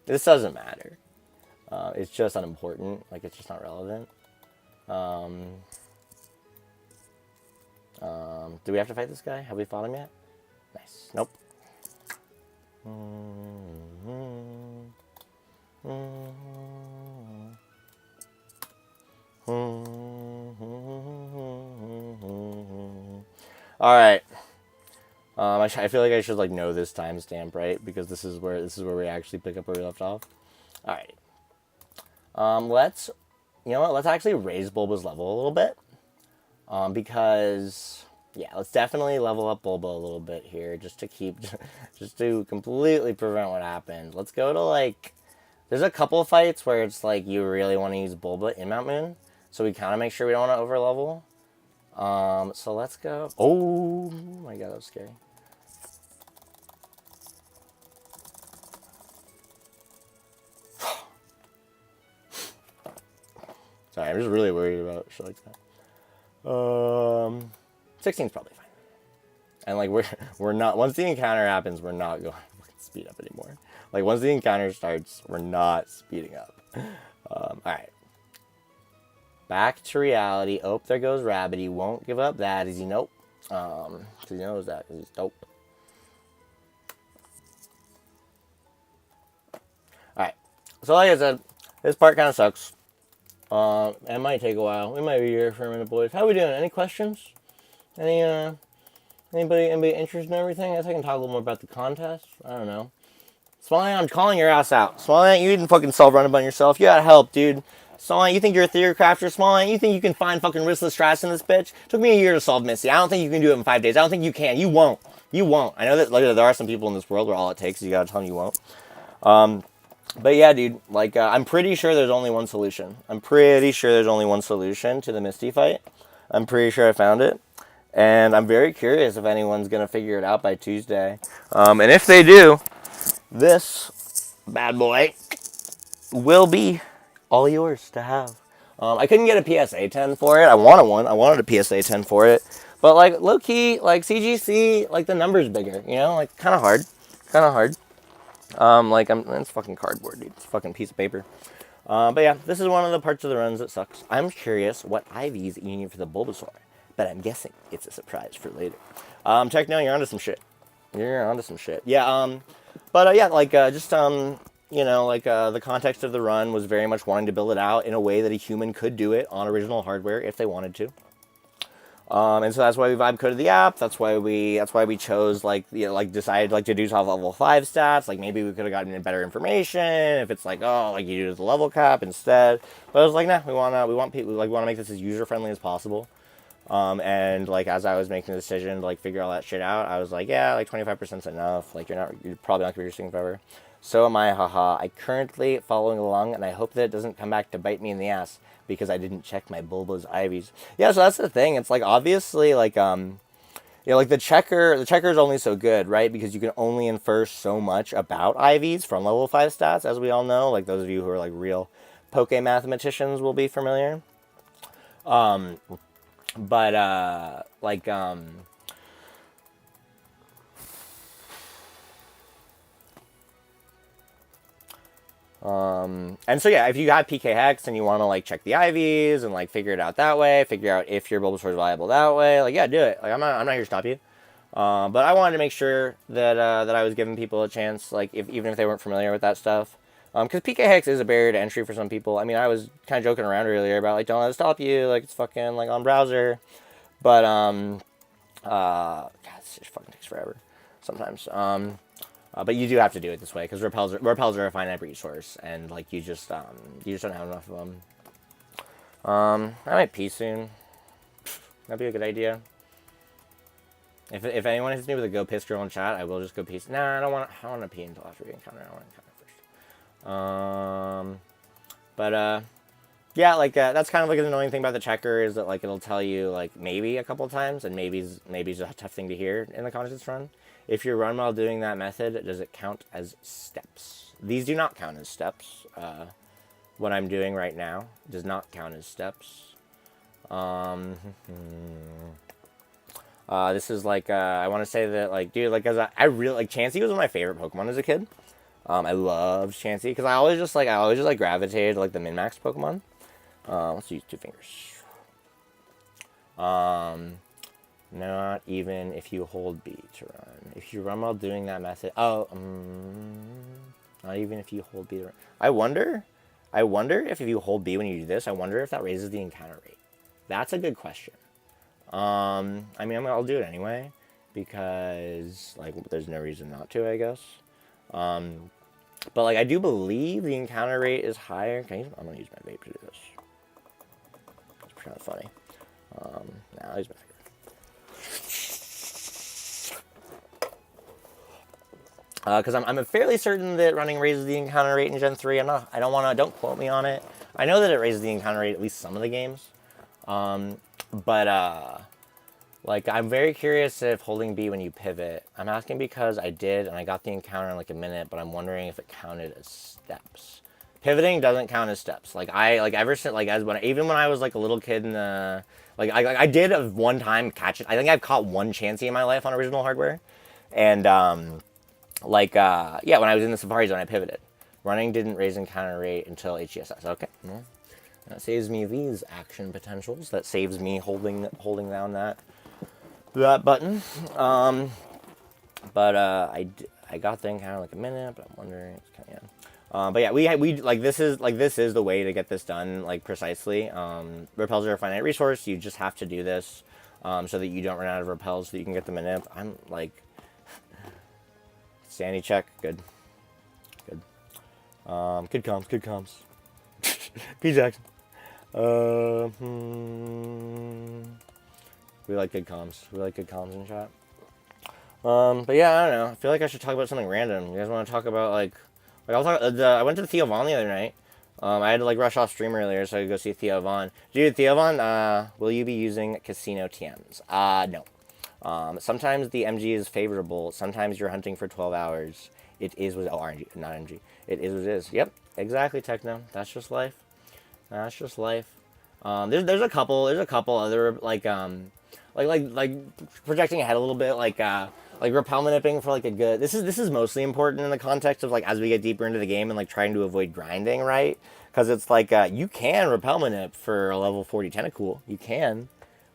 This doesn't matter. It's just unimportant. Like, it's just not relevant. Do we have to fight this guy? Have we fought him yet? Nice. Nope. Alright. I feel like I should, like, know this timestamp, right? Because this is where we actually pick up where we left off. Alright. Let's actually raise Bulba's level a little bit. Because, yeah, let's definitely level up Bulba a little bit here, just to completely prevent what happened. Let's go to, like, There's a couple of fights where it's like you really want to use Bulba in Mount Moon, so we kind of make sure we don't want to over level. So let's go. Oh my god, that was scary. Sorry, I'm just really worried about shit like that. 16's probably fine. And like we're not, once the encounter happens, we're not going to speed up anymore. Like once the encounter starts, we're not speeding up. All right. Back to reality. Oh, there goes Rabbit. He won't give up that easy. Nope. Cause he knows that. Cause he's dope. All right. So like I said, this part kind of sucks. It might take a while. We might be here for a minute, boys. How we doing? Any questions? Anybody interested in everything? I guess I can talk a little more about the contest. I don't know. Smalley, I'm calling your ass out. Smalley, you didn't fucking self-run about yourself. You gotta help, dude. Smalley, you think you're a theory crafter? Smalley, you think you can find fucking riskless strats in this bitch? Took me a year to solve Misty. I don't think you can do it in 5 days. I don't think you can. You won't. You won't. I know that like, there are some people in this world where all it takes is you gotta tell them you won't. But yeah, dude, like, I'm pretty sure there's only one solution. I'm pretty sure there's only one solution to the Misty fight. I'm pretty sure I found it. And I'm very curious if anyone's going to figure it out by Tuesday. And if they do, this bad boy will be all yours to have. I couldn't get a PSA 10 for it. I wanted one. I wanted a PSA 10 for it. But, like, low-key, like, CGC, like, the number's bigger, you know? Like, kind of hard. Kind of hard. It's fucking cardboard, dude. It's a fucking piece of paper. But yeah, this is one of the parts of the runs that sucks. I'm curious what IVs you need for the Bulbasaur. But I'm guessing it's a surprise for later. Techno, you're onto some shit. You're onto some shit. Yeah, the context of the run was very much wanting to build it out in a way that a human could do it on original hardware if they wanted to. And so that's why we vibe coded the app. That's why we chose decided to do top level 5 stats. Like maybe we could have gotten better information if it's like, oh, like you do the level cap instead. But I was like, nah, we want to make this as user friendly as possible. And like as I was making the decision to like figure all that shit out, I was like, yeah, like 25% is enough. Like you're probably not gonna be resting forever. So am I, haha. I currently following along, and I hope that it doesn't come back to bite me in the ass because I didn't check my Bulba's IVs. Yeah, so that's the thing. It's like obviously like like the checker is only so good, right? Because you can only infer so much about IVs from level 5 stats, as we all know. Like those of you who are like real Poke mathematicians will be familiar. And so yeah, if you got PK Hex and you want to like check the IVs and like figure it out that way, figure out if your Bulbasaur is viable that way, like yeah, do it. Like I'm not here to stop you. But I wanted to make sure that I was giving people a chance, like even if they weren't familiar with that stuff. Because PK Hex is a barrier to entry for some people. I mean, I was kind of joking around earlier about like don't let it stop you, like it's fucking like on browser. But God, this just fucking takes forever sometimes. But you do have to do it this way because repels are a finite resource, and like you just don't have enough of them. I might pee soon. That'd be a good idea. If anyone hits me with a go piss girl in chat, I will just go pee. Nah, I don't want to pee until after we encounter. I want to encounter first. Yeah, like that's kind of like an annoying thing about the checker is that like it'll tell you like maybe a couple times, and maybe's a tough thing to hear in the contest run. If you run while doing that method, does it count as steps? These do not count as steps. What I'm doing right now does not count as steps. This is like I want to say that like dude, like I really like Chansey was one of my favorite Pokemon as a kid. I loved Chansey because I always just gravitated to like the min-max Pokemon. Let's use 2 fingers. Not even if you hold B to run. If you run while doing that method. Not even if you hold B to run. I wonder if you hold B when you do this, I wonder if that raises the encounter rate. That's a good question. I mean, I'll do it anyway because like there's no reason not to, I guess. But like I do believe the encounter rate is higher. I'm gonna use my vape to do this. It's kind of funny. I'll use my finger. Because I'm fairly certain that running raises the encounter rate in Gen 3. Don't quote me on it. I know that it raises the encounter rate at least some of the games. Like, I'm very curious if holding B when you pivot. I'm asking because I did, and I got the encounter in like a minute, but I'm wondering if it counted as steps. Pivoting doesn't count as steps. Like, ever since, like, even when I was like a little kid in the, I did one time catch it. I think I've caught one Chansey in my life on original hardware. And, yeah, when I was in the Safari Zone, I pivoted. Running didn't raise encounter rate until HGSS. Okay. Well, that saves me these action potentials. That saves me holding down that button. I got the encounter like a minute, but I'm wondering. But yeah, we like this is the way to get this done like precisely. Repels are a finite resource. You just have to do this so that you don't run out of repels, so that you can get the manip. I'm like sanity check. Good. Good comms. P Jackson. We like good comms. We like good comms in chat. But yeah, I don't know. I feel like I should talk about something random. You guys want to talk about like I went to the Theo Von the other night. I had to like rush off stream earlier so I could go see Theo Von. Dude, Theo Von, will you be using casino TMs? No. Sometimes the MG is favorable. Sometimes you're hunting for 12 hours. It is what RNG, not MG. It is what it is. Yep, exactly, Techno. That's just life. That's just life. There's a couple other like projecting ahead a little bit, like repel nipping for like a good. This is mostly important in the context of like as we get deeper into the game and like trying to avoid grinding, right? Because it's like you can repel nip for a level 40 tentacool. You can,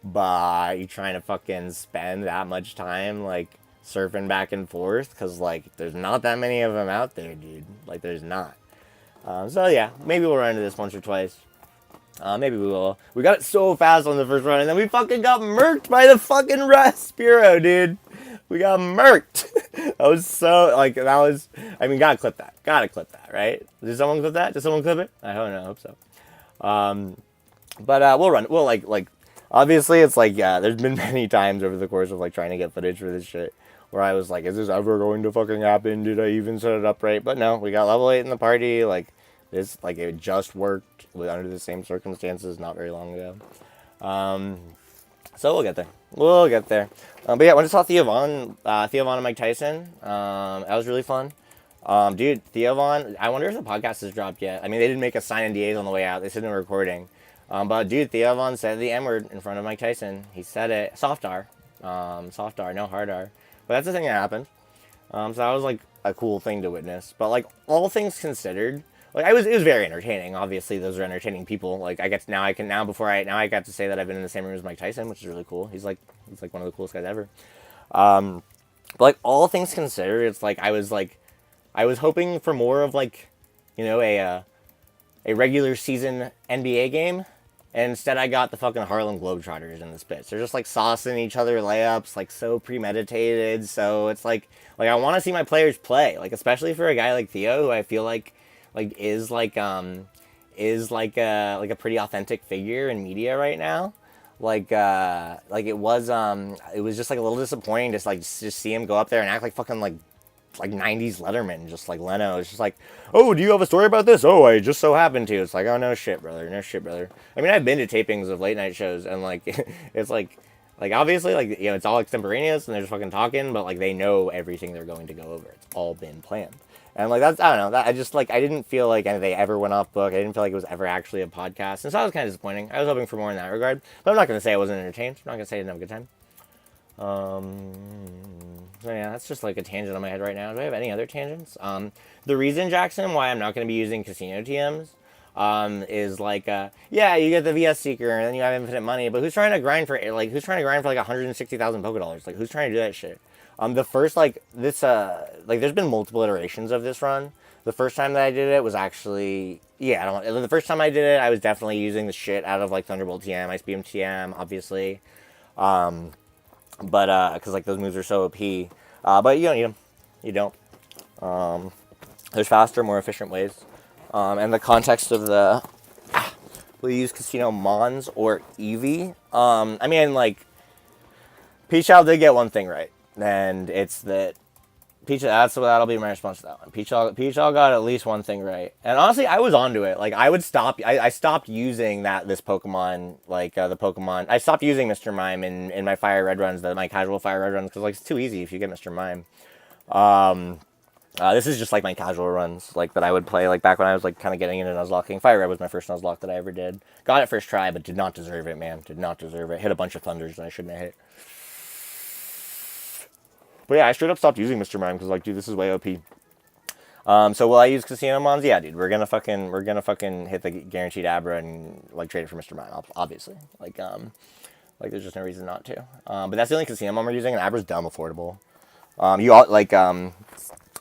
but you trying to fucking spend that much time like surfing back and forth because like there's not that many of them out there, dude. Like there's not. So yeah, maybe we'll run into this once or twice. Maybe we will. We got it so fast on the first run, and then we fucking got murked by the fucking Spiro, dude. We got murked. I mean, gotta clip that. Right? Did someone clip that? Did someone clip it? I don't know. I hope so. We'll run. We'll obviously it's like, yeah, there's been many times over the course of like trying to get footage for this shit where I was like, is this ever going to fucking happen? Did I even set it up right? But no, we got level 8 in the party. Like, this, like, it just worked under the same circumstances not very long ago. So we'll get there. But yeah, when I saw Theo Von and Mike Tyson, that was really fun. Dude, Theo Von, I wonder if the podcast has dropped yet. I mean, they didn't make us sign NDAs on the way out. They said in recording. But dude, Theo Von said the M-word in front of Mike Tyson. He said it, soft R, no hard R. But that's the thing that happened. So that was like a cool thing to witness. But like all things considered, like it was very entertaining. Obviously, those are entertaining people. Like I got to say that I've been in the same room as Mike Tyson, which is really cool. He's like one of the coolest guys ever. But like all things considered, it's like I was hoping for more of like, you know, a regular season NBA game. And instead I got the fucking Harlem Globetrotters in the spits. They're just like saucing each other layups, like so premeditated. So it's like I want to see my players play, like especially for a guy like Theo, who I feel like is a pretty authentic figure in media right now. It was just like a little disappointing to see him go up there and act like fucking like 90s Letterman, just like Leno. It's just like, oh, do you have a story about this? Oh, I just so happened to. It's like, oh, no shit, brother. I mean, I've been to tapings of late night shows, and like, it's like obviously, like, you know, it's all extemporaneous, and they're just fucking talking, but like, they know everything they're going to go over. It's all been planned. And like, that's, I don't know, that I just like, I didn't feel like they ever went off book. I didn't feel like it was ever actually a podcast. And so that was kind of disappointing. I was hoping for more in that regard, but I'm not going to say I wasn't entertained. I'm not going to say I didn't have a good time. So yeah, that's just like a tangent on my head right now. Do I have any other tangents? The reason, Jackson, why I'm not going to be using casino TMs, is like, yeah, you get the VS Seeker and then you have infinite money, but who's trying to grind for like 160,000 Poké$? Like, who's trying to do that shit? The first, like, this, like, there's been multiple iterations of this run. The first time that I did it was actually, yeah, the first time I did it, I was definitely using the shit out of, like, Thunderbolt TM, Ice Beam TM, obviously. But, because, like, those moves are so OP. But you don't need them. You don't. There's faster, more efficient ways. And the context of the, will you use Casino Mons or Eevee? I mean, like, P-Child did get one thing right. And it's that Peach, that'll be my response to that one. Peach all got at least one thing right. And honestly, I was onto it. Like, I stopped using this Pokemon, like, the Pokemon. I stopped using Mr. Mime in my FireRed runs, my casual FireRed runs, because, like, it's too easy if you get Mr. Mime. This is just, like, my casual runs, like, that I would play, like, back when I was, like, kind of getting into Nuzlocking. FireRed was my first Nuzlocke that I ever did. Got it first try, but did not deserve it, man. Did not deserve it. Hit a bunch of Thunders that I shouldn't have hit. But yeah, I straight up stopped using Mr. Mime because, like, dude, this is way OP. So will I use Casino Mons? Yeah, dude, we're gonna fucking hit the guaranteed Abra and, like, trade it for Mr. Mime, obviously. Like, there's just no reason not to. But that's the only Casino Mon we're using, and Abra's dumb affordable.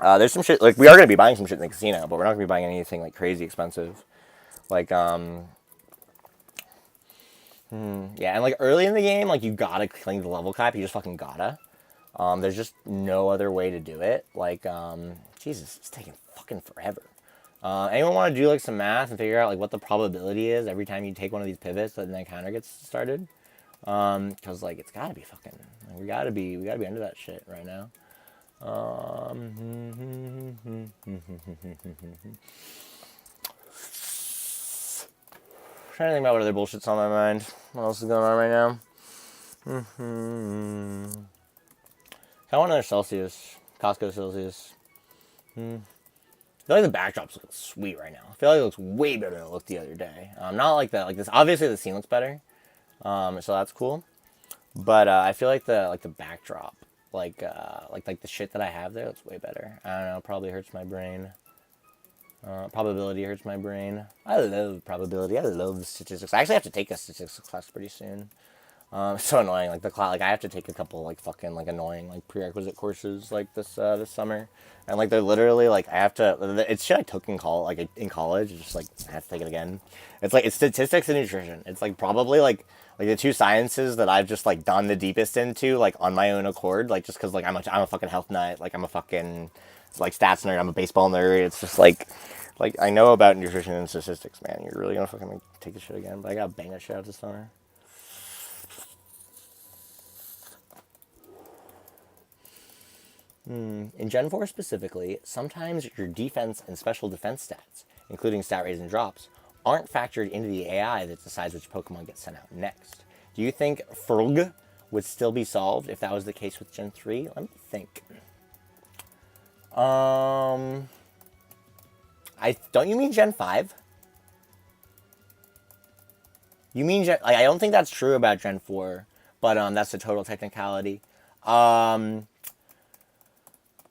There's some shit, like, we are gonna be buying some shit in the casino, but we're not gonna be buying anything, like, crazy expensive. Like, yeah, and, like, early in the game, like, you gotta cling the level cap, you just fucking gotta. There's just no other way to do it. Like, Jesus, it's taking fucking forever. Anyone want to do, like, some math and figure out, like, what the probability is every time you take one of these pivots that the counter gets started? Because, like, it's gotta be fucking, like, we gotta be into that shit right now. Trying to think about what other bullshit's on my mind. What else is going on right now? I want another Celsius. Costco Celsius. I feel like the backdrop's looking sweet right now. I feel like it looks way better than it looked the other day. Not like that. Like this. Obviously, the scene looks better. So that's cool. But I feel like the backdrop, like the shit that I have there, looks way better. I don't know. Probably hurts my brain. Probability hurts my brain. I love probability. I love statistics. I actually have to take a statistics class pretty soon. It's so annoying. Like I have to take a couple, like, fucking, like, annoying, like, prerequisite courses, like, this summer, and, like, they're literally, like, I have to. It's shit I took in college. Just, like, I have to take it again. It's like, it's statistics and nutrition. It's, like, probably like the two sciences that I've just, like, done the deepest into, like, on my own accord, like, just because, like, I'm a fucking health nut, like, I'm a fucking, like, stats nerd, I'm a baseball nerd. It's just like I know about nutrition and statistics, man. You're really gonna fucking, like, take this shit again, but I gotta bang that shit out this summer. In Gen 4 specifically, sometimes your defense and special defense stats, including stat raise and drops, aren't factored into the AI that decides which Pokemon gets sent out next. Do you think FireRed would still be solved if that was the case with Gen 3? Let me think. Don't you mean Gen 5? You mean Gen... Like, I don't think that's true about Gen 4, but that's a total technicality.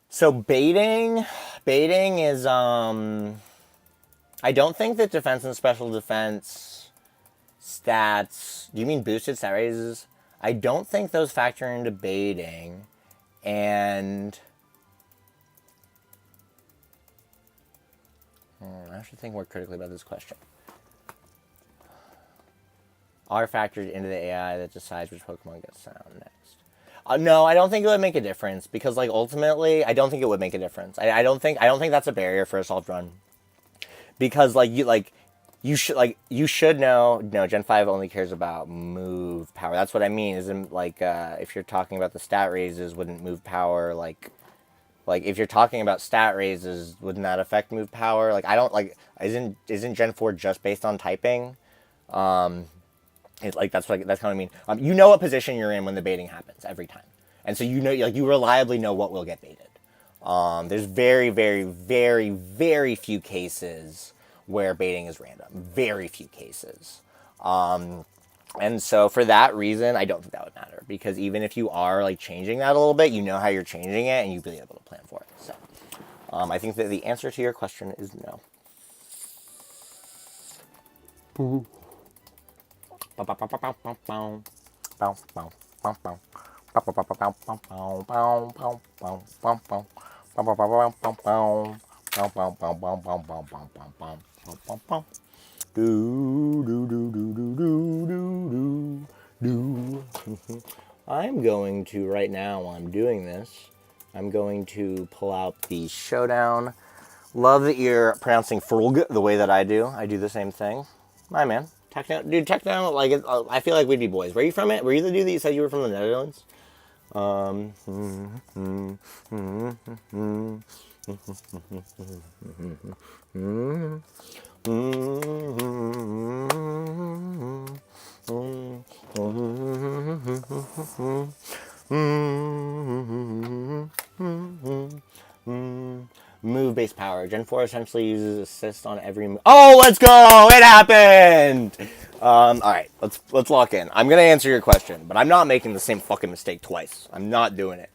So baiting is, I don't think that defense and special defense stats, do you mean boosted stat raises? I don't think those factor into baiting, and I have to think more critically about this question. Are factored into the AI that decides which Pokemon gets sent out next. No, I don't think it would make a difference because, like, ultimately, I don't think it would make a difference. I don't think that's a barrier for a solved run, because you should know. No, Gen 5 only cares about move power. That's what I mean. Isn't like if you're talking about the stat raises, wouldn't move power like if you're talking about stat raises, wouldn't that affect move power? Like, I don't like isn't Gen 4 just based on typing? It's like that's kind of what I mean. You know what position you're in when the baiting happens every time, and so you know, like, you reliably know what will get baited. There's very, very, very, very few cases where baiting is random. Very few cases, and so for that reason, I don't think that would matter, because even if you are, like, changing that a little bit, you know how you're changing it, and you'll be able to plan for it. So, I think that the answer to your question is no. I'm going to, right now while I'm doing this, I'm going to pull out the Showdown. Love that you're pronouncing FireRed the way that I do. I do the same thing. My man. Techno, dude, Techno, like, I feel like we'd be boys. Where are you from? Were you the dude that you said you were from the Netherlands? Move base power. Gen 4 essentially uses assist on every move. Oh, let's go! It happened! Alright, let's lock in. I'm gonna answer your question, but I'm not making the same fucking mistake twice. I'm not doing it.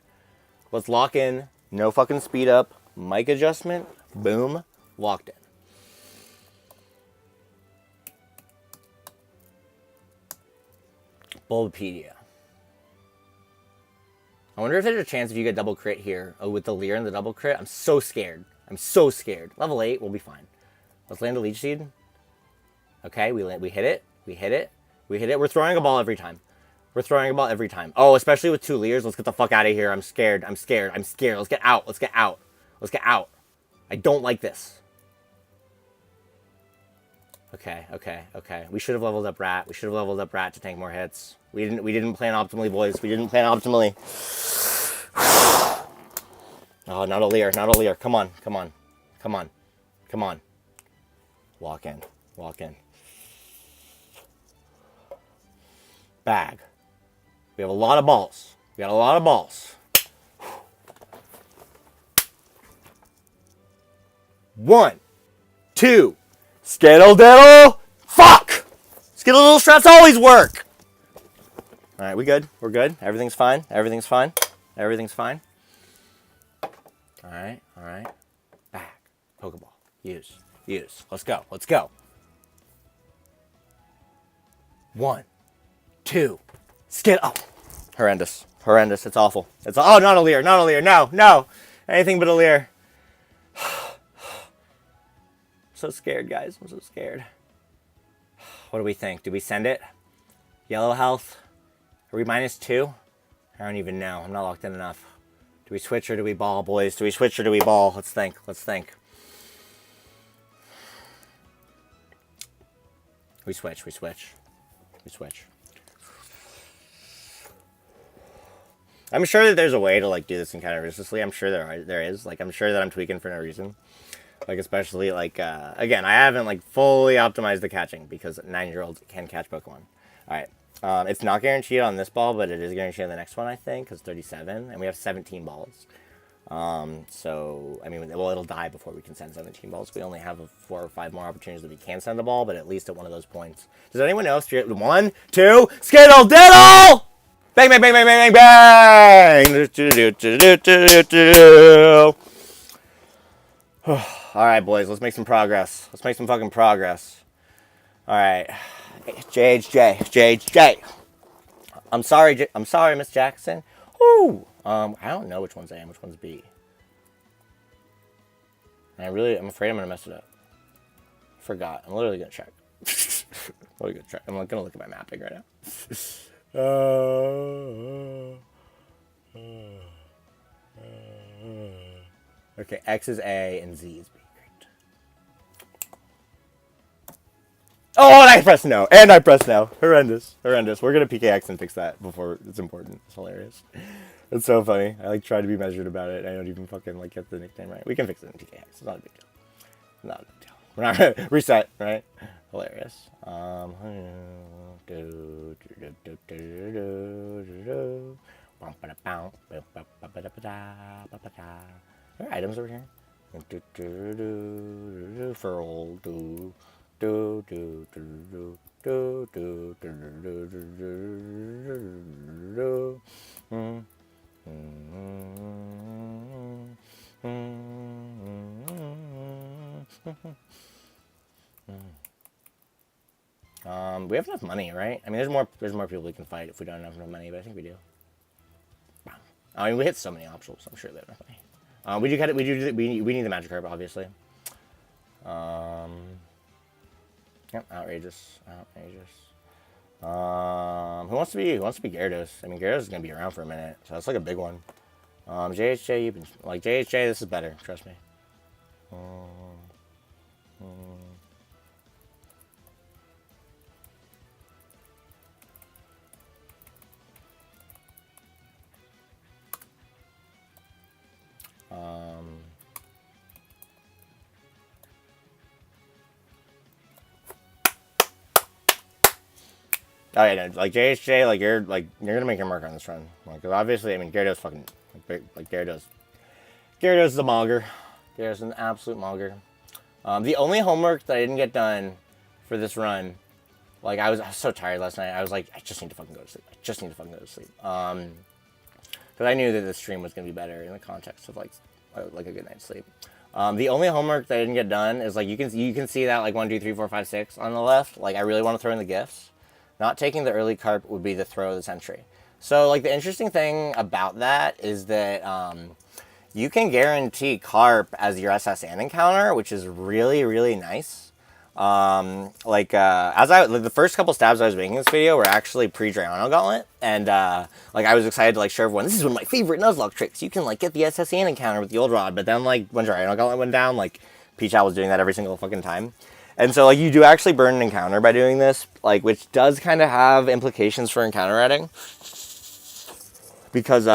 Let's lock in. No fucking speed up. Mic adjustment. Boom. Locked in. Bulbapedia. I wonder if there's a chance if you get double crit here with the Leer and the double crit. I'm so scared. I'm so scared. Level 8, we'll be fine. Let's land a Leech Seed. Okay, we hit it. We hit it. We hit it. We're throwing a ball every time. We're throwing a ball every time. Oh, especially with 2 Leers. Let's get the fuck out of here. I'm scared. I'm scared. I'm scared. Let's get out. Let's get out. Let's get out. I don't like this. Okay, okay, okay. We should have leveled up Rat. We should have leveled up Rat to tank more hits. We didn't plan optimally, boys. We didn't plan optimally. Oh, not a Leer. Not a Leer. Come on. Come on. Come on. Come on. Walk in. Walk in. Bag. We have a lot of balls. We got a lot of balls. 1, 2. Skittle diddle. Fuck! Skittle diddle strats always work. All right, we good. We're good. Everything's fine. Everything's fine. Everything's fine. All right. All right. Back. Pokeball. Use. Use. Let's go. Let's go. 1, 2. Skittle. Oh. Horrendous. Horrendous. It's awful. It's oh, not a Leer. Not a Leer. No. No. Anything but a Leer. So scared, guys. I'm so scared. What do we think? Do we send it? Yellow health? Are we -2? I don't even know. I'm not locked in enough. Do we switch or do we ball, boys? Do we switch or do we ball? Let's think. Let's think. We switch. We switch. We switch. I'm sure that there's a way to like do this encounter resistlessly. I'm sure there is. Like I'm sure that I'm tweaking for no reason. Like, especially, like, again, I haven't, like, fully optimized the catching because 9-year-olds can catch Pokemon. Alright. It's not guaranteed on this ball, but it is guaranteed on the next one, I think, because 37, and we have 17 balls. So, I mean, well, it'll die before we can send 17 balls. We only have 4 or 5 more opportunities that we can send a ball, but at least at one of those points. Does anyone know? 1, 2, Skittle Diddle! Bang, bang, bang, bang, bang, bang! Alright, boys, let's make some progress. Let's make some fucking progress. Alright. JHJ. I'm sorry, Miss Jackson. Woo! I don't know which one's A and which one's B. And I'm afraid I'm gonna mess it up. Forgot. I'm literally gonna check. I'm gonna look at my mapping right now. Okay, X is A and Z is B. Great. Oh, and I pressed no. And I pressed no. Horrendous. Horrendous. We're going to PKX and fix that before it's important. It's hilarious. It's so funny. I like try to be measured about it. I don't even fucking like get the nickname right. We can fix it in PKX. It's not a big deal. Not a big deal. We're not going to reset, right? Hilarious. There are items over here. Furl. We have enough money, right? I mean, there's more people we can fight if we don't have enough money, but I think we do. I mean, we hit so many options, so I'm sure they have enough money. We need the Magikarp, obviously. Yep, outrageous. Who wants to be Gyarados? I mean, Gyarados is gonna be around for a minute, so that's like a big one. JHJ, you've been like JHJ. This is better, trust me. Oh yeah, no, like JHJ, like you're gonna make your mark on this run. Like, 'cause obviously, I mean, Gyarados fucking like Gyarados is a mogger. Gyarados is an absolute mogger. The only homework that I didn't get done for this run, like I was so tired last night. I was like, I just need to fucking go to sleep. Because I knew that the stream was gonna be better in the context of like a good night's sleep. The only homework that I didn't get done is like you can see that like 1, 2, 3, 4, 5, 6 on the left. Like I really want to throw in the gifts. Not taking the early carp would be the throw of the century. So like the interesting thing about that is that you can guarantee carp as your SSN encounter, which is really, really nice. The first couple stabs I was making this video were actually pre-Drayano Gauntlet, and like I was excited to like show everyone this is one of my favorite Nuzlocke tricks. You can like get the SSN encounter with the old rod, but then like when Drayano Gauntlet went down, like Peach was doing that every single fucking time. And so, like, you do actually burn an encounter by doing this, like, which does kind of have implications for encounter rating. Because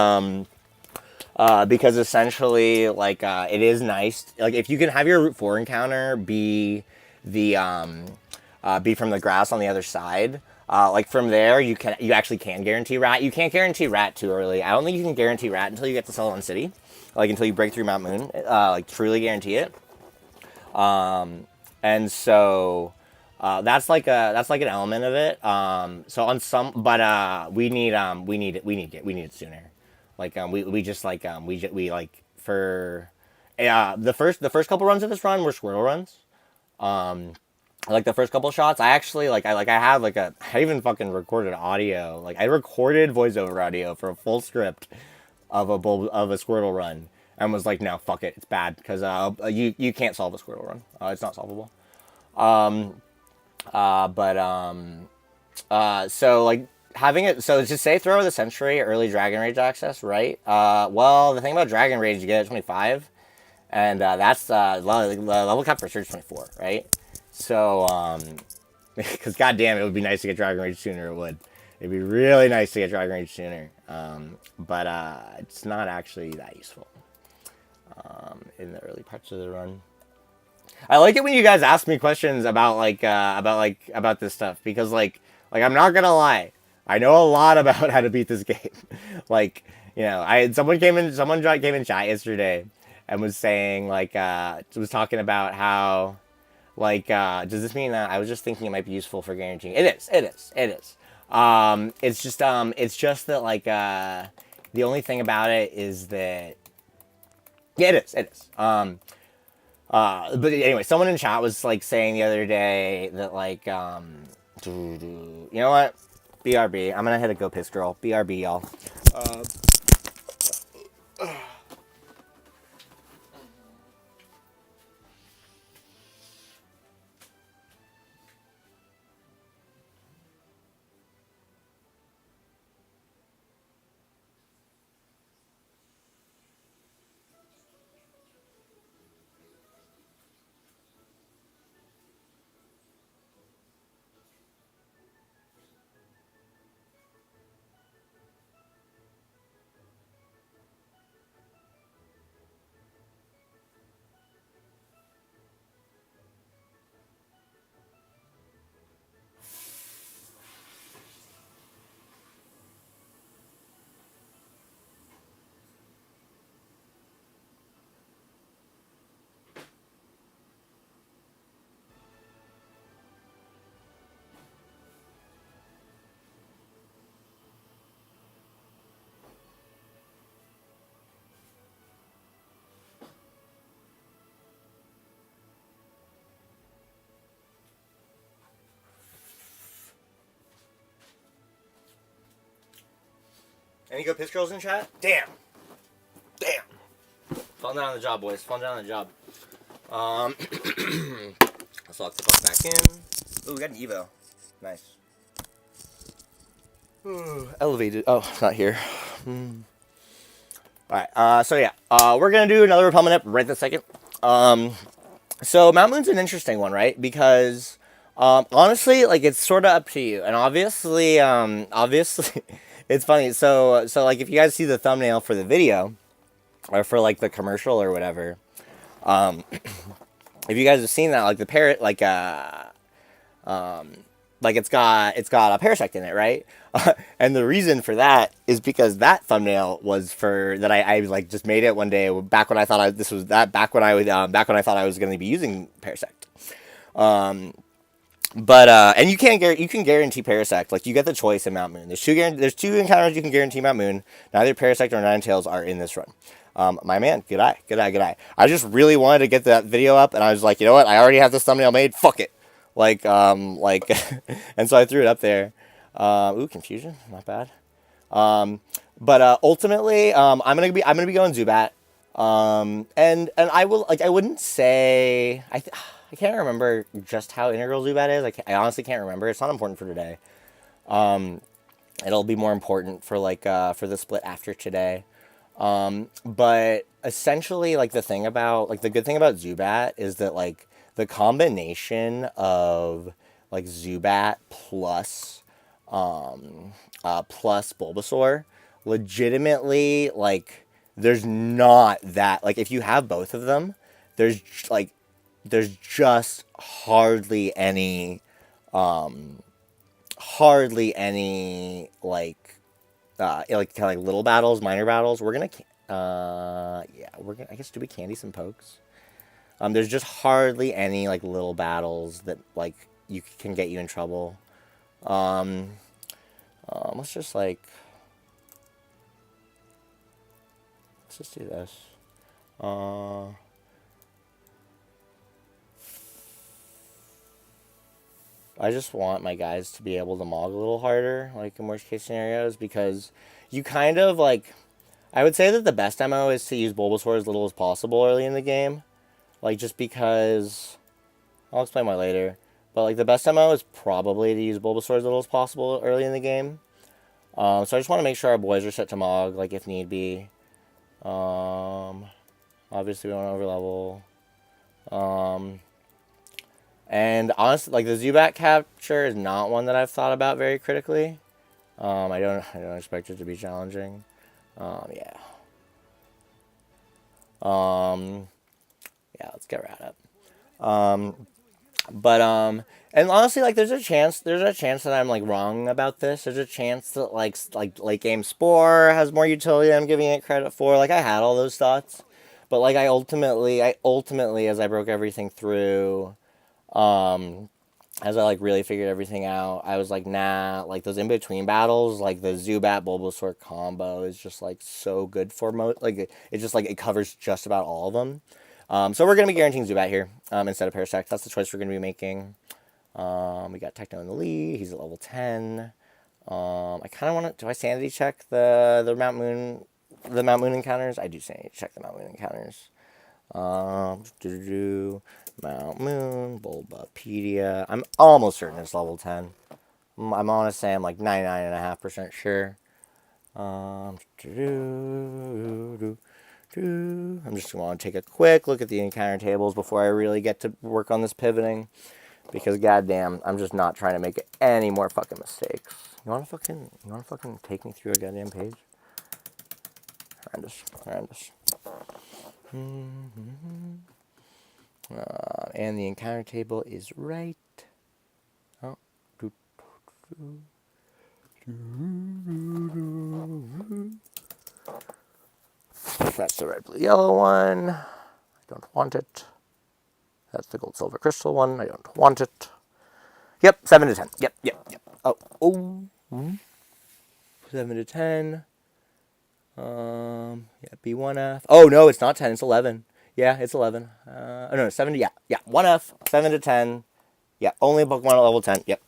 essentially, like, it is nice. Like, if you can have your Route 4 encounter be from the grass on the other side, like, from there, you actually can guarantee rat. You can't guarantee rat too early. I don't think you can guarantee rat until you get to Celadon City. Like, until you break through Mount Moon, like, truly guarantee it. And so that's like an element of it. So on some, but we need it sooner. Like the first couple runs of this run were Squirtle runs. Like the first couple shots, I even fucking recorded audio. Like I recorded voiceover audio for a full script of a Squirtle run. And was like, no, fuck it, it's bad because you can't solve a Squirtle run. It's not solvable. So like having it, so just say throw the Century early Dragon Rage access, right? Well, the thing about Dragon Rage, you get at 25, and that's level cap for Surge 24, right? So because goddamn, it would be nice to get Dragon Rage sooner. It'd be really nice to get Dragon Rage sooner. But it's not actually that useful. In the early parts of the run. I like it when you guys ask me questions about this stuff because like I'm not gonna lie, I know a lot about how to beat this game. Like, you know, someone came in chat yesterday and was saying was talking about how does this mean that I was just thinking it might be useful for guaranteeing? It is. It's just that the only thing about it is that yeah, it is. But anyway, someone in chat was like saying the other day that you know what? BRB. I'm gonna hit a go piss girl. BRB, y'all. Any go piss girls in chat? Damn. Falling down on the job, boys. Falling down on the job. Let's lock the fuck back in. Ooh, we got an Evo. Nice. Ooh, elevated. Oh, it's not here. Alright, so yeah. We're gonna do another repellment up right this second. So Mount Moon's an interesting one, right? Because honestly, like it's sort of up to you. And obviously, it's funny. So like if you guys see the thumbnail for the video, or for like the commercial or whatever. If you guys have seen that, like the parrot, like it's got a parasect in it, right? And the reason for that is because that thumbnail was for that I like just made it one day back when I thought back when I thought I was going to be using parasect. But and you can guarantee parasect. Like you get the choice in Mount Moon. There's two encounters you can guarantee Mount Moon. Neither parasect or Ninetales are in this run. My man, good eye. I just really wanted to get that video up, and I was like, you know what? I already have this thumbnail made. Fuck it. And so I threw it up there. Ooh, confusion, not bad. But ultimately, I'm gonna be going Zubat. And I wouldn't say I can't remember just how integral Zubat is. I honestly can't remember. It's not important for today. It'll be more important for for the split after today. But essentially, like the good thing about Zubat is that like the combination of like Zubat plus Bulbasaur, legitimately, like there's not that, like if you have both of them, there's just hardly any like kind of like little battles, minor battles. We're gonna I guess do we candy some pokes? There's just hardly any like little battles that like you can get you in trouble. Let's just do this. I just want my guys to be able to mog a little harder, like in worst case scenarios, because you kind of like, I would say that the best MO is to use Bulbasaur as little as possible early in the game. Like just because, I'll explain why later, but like the best MO is probably to use Bulbasaur as little as possible early in the game. So I just want to make sure our boys are set to mog, like if need be. Obviously we don't overlevel. And honestly, like the Zubat capture is not one that I've thought about very critically. I don't expect it to be challenging. Yeah. Yeah, let's get right up. And honestly, like there's a chance that I'm like wrong about this. There's a chance that like late game Spore has more utility than I'm giving it credit for. Like I had all those thoughts, but like I ultimately as I broke everything through, as I like really figured everything out, I was like, nah, like those in between battles, like the Zubat Bulbasaur combo is just like so good for it just like it covers just about all of them. So we're gonna be guaranteeing Zubat here instead of Parasect. That's the choice we're gonna be making. We got Techno in the lead. He's at level 10. I kind of want to. Do I sanity check the Mount Moon encounters? I do sanity check the Mount Moon encounters. Mount Moon, Bulbapedia. I'm almost certain it's level 10. I'm gonna say I'm like 99.5% sure. I'm just going to take a quick look at the encounter tables before I really get to work on this pivoting, because goddamn, I'm just not trying to make any more fucking mistakes. You wanna fucking take me through a goddamn page? Horrendous. And the encounter table is right. Oh. That's the red, blue, yellow one. I don't want it. That's the gold, silver, crystal one. I don't want it. Yep, 7 to 10. Yep. Oh. 7 to 10. Yeah, B1F. Oh, no, it's not 10. It's 11. Yeah, it's 11. No, 7 to, yeah. 1F, 7 to 10. Yeah, only Pokemon at level 10. Yep.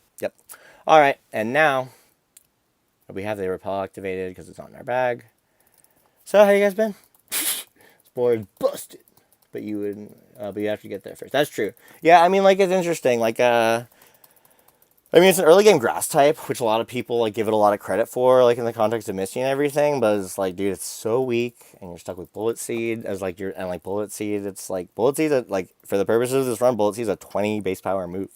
All right, and now we have the repel activated because it's not in our bag. So, how you guys been? Spore is busted. But you would, but you have to get there first. That's true. Yeah, I mean, like, it's interesting. Like, I mean, it's an early game grass type, which a lot of people, like, give it a lot of credit for, like, in the context of Misty and everything, but it's like, dude, it's so weak, and you're stuck with Bullet Seed as, like, Bullet Seed, it's, like, Bullet Seed, like, for the purposes of this run, Bullet Seed is a 20 base power move.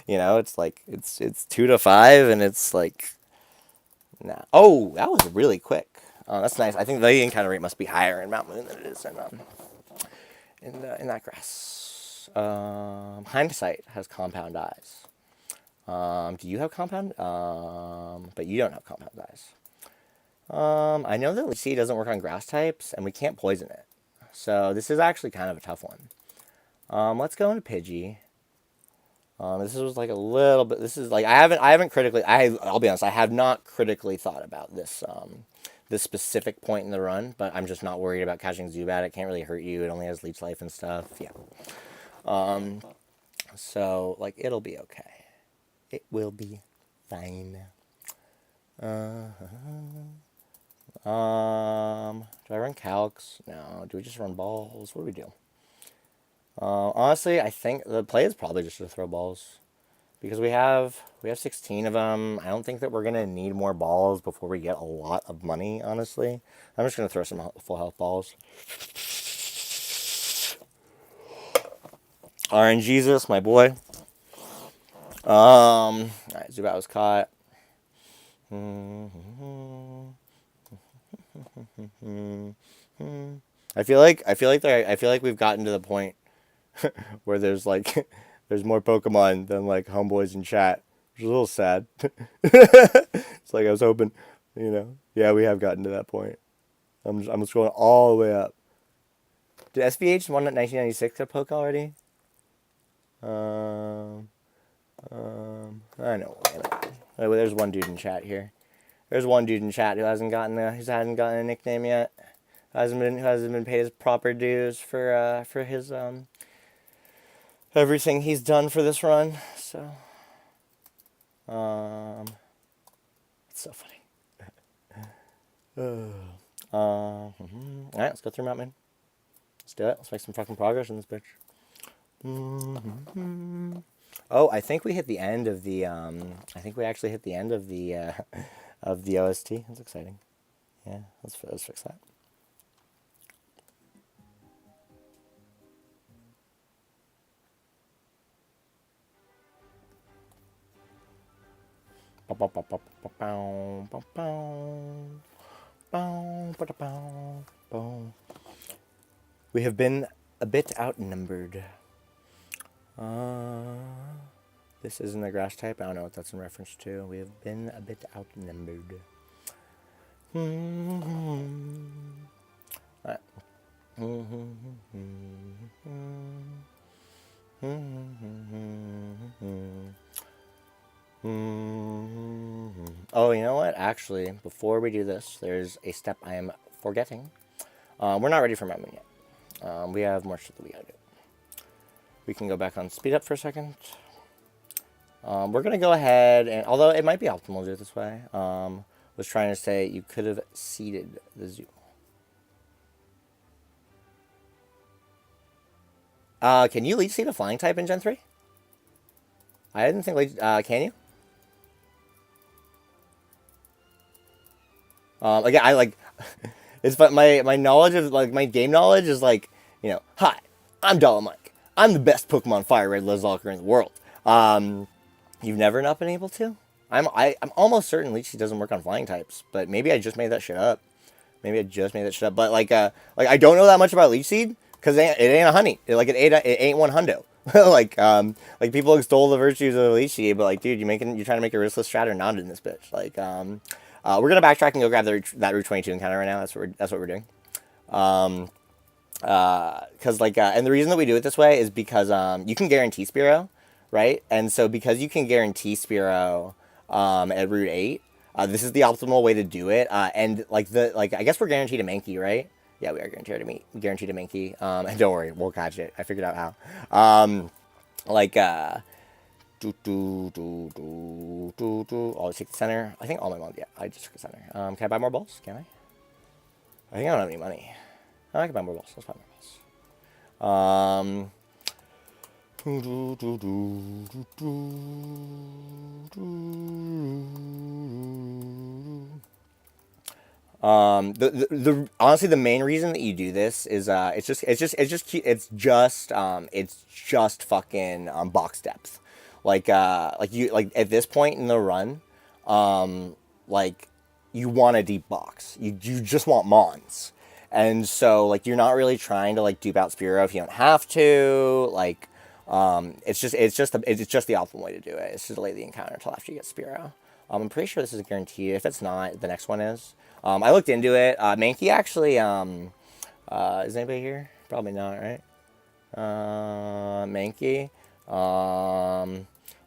You know, it's, like, it's 2 to 5, and it's, like, nah. Oh, that was really quick. That's nice. I think the encounter rate must be higher in Mount Moon than it is in that grass. Hindsight has compound eyes. Do you have compound? But you don't have compound eyes. I know that Leech Seed doesn't work on grass types, and we can't poison it. So this is actually kind of a tough one. Let's go into Pidgey. This was like a little bit. This is like I haven't critically. I'll be honest. I have not critically thought about this this specific point in the run, but I'm just not worried about catching Zubat. It can't really hurt you. It only has Leech Life and stuff. Yeah. So like it'll be okay. It will be fine. Do I run calcs? No. Do we just run balls? What do we do? Honestly, I think the play is probably just to throw balls. Because we have 16 of them. I don't think that we're going to need more balls before we get a lot of money, honestly. I'm just going to throw some full health balls. RNGesus, my boy. Alright, Zubat was caught. I feel like we've gotten to the point where there's like there's more Pokemon than like homeboys in chat, which is a little sad. It's like I was hoping, yeah, we have gotten to that point. I'm scrolling all the way up. Did SVH won at 1996 get a poke already? I know. There's one dude in chat here. There's one dude in chat who hasn't gotten a nickname yet. Who hasn't been paid his proper dues for his everything he's done for this run. So it's so funny. All right, let's go through Mount Moon. Let's do it. Let's make some fucking progress in this bitch. Oh, I think we hit the end of the. I think we actually hit the end of the OST. That's exciting. Yeah, let's fix that. We have been a bit outnumbered. This isn't a grass type. I don't know what that's in reference to. We have been a bit outnumbered. Right. Oh, you know what? Actually, before we do this, there's a step I am forgetting. We're not ready for Mount Moon yet. We have more shit that we gotta do. We can go back on speed up for a second. We're gonna go ahead and, although it might be optimal to do it this way, was trying to say you could have seeded the zoo. Can you leech seed a flying type in Gen 3? I didn't think can you? Again, I like it's but my knowledge of my game knowledge is like, hi, I'm Dolomite. I'm the best Pokemon FireRed Nuzlocke in the world. You've never not been able to? I'm almost certain Leech Seed doesn't work on flying types, but maybe I just made that shit up. But like I don't know that much about Leech Seed because it ain't a honey. It ain't one hundo. like people extol the virtues of Leech Seed, but like, dude, you're trying to make a riskless strat or not in this bitch. Like, we're gonna backtrack and go grab that Route 22 encounter right now. That's what we're doing. Because and the reason that we do it this way is because you can guarantee Spearow, right? And so because you can guarantee Spearow at Route 8, this is the optimal way to do it. And I guess we're guaranteed a Mankey, right? Yeah, we are guaranteed a Mankey. And don't worry, we'll catch it. I figured out how. Oh, let's take the center. I think all my mom. Yeah, I just took the center. Can I buy more balls? Can I? I think I don't have any money. I can buy more balls. Let's buy more balls. Honestly, the main reason that you do this is it's just fucking box depth. Like at this point in the run, you want a deep box. You just want Mons. And so, like, you're not really trying to, like, dupe out Spearow if you don't have to. Like, it's just the optimal way to do it. It's to delay the encounter until after you get Spearow. I'm pretty sure this is a guarantee. If it's not, the next one is. I looked into it. Mankey actually, is anybody here? Probably not, right? Mankey.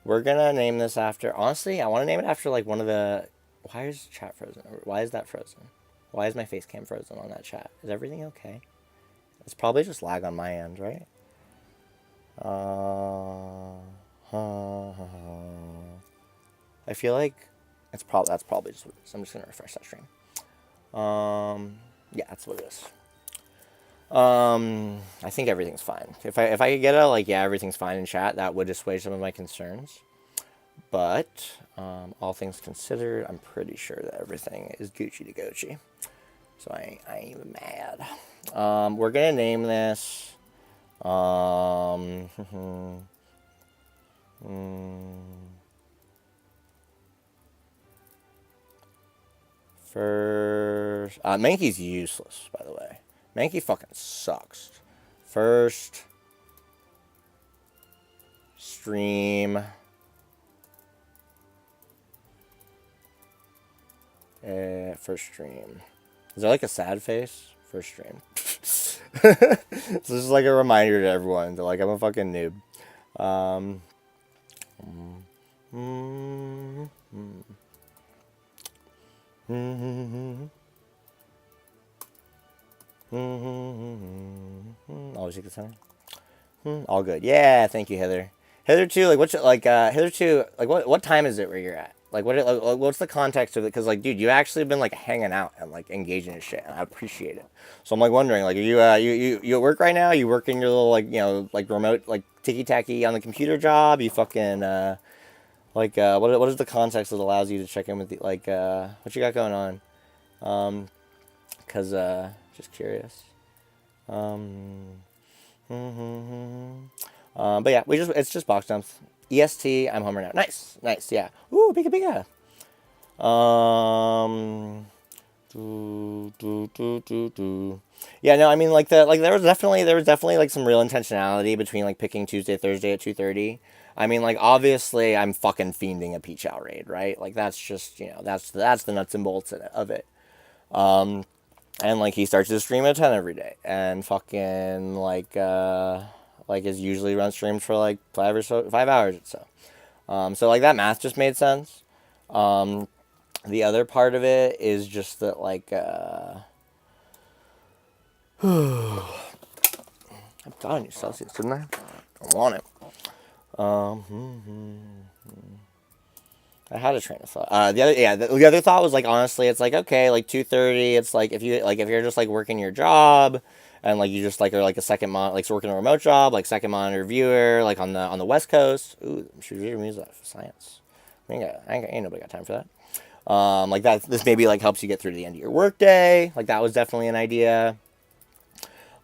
We're gonna name this after, honestly, I want to name it after, like, one of the, why is chat frozen? Why is that frozen? Why is my face cam frozen on that chat? Is everything okay? It's probably just lag on my end, right? I feel like that's probably just what it is. I'm just gonna refresh that stream. Yeah, that's what it is. I think everything's fine. If I could get a, like, yeah, everything's fine in chat, that would assuage some of my concerns. But, all things considered, I'm pretty sure that everything is Gucci to Gucci. So I ain't even mad. We're gonna name this, first, Mankey's useless, by the way. Mankey fucking sucks. First stream. First stream. Is there, like, a sad face? First stream. This is like a reminder to everyone that, like, I'm a fucking noob. Always take the time. All good. Yeah, thank you, Heather. Heather too. Like, Heather too. Like, what time is it where you're at? Like, what's the context of it? Because, like, dude, you actually been, like, hanging out and, like, engaging in shit, and I appreciate it. So I'm, like, wondering, like, are you at work right now? You working your little, like, you know, like, remote, like, ticky tacky on the computer job? You fucking what is the context that allows you to check in with the, like, what you got going on? Cause just curious. But yeah, it's just box dumps. EST, I'm home right now. Nice, yeah. Ooh, bigga. Yeah, no, I mean, like, there was definitely like some real intentionality between, like, picking Tuesday, Thursday at 2:30. I mean, like, obviously, I'm fucking fiending a Peach Out raid, right? Like, that's just, you know, that's the nuts and bolts of it. And, like, he starts his stream at 10 every day, and fucking, like is usually run streams for, like, 5 hours or so. So, like, that math just made sense. The other part of it is just that, like, I've got a new Celsius, didn't I? I want it. I had a train of thought. The other thought was, like, honestly, it's like, okay, like, 2:30. It's like, if you're just, like, working your job, and, like, you just, like, are, like, a second like, working a remote job, like, second monitor viewer, like, on the West Coast. Ooh, should we use that for science? Ain't nobody got time for that. Like, that, this maybe, like, helps you get through to the end of your workday. Like, that was definitely an idea.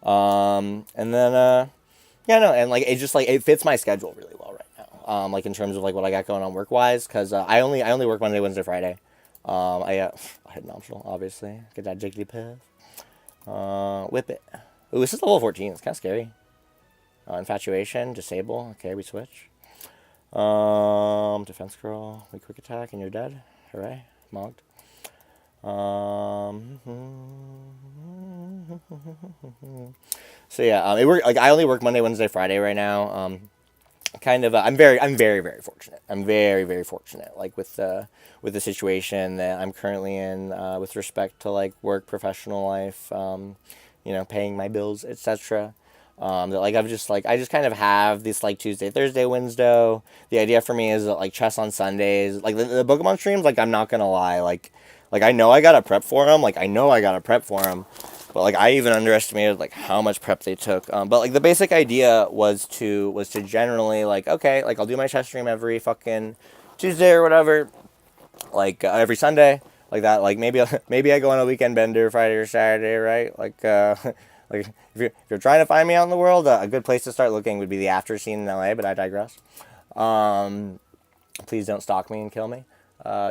And then, yeah, no, and, like, it just, like, it fits my schedule really well right now. Like, in terms of, like, what I got going on work-wise, because I only work Monday, Wednesday, Friday. I had an optional, obviously. Get that jiggly piff. Whip it. Ooh, this is level 14. It's kind of scary. Infatuation, disable. Okay, we switch. Defense curl. We quick attack, and you're dead. Hooray. Mogged. So yeah, I only work Monday, Wednesday, Friday right now. Kind of, I'm very, very fortunate. I'm very, very fortunate. Like, with the situation that I'm currently in, with respect to, like, work, professional life, you know, paying my bills, etc. That, like, I just kind of have this, like, Tuesday, Thursday window. The idea for me is that, like, chess on Sundays, like, the Pokemon streams, like, I'm not gonna lie, like, I know I gotta prep for them, but, like, I even underestimated, like, how much prep they took. But, like, the basic idea was to generally, like, okay, like, I'll do my chess stream every fucking Tuesday or whatever, like, every Sunday, like that. Like, maybe I go on a weekend bender Friday or Saturday, right? Like, like, if you're trying to find me out in the world, a good place to start looking would be the after scene in LA, but I digress. Please don't stalk me and kill me.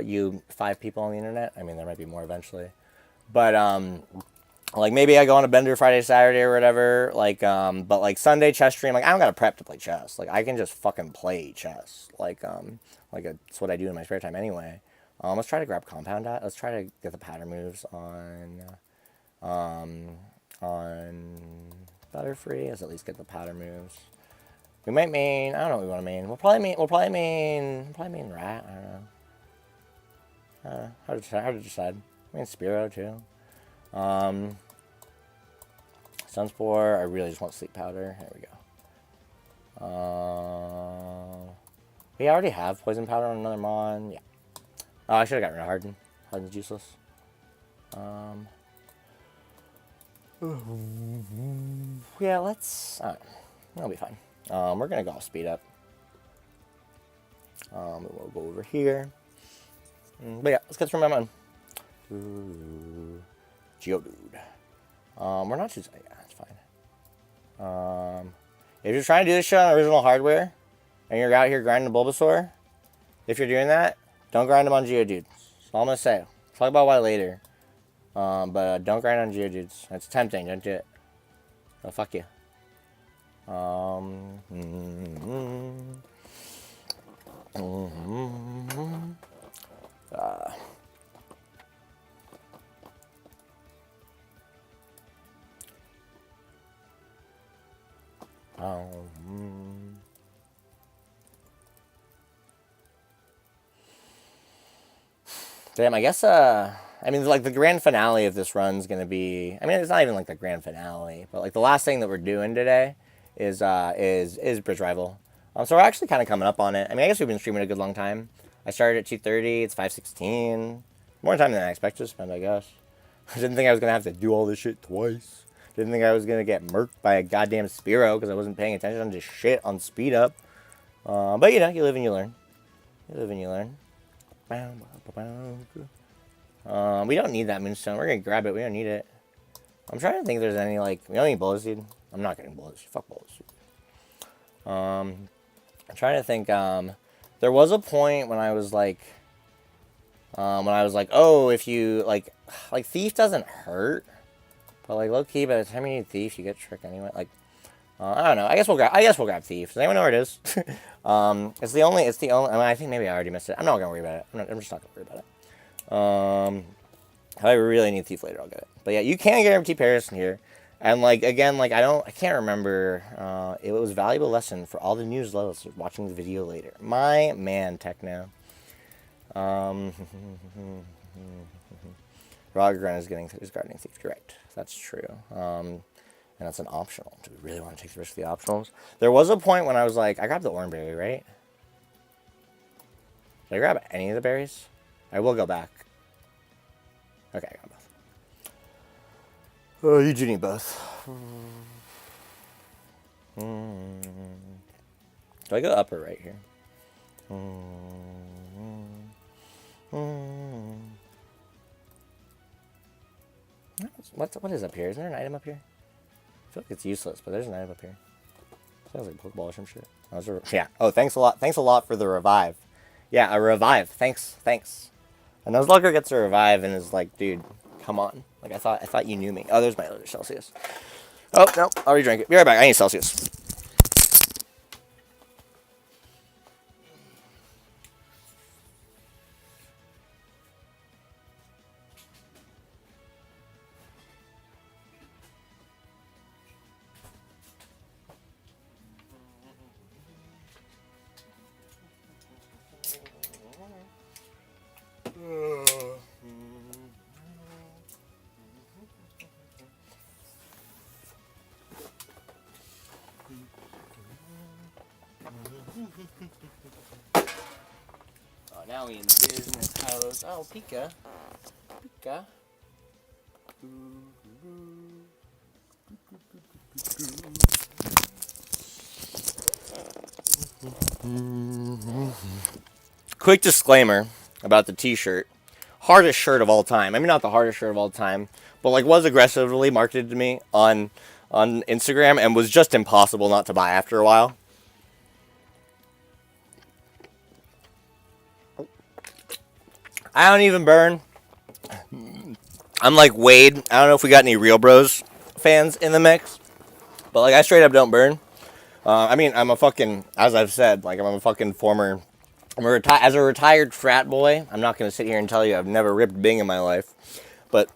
you 5 people on the internet. I mean, there might be more eventually, but like maybe I go on a bender Friday, Saturday, or whatever. Like, but like Sunday chess stream, like I don't gotta prep to play chess. Like I can just fucking play chess. Like it's what I do in my spare time anyway. Let's try to grab compound dot. Let's try to get the pattern moves on Butterfree. Let's at least get the pattern moves. We might main. I don't know what we want to main. We'll probably main rat. I don't know. How to decide. I mean Spearow too. Sunspore, I really just want sleep powder. There we go. We already have poison powder on another mon. Yeah. Oh, I should have gotten rid of Harden. Harden's useless. Yeah, let's. That'll be fine. We're gonna go speed up. We'll go over here. But yeah, let's get through my mon. Geodude. We're not choosing. Yeah, that's fine. If you're trying to do this shit on original hardware, and you're out here grinding Bulbasaur, if you're doing that, don't grind them on Geodudes. That's all I'm gonna say. Talk about why later. But don't grind on Geodudes. It's tempting. Don't do it. Oh, fuck you. Damn, I guess, I mean, like, the grand finale of this run's gonna be, I mean, it's not even, like, the grand finale, but, like, the last thing that we're doing today is Bridge Rival. So we're actually kind of coming up on it. I mean, I guess we've been streaming a good long time. I started at 2:30, it's 5:16. More time than I expected to spend, I guess. I didn't think I was gonna have to do all this shit twice. Didn't think I was gonna get murked by a goddamn Spearow because I wasn't paying attention to shit on speed up. But you know, you live and you learn. You live and you learn. We don't need that Moonstone. We're gonna grab it. We don't need it. I'm trying to think if there's any, like, we don't need Bullet Seed. I'm not getting Bullet Seed. Fuck Bullet Seed. I'm trying to think. There was a point when I was like, oh, if you like Thief doesn't hurt, but like low key, by the time you need Thief, you get Trick anyway. Like, I don't know. I guess we'll grab Thief. Does anyone know where it is? It's the only. I mean, I think maybe I already missed it. I'm not gonna worry about it. I'm just not gonna worry about it. If I really need Thief later, I'll get it. But yeah, you can get empty Paris in here. And like again, like I can't remember. It was a valuable lesson for all the news lovers watching the video later. My man, Techno. Rogran is guarding Thief. Correct. That's true. And that's an optional. Do we really want to take the risk of the optionals? There was a point when I was like, I grabbed the Orange Berry, right? Did I grab any of the berries? I will go back. Okay, I got both. Oh, you do need both. Do I go up or right here? What is up here? Isn't there an item up here? I feel like it's useless, but there's an item up here. Sounds like Pokeball or some shit. Yeah. Oh, thanks a lot. Thanks a lot for the revive. Yeah, a revive. Thanks. A Nuzlocke gets a revive and is like, dude, come on. Like, I thought you knew me. Oh, there's my other Celsius. Oh, no. I already drank it. Be right back. I need Celsius. Oh, now we in business house. Oh, Pika. Quick disclaimer about the t-shirt. Hardest shirt of all time. I mean, not the hardest shirt of all time, but like was aggressively marketed to me on Instagram and was just impossible not to buy after a while. I don't even burn. I'm like Wade. I don't know if we got any Real Bros fans in the mix, but like I straight up don't burn. I mean, I'm a fucking, as I've said, like I'm a fucking former, as a retired frat boy. I'm not gonna sit here and tell you I've never ripped Bing in my life, but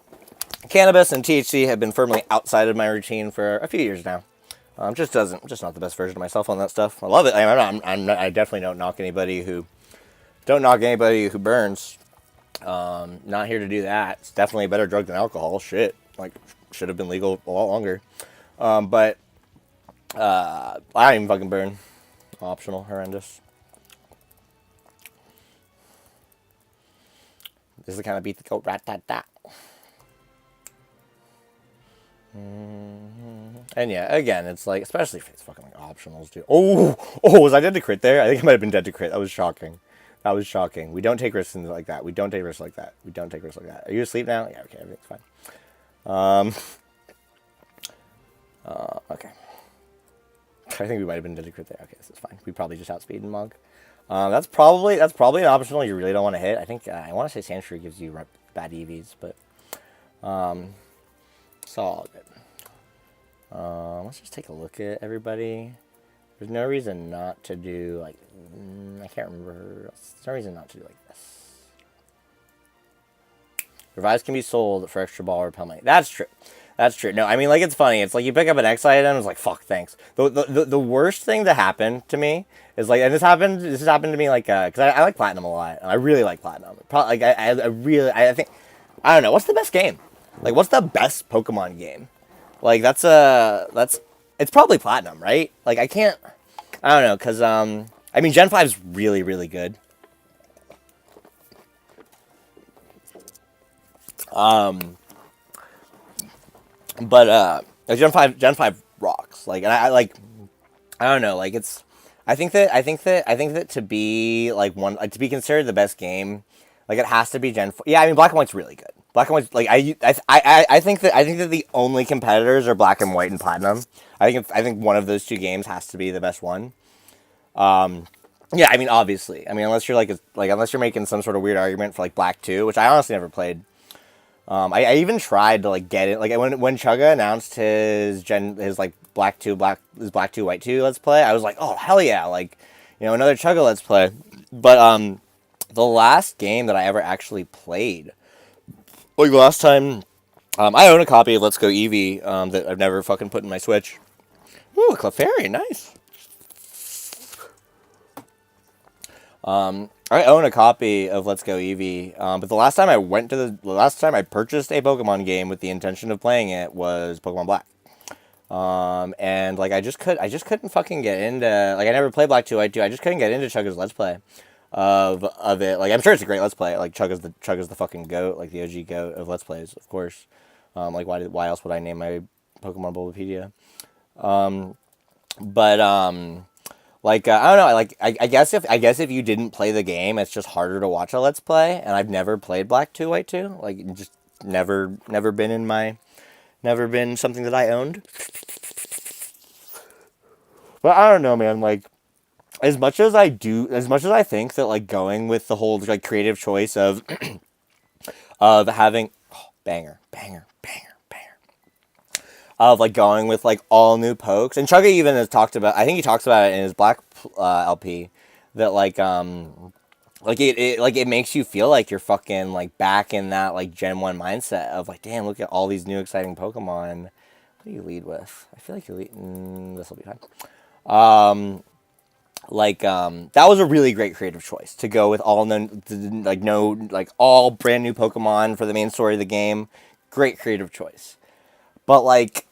cannabis and THC have been firmly outside of my routine for a few years now. Just not the best version of myself on that stuff. I love it. I definitely don't knock anybody who burns. Not here to do that. It's definitely a better drug than alcohol. Shit, like should have been legal a lot longer. But I don't even fucking burn. Optional, horrendous. This is the kind of beat that go rat-tat-tat. And yeah, again, it's like, especially if it's fucking like optionals, dude. Oh, was I dead to crit there? I think I might have been dead to crit. That was shocking. We don't take risks like that. We don't take risks like that. Are you asleep now? Yeah, okay, everything's fine. Okay. I think we might have been dead to crit there. Okay, this is fine. We probably just outspeed Mog. That's probably an optional you really don't want to hit. I think I want to say Sandshrew gives you bad EVs, but it's all good. Let's just take a look at everybody. There's no reason not to do like I can't remember. There's no reason not to do like this. Revives can be sold for extra ball or repel money. That's true. No, I mean, like, it's funny. It's like you pick up an X item, it's like, fuck, thanks. The worst thing that happened to me is like, and this happened to me like, because I like Platinum a lot. And I really like Platinum. Probably, like, I think, I don't know, what's the best game? Like, what's the best Pokemon game? Like, it's probably Platinum, right? Like, I don't know, because, I mean, Gen 5's really, really good. But Gen 5 rocks. Like, and I don't know, like I think that to be like to be considered the best game, like it has to be Gen 4. Yeah, I mean Black and White's really good. Black and White's like I think that the only competitors are Black and White and Platinum. I think one of those two games has to be the best one. Yeah, I mean obviously. I mean unless you're unless you're making some sort of weird argument for like Black 2, which I honestly never played. I even tried to like get it like when Chugga announced his Black 2 White 2 let's play, I was like, oh hell yeah, like, you know, another Chugga let's play. But the last game that I ever actually played, like last time, I own a copy of Let's Go Eevee that I've never fucking put in my Switch. Ooh, a Clefairy, nice. I own a copy of Let's Go Eevee, but the last time I purchased a Pokemon game with the intention of playing it was Pokemon Black. And like I just couldn't fucking get into, like I never played Black 2 White 2. I just couldn't get into Chugga's Let's Play of it. Like I'm sure it's a great Let's Play. Like Chugga's the fucking goat, like the OG goat of Let's Plays, of course. Like why else would I name my Pokemon Bulbapedia? Like I don't know, like I guess if you didn't play the game, it's just harder to watch a Let's Play. And I've never played Black 2 White 2. Like just never been something that I owned. But I don't know, man. Like as much as I think that like going with the whole like creative choice of having banger. Of like going with like all new pokes, and Chugga even has talked about. I think he talks about it in his Black LP that it makes you feel like you're fucking like back in that like Gen 1 mindset of like, damn, look at all these new exciting Pokemon. What do you lead with? I feel like you lead. This will be fine. That was a really great creative choice to go with all all brand new Pokemon for the main story of the game. Great creative choice. But like,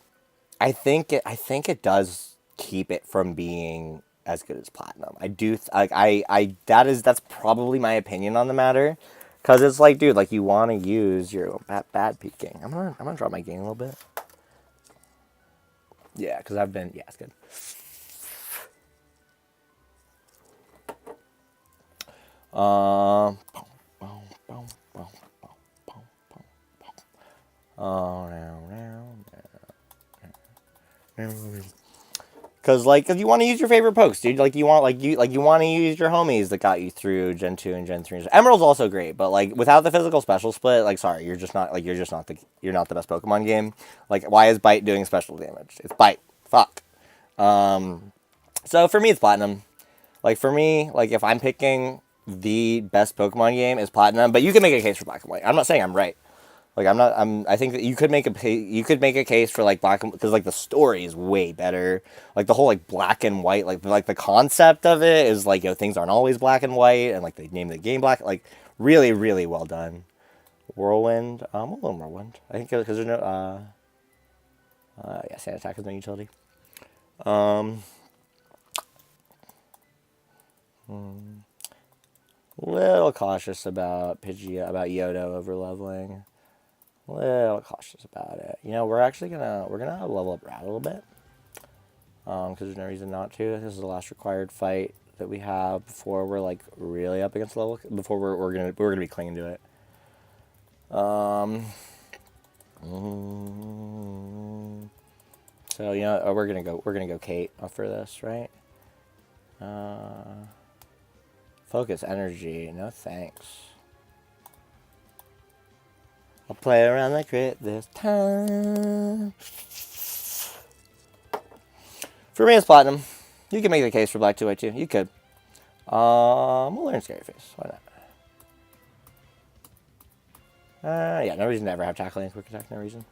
I think it does keep it from being as good as Platinum. I do that's probably my opinion on the matter, because it's like, dude, like you want to use your bad peeking. I'm gonna drop my gain a little bit. Yeah, because it's good. Cause like, cause you want to use your favorite pokes, dude. Like you want to use your homies that got you through Gen 2 and Gen 3. Emerald's also great, but like without the physical special split, like sorry, you're not the best Pokemon game. Like why is Bite doing special damage? It's Bite. Fuck. So for me, it's Platinum. Like for me, like if I'm picking the best Pokemon game, is Platinum. But you can make a case for Black and White. I'm not saying I'm right. Like I think that you could make a case for like Black and, because like the story is way better. Like the whole like black and white, like the concept of it is like, you know, things aren't always black and white, and like they name the game black. Like really, really well done. Whirlwind, a little Whirlwind. I think because there's no yeah, Sand Attack is no utility. Little cautious about about Yodo over leveling. Little cautious about it. You know, we're gonna level up Rat a little bit. Because there's no reason not to. This is the last required fight that we have before we're like really up against level. Before we're gonna be clinging to it. So you know, we're gonna go Kate for this, right? Focus energy, no thanks. I'll play around the crit this time. For me, it's Platinum. You can make the case for Black 2x2. You could. We'll learn Scary Face. Why not? Yeah, no reason to ever have Tackling and Quick Attack. No reason.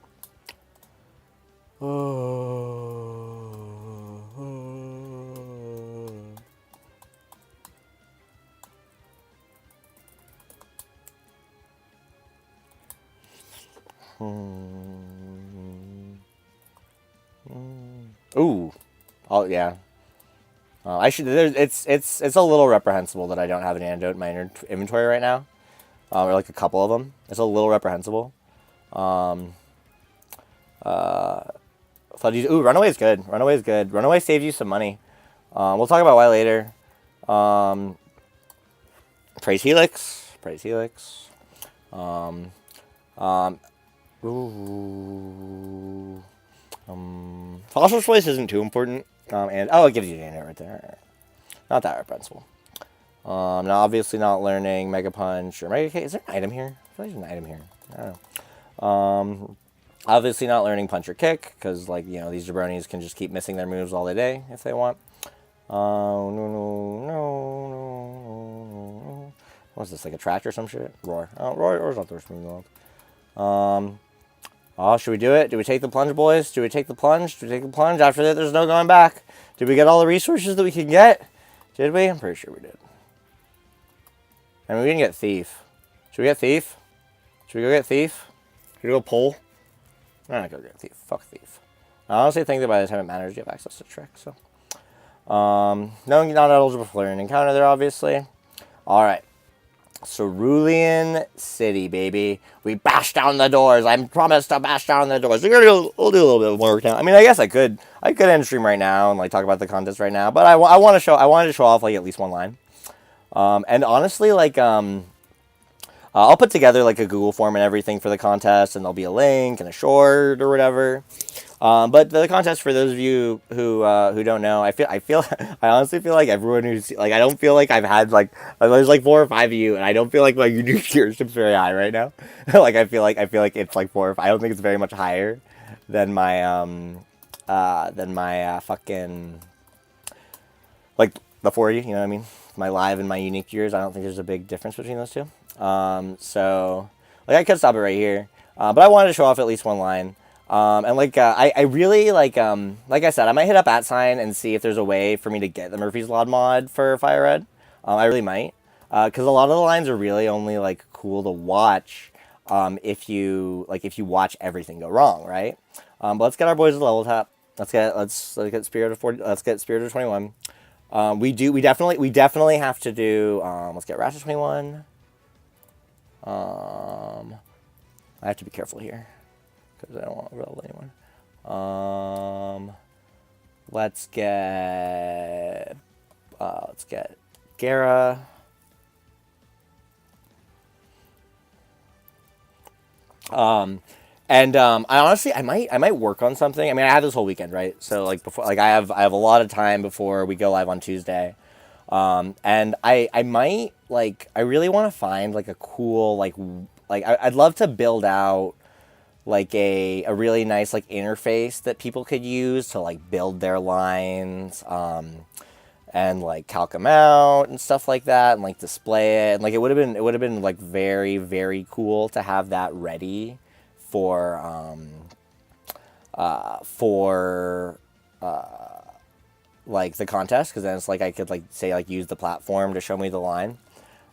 Ooh. Oh yeah. I should. It's a little reprehensible that I don't have an antidote in my inventory right now, or like a couple of them. It's a little reprehensible. Ooh, Runaway is good. Runaway is good. Runaway saves you some money. We'll talk about why later. Praise Helix. Praise Helix. Phosphorus Voice isn't too important. And it gives you an antidote right there. Not that reprehensible. Now obviously not learning Mega Punch or Mega K. Is there an item here? I feel like there's an item here. I don't know. Obviously not learning Punch or Kick, because like, you know, these jabronis can just keep missing their moves all the day if they want. No. What's this, like a tractor or some shit? Roar. Oh, Roar's not the worst move in the world. Should we do it? Do we take the plunge, boys? Do we take the plunge? After that, there's no going back. Did we get all the resources that we can get? Did we? I'm pretty sure we did. I mean, we didn't get Thief. Should we get Thief? Should we go get Thief? Should we go Pull? I'm not gonna go get Thief. Fuck Thief. I honestly think that by the time it matters, you have access to Trick, so. No, not eligible for learning encounter there, obviously. Alright. Cerulean City, baby. We bash down the doors. I promised to bash down the doors. We'll do a little bit of work now. I mean, I guess I could end stream right now and like talk about the contest right now, but I wanted to show off like at least one line. And honestly, like I'll put together like a Google form and everything for the contest, and there'll be a link and a short or whatever. But the contest, for those of you who don't know, I honestly feel like everyone who's like, I don't feel like I've had like there's like 4 or 5 of you, and I don't feel like my unique viewership's very high right now. Like I feel like it's like 4 or 5. I don't think it's very much higher than my fucking like the 40. You know what I mean? My live and my unique viewers. I don't think there's a big difference between those two. So like I could stop it right here, but I wanted to show off at least one line. And like I really like I said, I might hit up @sign and see if there's a way for me to get the Murphy's Law mod for FireRed. I really might, because a lot of the lines are really only like cool to watch if you watch everything go wrong, right? But let's get our boys to level top. Let's get Spirit of 40. Let's get Spirit of 21. We definitely have to do. Let's get Ratchet 21. I have to be careful here, because I don't want to roll anyone. Let's get Gara. And I honestly, I might work on something. I mean, I have this whole weekend, right? So like before, like I have a lot of time before we go live on Tuesday. And I might like, I really want to find like a cool like I'd love to build out like a really nice like interface that people could use to like build their lines. And like calc them out and stuff like that, and like display it. And like it would have been like very, very cool to have that ready for like the contest, because then it's like I could like say like use the platform to show me the line.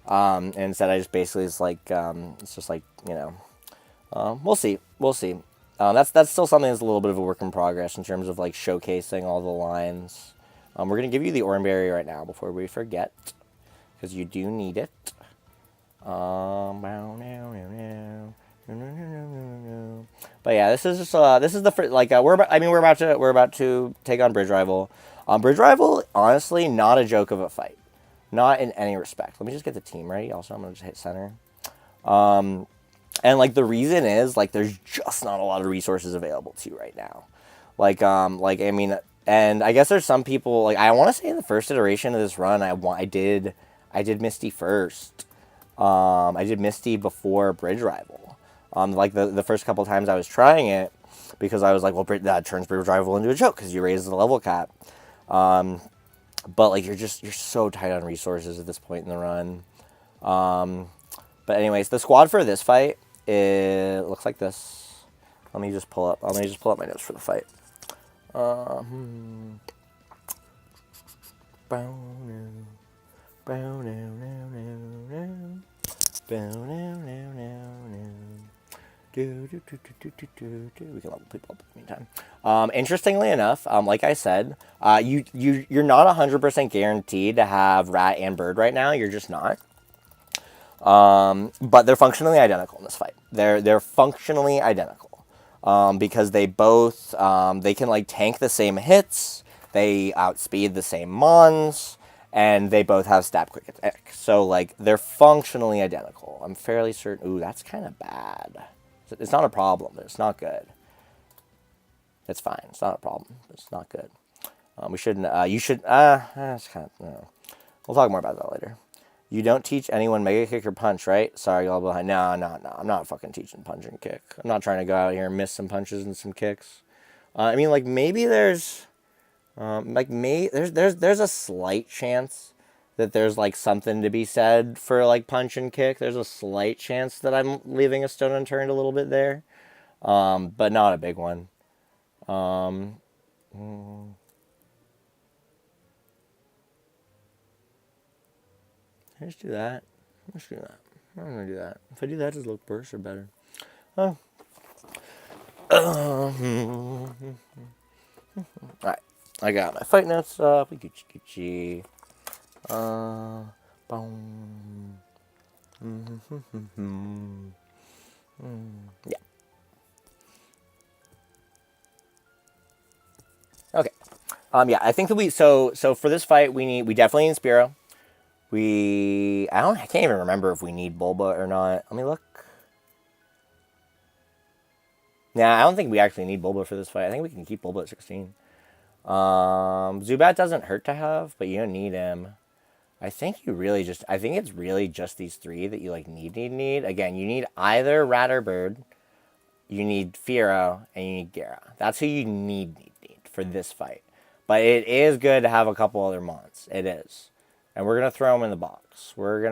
And instead I just basically it's like it's just like, you know, we'll see. That's still something that's a little bit of a work in progress in terms of like showcasing all the lines. We're going to give you the Oranberry right now before we forget, because you do need it. But yeah, this is the first, like we're about to take on Bridge Rival. Bridge Rival, honestly, not a joke of a fight, not in any respect. Let me just get the team ready. Also, I'm gonna just hit center. And like the reason is like there's just not a lot of resources available to you right now. Like I mean. And I guess there's some people, like, I want to say in the first iteration of this run, I did Misty first. I did Misty before Bridge Rival. Like, the first couple times I was trying it, because I was like, well, that turns Bridge Rival into a joke, because you raise the level cap. But, like, you're so tight on resources at this point in the run. But anyways, the squad for this fight, it looks like this. Let me just pull up my notes for the fight. We can level people up in the meantime. Interestingly enough, like I said, you're not 100% guaranteed to have Rat and Bird right now. You're just not. But they're functionally identical in this fight. They're functionally identical. Because they both, they can like tank the same hits, they outspeed the same mons, and they both have stab quick attack. So like they're functionally identical. I'm fairly certain. Ooh, that's kind of bad. It's not a problem, but it's not good. It's fine. It's not a problem. It's not good. We shouldn't. You should. That's kind of. No. We'll talk more about that later. You don't teach anyone Mega Kick or Punch, right? Sorry, y'all behind. No. I'm not fucking teaching Punch and Kick. I'm not trying to go out here and miss some punches and some kicks. I mean, like, maybe there's... there's a slight chance that there's, like, something to be said for, like, Punch and Kick. There's a slight chance that I'm leaving a stone unturned a little bit there. But not a big one. Let's do that. I'm gonna do that. If I do that, does it look worse or better? Oh. Alright. I got my fight notes up. Gucci. Boom. Yeah. Okay. Yeah, I think that so for this fight we definitely need Spearow. I can't even remember if we need Bulba or not. Let me look. Nah, I don't think we actually need Bulba for this fight. I think we can keep Bulba at 16. Zubat doesn't hurt to have, but you don't need him. I think it's really just these three that you like need. Again, you need either Rat or Bird. You need Fearow, and you need Gara. That's who you need for this fight. But it is good to have a couple other mons. It is. And we're gonna throw them in the box. We're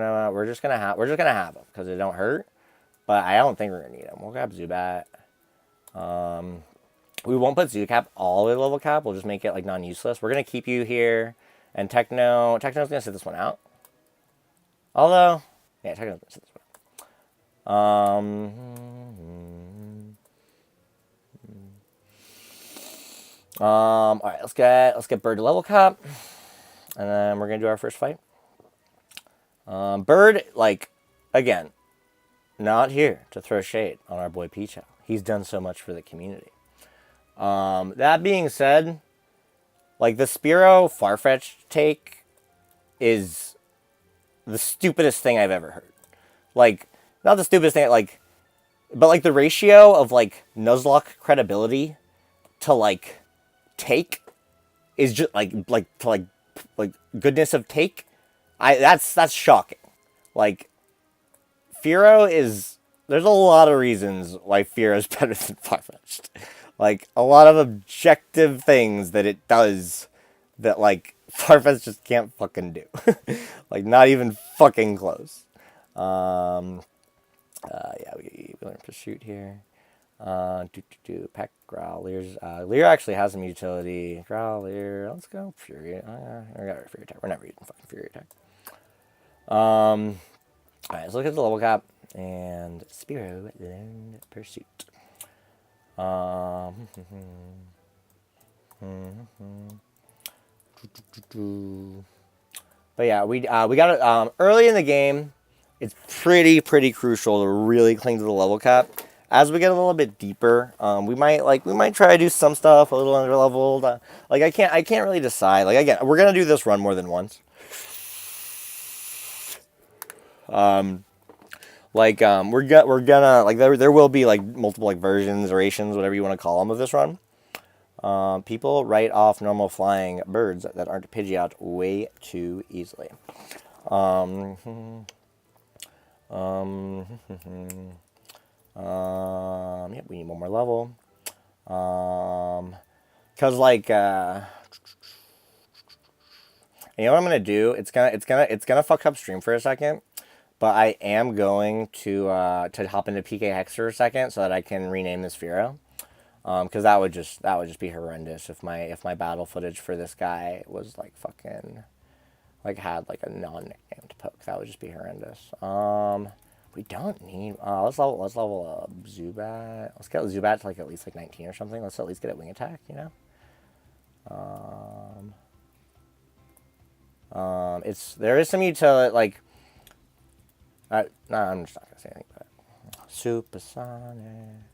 just gonna have them because they don't hurt. But I don't think we're gonna need them. We'll grab Zubat. We won't put Zucap all the level cap. We'll just make it like non-useless. We're gonna keep you here, and Techno's gonna sit this one out. Although, yeah, Techno's gonna sit this one out. All right, let's get Bird to level cap. And then we're going to do our first fight. Bird, like, again, not here to throw shade on our boy Picho. He's done so much for the community. That being said, like, the Spearow Farfetch take is the stupidest thing I've ever heard. Like, not the stupidest thing, like, but like the ratio of like Nuzlocke credibility to like take is just like to like goodness of take. That's shocking. Like Firo is, there's a lot of reasons why Firo is better than Farfetch'd. Like a lot of objective things that it does that like Farfetch'd just can't fucking do. Like not even fucking close. Yeah, we learn Pursuit here. Pack Growl. Lear actually has some utility. Growl, Lear. Let's go Fury. We got our Fury attack. We're never using fucking Fury attack. Alright, let's look at the level cap. And Spiro learned Pursuit. But yeah, we got it early in the game. It's pretty crucial to really cling to the level cap. As we get a little bit deeper, we might try to do some stuff a little under leveled. Like I can't really decide. Like again, we're gonna do this run more than once. We're gonna like there will be like multiple like versions, iterations, whatever you want to call them of this run. People write off normal flying birds that aren't Pidgey out way too easily. Yep, we need one more level. Cause like, you know what I'm gonna do? It's gonna fuck up stream for a second, but I am going to hop into PK Hex for a second so that I can rename this Firo. Cause that would just be horrendous if my battle footage for this guy was like fucking, like had like a non-nicknamed poke. That would just be horrendous. We don't need. Let's level up Zubat. Let's get Zubat to like at least like 19 or something. Let's at least get a wing attack. You know. There is some utility like. No, I'm just not gonna say anything about it. Supersonic.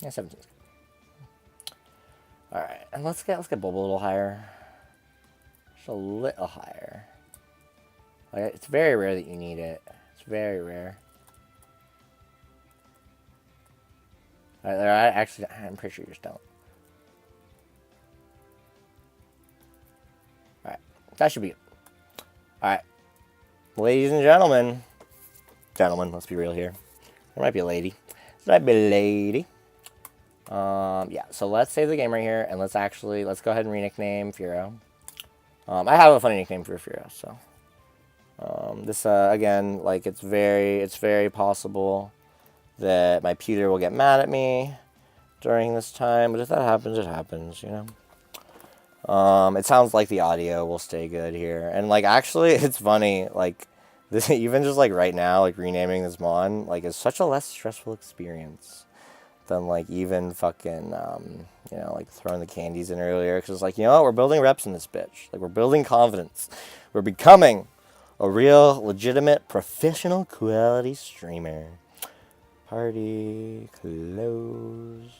Yeah, 17's good. Alright, and let's get Bulba a little higher. Just a little higher. Like, it's very rare that you need it. It's very rare. I'm pretty sure you just don't. Alright, that should be it. Alright, ladies and gentlemen. Gentlemen, let's be real here. There might be a lady. There might be a lady. Yeah, so let's save the game right here, and let's go ahead and re-nickname Firo. I have a funny nickname for Firo, so. This, again, like, it's very possible that my pewter will get mad at me during this time, but if that happens, it happens, you know? It sounds like the audio will stay good here, and, like, actually, it's funny, like, this, even just, like, right now, like, renaming this Mon, like, is such a less stressful experience than like even fucking you know, like throwing the candies in earlier, because it's like, you know what, we're building reps in this bitch, like we're building confidence, we're becoming a real legitimate professional quality streamer. Party close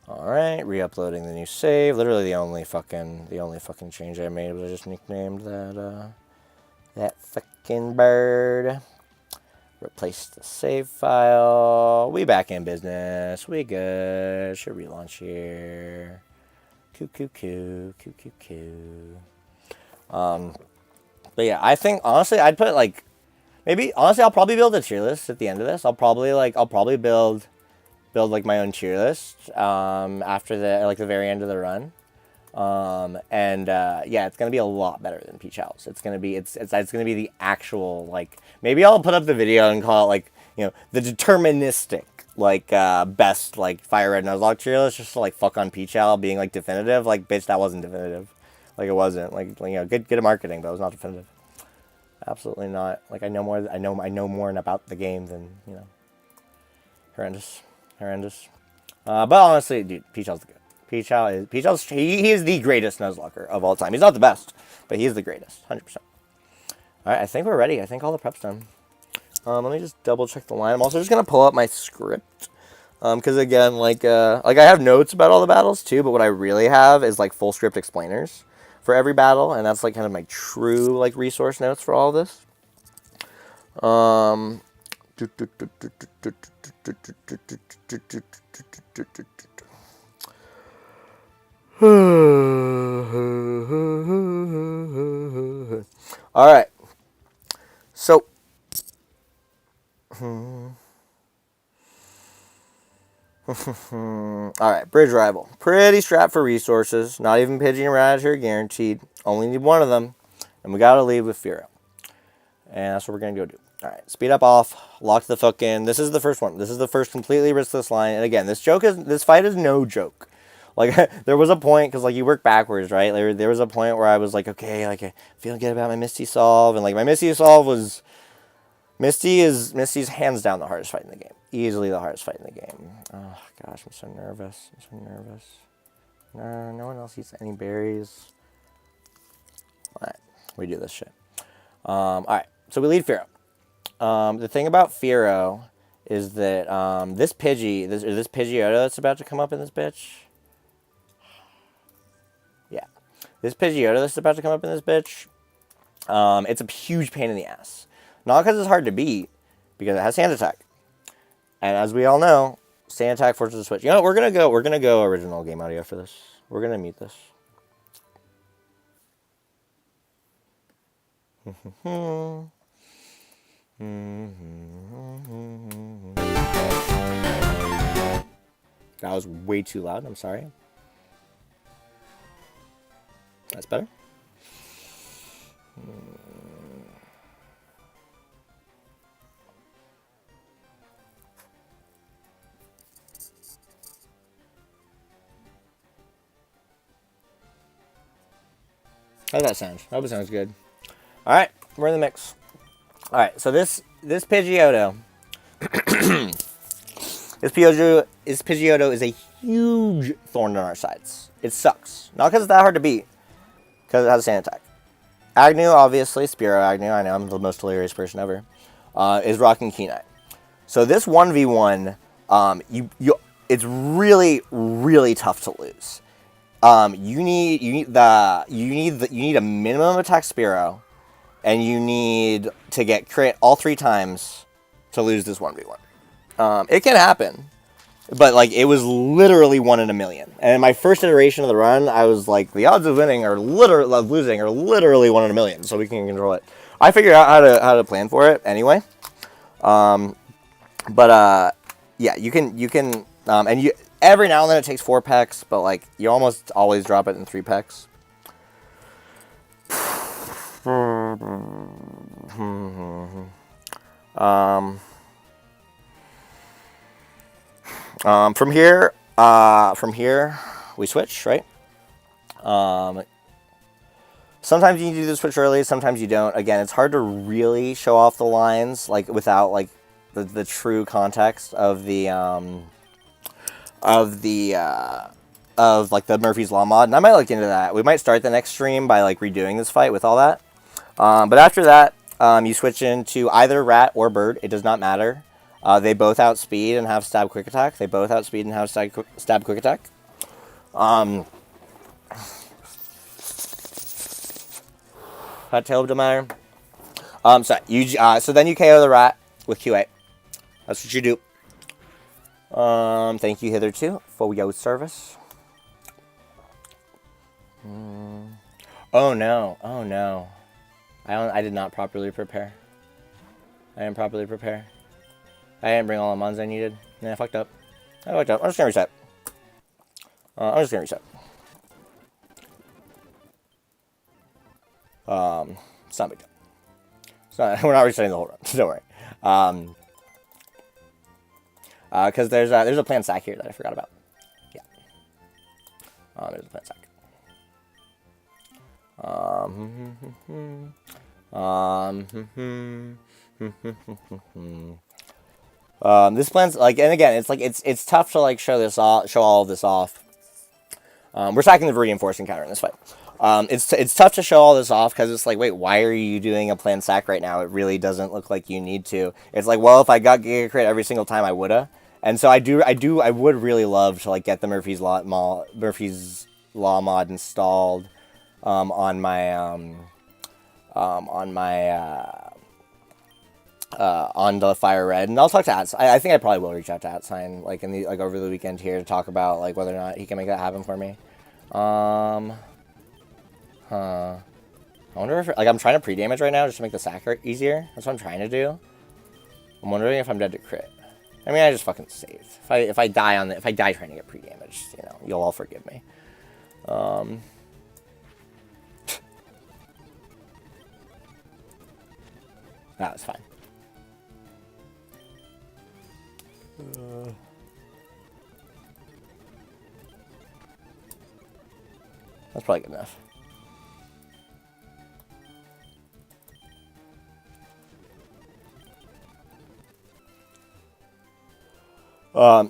Alright, re-uploading the new save. Literally the only fucking change I made was I just nicknamed that fucking bird. Replaced the save file. We back in business. We good. Should relaunch here. Coo. But yeah, I think honestly I'd put like, maybe honestly I'll probably build a tier list at the end of this. I'll probably build like my own tier list after the very end of the run. Yeah, it's gonna be a lot better than Peach House. It's gonna be the actual, like, maybe I'll put up the video and call it, like, you know, the deterministic like best like FireRed Nuzlocke tier list just to like fuck on Peach Owl being like definitive. Like, bitch, that wasn't definitive. Like, it wasn't. Like, you know, good at marketing, but it was not definitive. Absolutely not. Like, I know more about the game than, you know. Horrendous. But honestly, dude, Peach Owl's the good. He is the greatest Nuzlocker of all time. He's not the best, but he is the greatest, 100%. All right, I think we're ready. I think all the prep's done. Let me just double check the line. I'm also just gonna pull up my script, because again, like I have notes about all the battles too, but what I really have is like full script explainers for every battle, and that's like kind of my true like resource notes for all of this. All right. So, all right, Bridge Rival. Pretty strapped for resources. Not even Pidgey and Radish guaranteed. Only need one of them. And we gotta leave with Firo. And that's what we're gonna go do. All right, speed up off. Lock the fuck in. This is the first one. This is the first completely riskless line. And again, this fight is no joke. Like, there was a point, because, like, you work backwards, right? There was a point where I was like, okay, like, I feel good about my Misty Solve. And, like, my Misty Solve was... Misty's hands down the hardest fight in the game. Easily the hardest fight in the game. Oh, gosh, I'm so nervous. No one else eats any berries. All right, we do this shit. All right, so we lead Firo. The thing about Firo is that this Pidgeotto that's about to come up in this bitch... Yeah. This Pidgeotto that's about to come up in this bitch, it's a huge pain in the ass. Not because it's hard to beat, because it has Sand Attack. And as we all know, Sand Attack forces a switch. You know what, we're gonna go original game audio for this. We're gonna mute this. That was way too loud, I'm sorry. That's better. How does that sound? I hope it sounds good. All right, we're in the mix. All right, so this Pidgeotto, this Pidgeotto is a huge thorn on our sides. It sucks. Not because it's that hard to beat, because it has a Sand Attack. Agnew, obviously, Spearow Agnew, I know I'm the most hilarious person ever, is rocking Keynight. So this 1v1, it's really, really tough to lose. You need a minimum attack Spearow, and you need to get crit all 3 times to lose this 1v1. It can happen, but like it was literally 1 in a million. And in my first iteration of the run, I was like, the odds of losing are literally 1 in a million. So we can control it. I figured out how to plan for it anyway. Yeah, you can and you. Every now and then it takes 4 pecks, but like you almost always drop it in 3 pecks. From here we switch, right? Sometimes you need to do the switch early, sometimes you don't. Again, it's hard to really show off the lines like without like the true context of the like the Murphy's Law mod, and I might look into that. We might start the next stream by like redoing this fight with all that. But after that, you switch into either Rat or Bird. It does not matter. They both outspeed and have stab quick attack. Stab quick attack. That tail don't matter. So then you KO the Rat with Q8. That's what you do. Thank you hitherto for your service. Oh no. I did not properly prepare. I didn't bring all the mons I needed. Yeah, I fucked up. I'm just gonna reset. It's not a big deal. We're not resetting the whole run, so don't worry. Because there's a plant sack here that I forgot about. Yeah. There's a plant sack. This plant's like, and again, it's like it's tough to like show all of this off. We're sacking the reinforced encounter in this fight. It's tough to show all this off because it's like, wait, why are you doing a planned sack right now? It really doesn't look like you need to. It's like, well, if I got Giga Crit every single time, I woulda. And so I would really love to like get the Murphy's Law mod installed on the FireRed, and I'll talk to At. I think I probably will reach out to AtSign like over the weekend here to talk about like whether or not he can make that happen for me. I wonder if like I'm trying to pre-damage right now just to make the sack easier. That's what I'm trying to do. I'm wondering if I'm dead to crit. I mean, I just fucking save. If I die trying to get pre-damage, you know, you'll all forgive me. That was fine. That's probably good enough.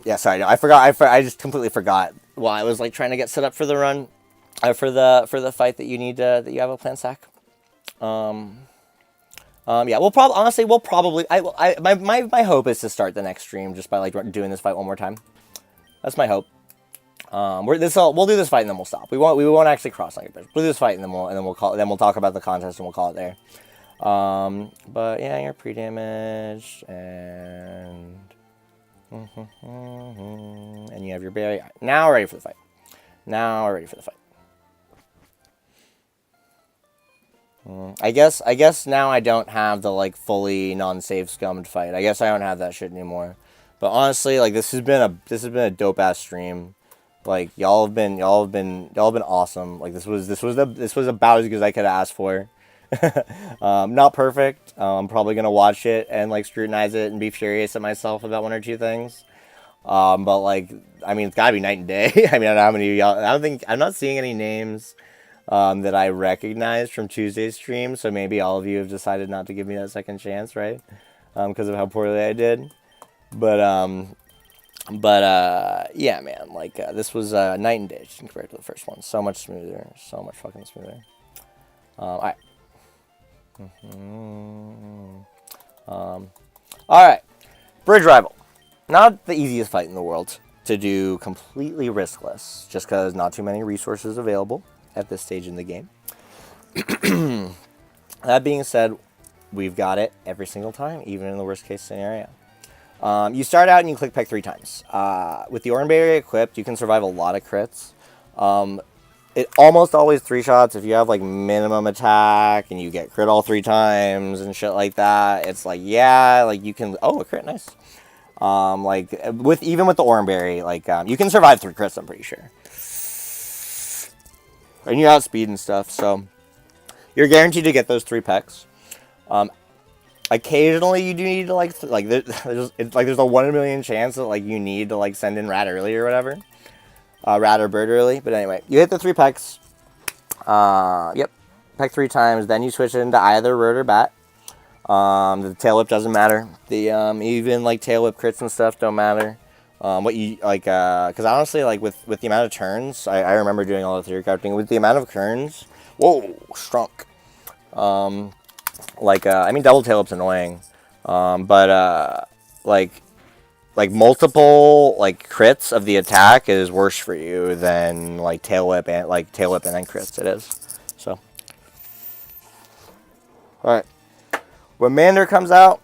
Yeah, sorry, no, I forgot. I just completely forgot while I was like trying to get set up for the run, for the fight that you need that you have a plan sack. Yeah, we'll probably. My hope is to start the next stream just by like doing this fight one more time. That's my hope. We'll do this fight and then we'll stop. We won't actually cross like a bridge. We'll do this fight and then we'll talk about the contest and we'll call it there. But yeah, you're pre-damaged and you have your berry. Now we're ready for the fight. I guess now I don't have the like fully non-save scummed fight. I guess I don't have that shit anymore. But honestly, like this has been a dope ass stream. Like y'all have been awesome. Like this was about as good as I could ask for. Not perfect. I'm probably gonna watch it and like scrutinize it and be furious at myself about one or two things. But like, I mean, it's gotta be night and day. I mean, I don't know how many of y'all. I'm not seeing any names that I recognized from Tuesday's stream. So maybe all of you have decided not to give me that second chance, right? Because of how poorly I did. But yeah, man. Like this was night and day compared to the first one. So much smoother. So much fucking smoother. All right. All right, bridge rival. Not the easiest fight in the world to do completely riskless, just because not too many resources available at this stage in the game. That being said, we've got it every single time, even in the worst case scenario. You start out and you click peck 3 times. With the Oran Berry equipped, you can survive a lot of crits. It almost always 3 shots if you have like minimum attack and you get crit all 3 times and shit like that. It's like, yeah, like you can, a crit, nice. Like even with the Oran Berry, like you can survive 3 crits, I'm pretty sure. And you outspeed and stuff, so you're guaranteed to get those 3 pecks. Occasionally you do need to there's a 1 in a million chance that like you need to like send in rat early or whatever. Rat or bird early, but anyway, you hit the 3 pecks. Yep, peck 3 times. Then you switch into either bird or bat. The tail whip doesn't matter. The even like tail whip crits and stuff don't matter. What you like, because honestly, like with the amount of turns, I remember doing all the theory crafting with the amount of turns. Whoa, strunk. I mean, double tail whip's annoying, but like multiple like crits of the attack is worse for you than like tail whip and then crits. It is. So, all right. When Mander comes out,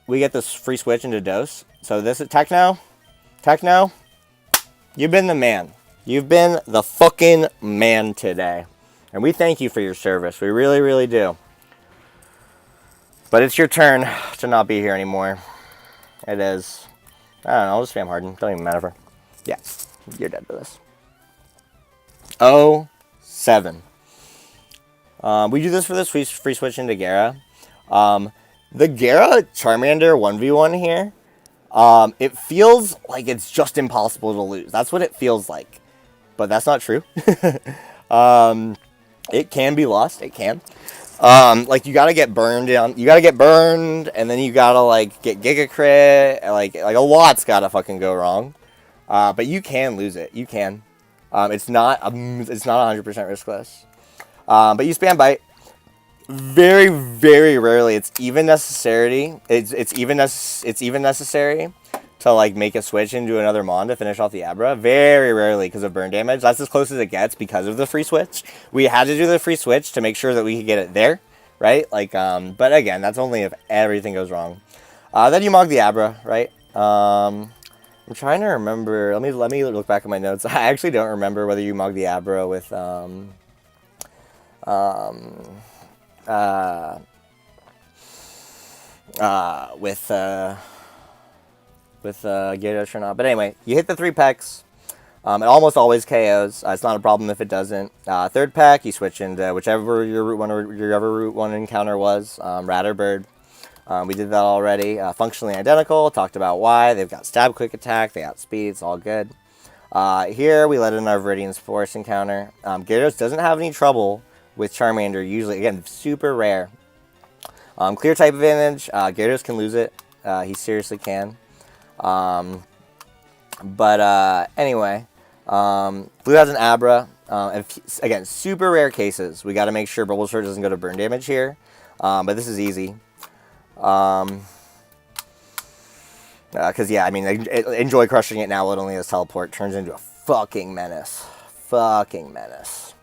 we get this free switch into dose. So this is Techno. You've been the man. You've been the fucking man today, and we thank you for your service. We really, really do. But it's your turn to not be here anymore. It is. I don't know, I'll just spam Harden. Don't even matter. Yeah, you're dead to this. 07. We do this for this free switch into Gera. The Gera Charmander 1v1 here. It feels like it's just impossible to lose. That's what it feels like, but that's not true. It can be lost. It can. Like you gotta get burned on. You gotta get burned, and then you gotta like get Giga Crit. Like a lot's gotta fucking go wrong. But you can lose it. You can. It's not 100% riskless. But you spam bite. Very, very rarely it's even necessary. It's even necessary to like make a switch into another mon to finish off the Abra. Very rarely because of burn damage. That's as close as it gets because of the free switch. We had to do the free switch to make sure that we could get it there, right? Like, but again, that's only if everything goes wrong. Then you mog the Abra, right? I'm trying to remember. Let me look back at my notes. I actually don't remember whether you mog the Abra with Gyarados or not. But anyway, you hit the 3 pecks. It almost always KOs. It's not a problem if it doesn't. Third pack, you switch into whichever your Route 1 encounter was, Rat or Bird. We did that already. Functionally identical. Talked about why. They've got stab, quick attack. They got speed. It's all good. Here, we let in our Viridian's Force encounter. Gyarados doesn't have any trouble with Charmander. Usually, again, super rare. Clear type advantage. Gyarados can lose it. He seriously can. Anyway, Blue has an Abra. Again, super rare cases. We got to make sure Bulbasaur doesn't go to burn damage here. But this is easy. Because, yeah, I mean, enjoy crushing it now. It only has teleport. Turns into a fucking menace. Fucking menace.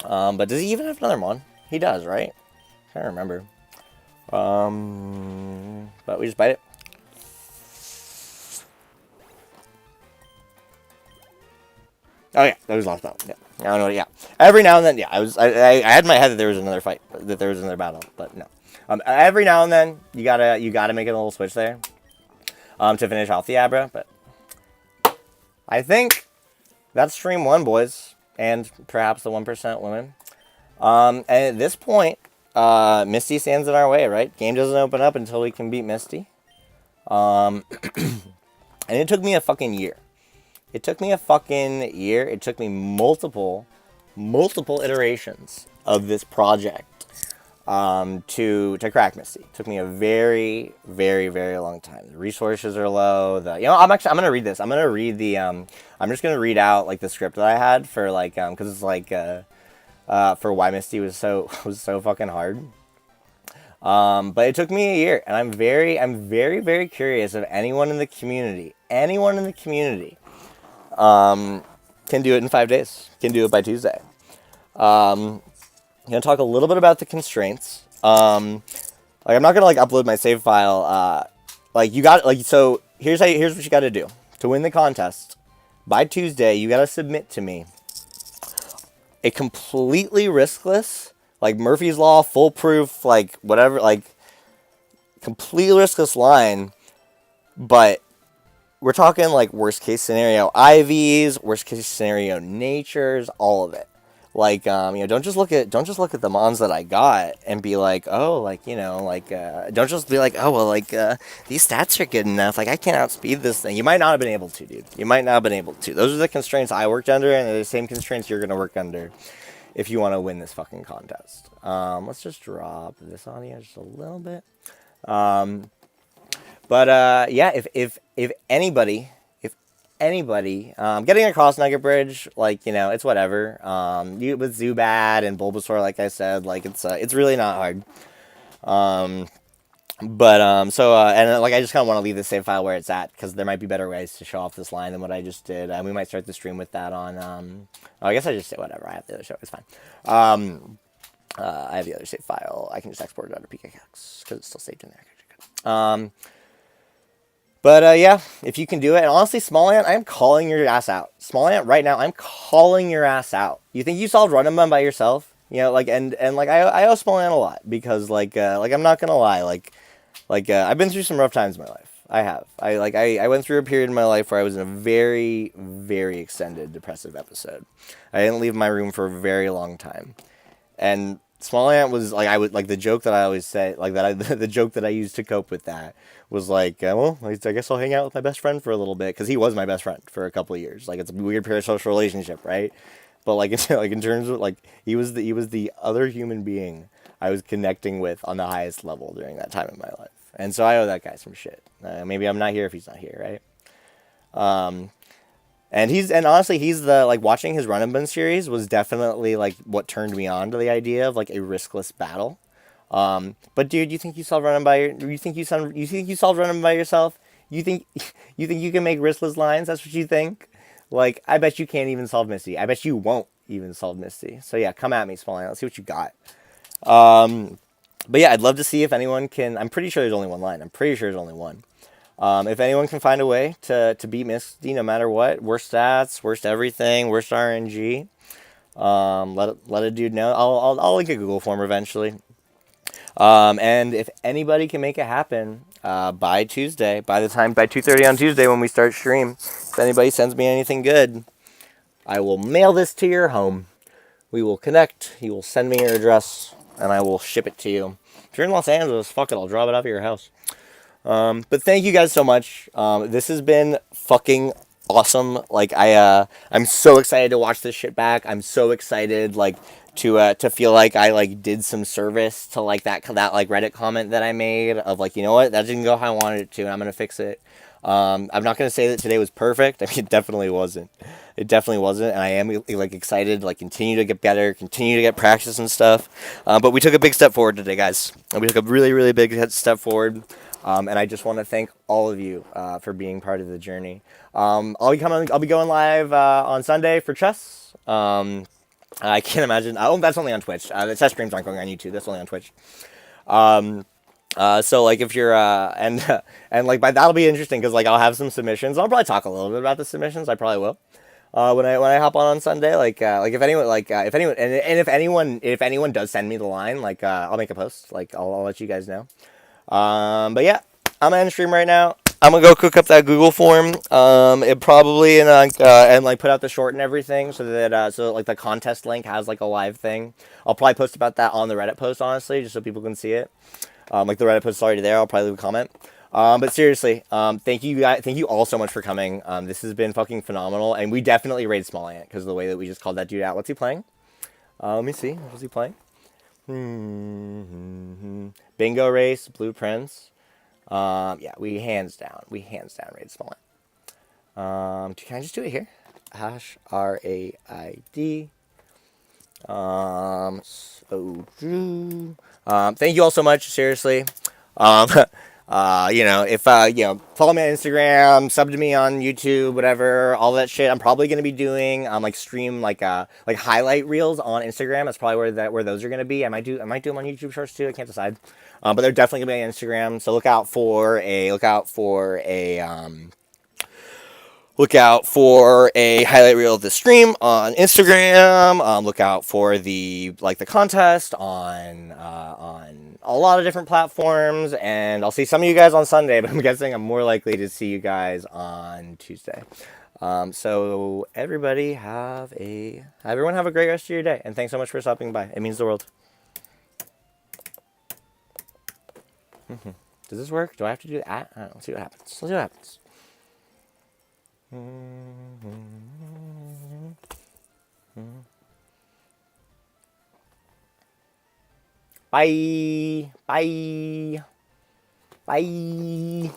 But does he even have another Mon? He does, right? I can't remember. But we just bite it. Oh yeah, that was last battle. Yeah, I don't know. Yeah, every now and then, yeah, I had in my head that there was another fight, that there was another battle, but no. Every now and then, you gotta make a little switch there, to finish off the Abra. But I think that's stream 1, boys, and perhaps the 1% women. And at this point, Misty stands in our way, right? Game doesn't open up until we can beat Misty. And it took me a fucking year. It took me a fucking year. It took me multiple iterations of this project to crack Misty. It took me a very, very, very long time. The resources are low. I'm gonna read this. I'm gonna read the I'm just gonna read out like the script that I had for like because it's like for why Misty was so fucking hard. But it took me a year, and I'm very, very curious if anyone in the community can do it in 5 days, can do it by Tuesday. I'm gonna talk a little bit about the constraints. I'm not gonna like upload my save file. So here's what you gotta do to win the contest. By Tuesday, you gotta submit to me a completely riskless, like Murphy's Law, foolproof, like whatever, like completely riskless line, but we're talking like worst case scenario IVs, worst case scenario natures, all of it. Like don't just look at the mons that I got and be like, oh, like, don't just be like, oh, well, like these stats are good enough, like I can't outspeed this thing. You might not have been able to, dude. You might not have been able to. Those are the constraints I worked under, and they're the same constraints you're gonna work under if you want to win this fucking contest. Let's just drop this audio just a little bit. Yeah, if anybody, getting across Nugget Bridge, like, it's whatever. With Zubat and Bulbasaur, like I said, like it's really not hard. I just kind of want to leave the save file where it's at, because there might be better ways to show off this line than what I just did. We might start the stream with that on, I guess I just say whatever. I have the other show. It's fine. I have the other save file. I can just export it under PKX because it's still saved in there. Yeah, if you can do it, and honestly, Small Ant, I'm calling your ass out. Small Ant, right now, I'm calling your ass out. You think you solved Run and Bun by yourself? I owe Small Ant a lot, because I'm not gonna lie, I've been through some rough times in my life. I have. I went through a period in my life where I was in a very, very extended depressive episode. I didn't leave my room for a very long time, and Small Ant was like I would like the joke that I always say like that the joke that I used to cope with that was like well I guess I'll hang out with my best friend for a little bit because he was my best friend for a couple of years. Like it's a weird parasocial relationship, right? But like in terms of like he was the other human being I was connecting with on the highest level during that time in my life, and so I owe that guy some shit. Maybe I'm not here if he's not here, right? And honestly, he's the like watching his Run and Gun series was definitely like what turned me on to the idea of like a riskless battle. But dude, you think you solved Run and by you think you solved Run and by yourself? You think you can make riskless lines? That's what you think? Like I bet you can't even solve Misty. I bet you won't even solve Misty. So yeah, come at me, Small Ant. Let's see what you got. But yeah, I'd love to see if anyone can. I'm pretty sure there's only one line. I'm pretty sure there's only one. If anyone can find a way to beat Misty no matter what, worst stats, worst everything, worst RNG, let a dude know. I'll link a Google form eventually. And if anybody can make it happen by Tuesday, by 2:30 on Tuesday when we start stream, if anybody sends me anything good, I will mail this to your home. We will connect. You will send me your address, and I will ship it to you. If you're in Los Angeles, fuck it, I'll drop it off at your house. But thank you guys so much. This has been fucking awesome. Like I'm so excited to watch this shit back. I'm so excited like to feel like I like did some service to like that like Reddit comment that I made of like, you know what, that didn't go how I wanted it to, and I'm gonna fix it. I'm not gonna say that today was perfect. I mean, it definitely wasn't. It definitely wasn't, and I am like excited to like continue to get better, continue to get practice and stuff. But we took a big step forward today, guys. We took a really, really big step forward. And I just want to thank all of you for being part of the journey. I'll be going live on Sunday for chess. I can't imagine. Oh, that's only on Twitch. The chess streams aren't going on YouTube. That's only on Twitch. So like if you're and like by that'll be interesting because like I'll have some submissions. I'll probably talk a little bit about the submissions. I probably will. When I hop on Sunday, like if anyone does send me the line, like I'll make a post. Like I'll let you guys know. But yeah, I'm gonna end stream right now. I'm gonna go cook up that Google form. It probably and like put out the short and everything so that like the contest link has like a live thing. I'll probably post about that on the Reddit post, honestly, just so people can see it. Like the Reddit post is already there. I'll probably leave a comment. But seriously, thank you guys. Thank you all so much for coming. This has been fucking phenomenal, and we definitely raided Small Ant because of the way that we just called that dude out. What's he playing? Let me see. What's he playing? Bingo race, blueprints. Yeah, we hands down raid Small Ant. Can I just do it here? Hash RAID. So Drew. Thank you all so much. Seriously. If follow me on Instagram, sub to me on YouTube, whatever, all that shit. I'm probably gonna be doing like stream like highlight reels on Instagram. That's probably where those are gonna be. I might do them on YouTube Shorts too. I can't decide. But they're definitely gonna be on Instagram. So look out for a highlight reel of the stream on Instagram. Look out for the contest on a lot of different platforms, and I'll see some of you guys on Sunday, but I'm guessing I'm more likely to see you guys on Tuesday. So everyone have a great rest of your day, and thanks so much for stopping by. It means the world. Does this work? Do I have to do that? I don't know. Let's see what happens. Let's see what happens. Bye. Bye. Bye.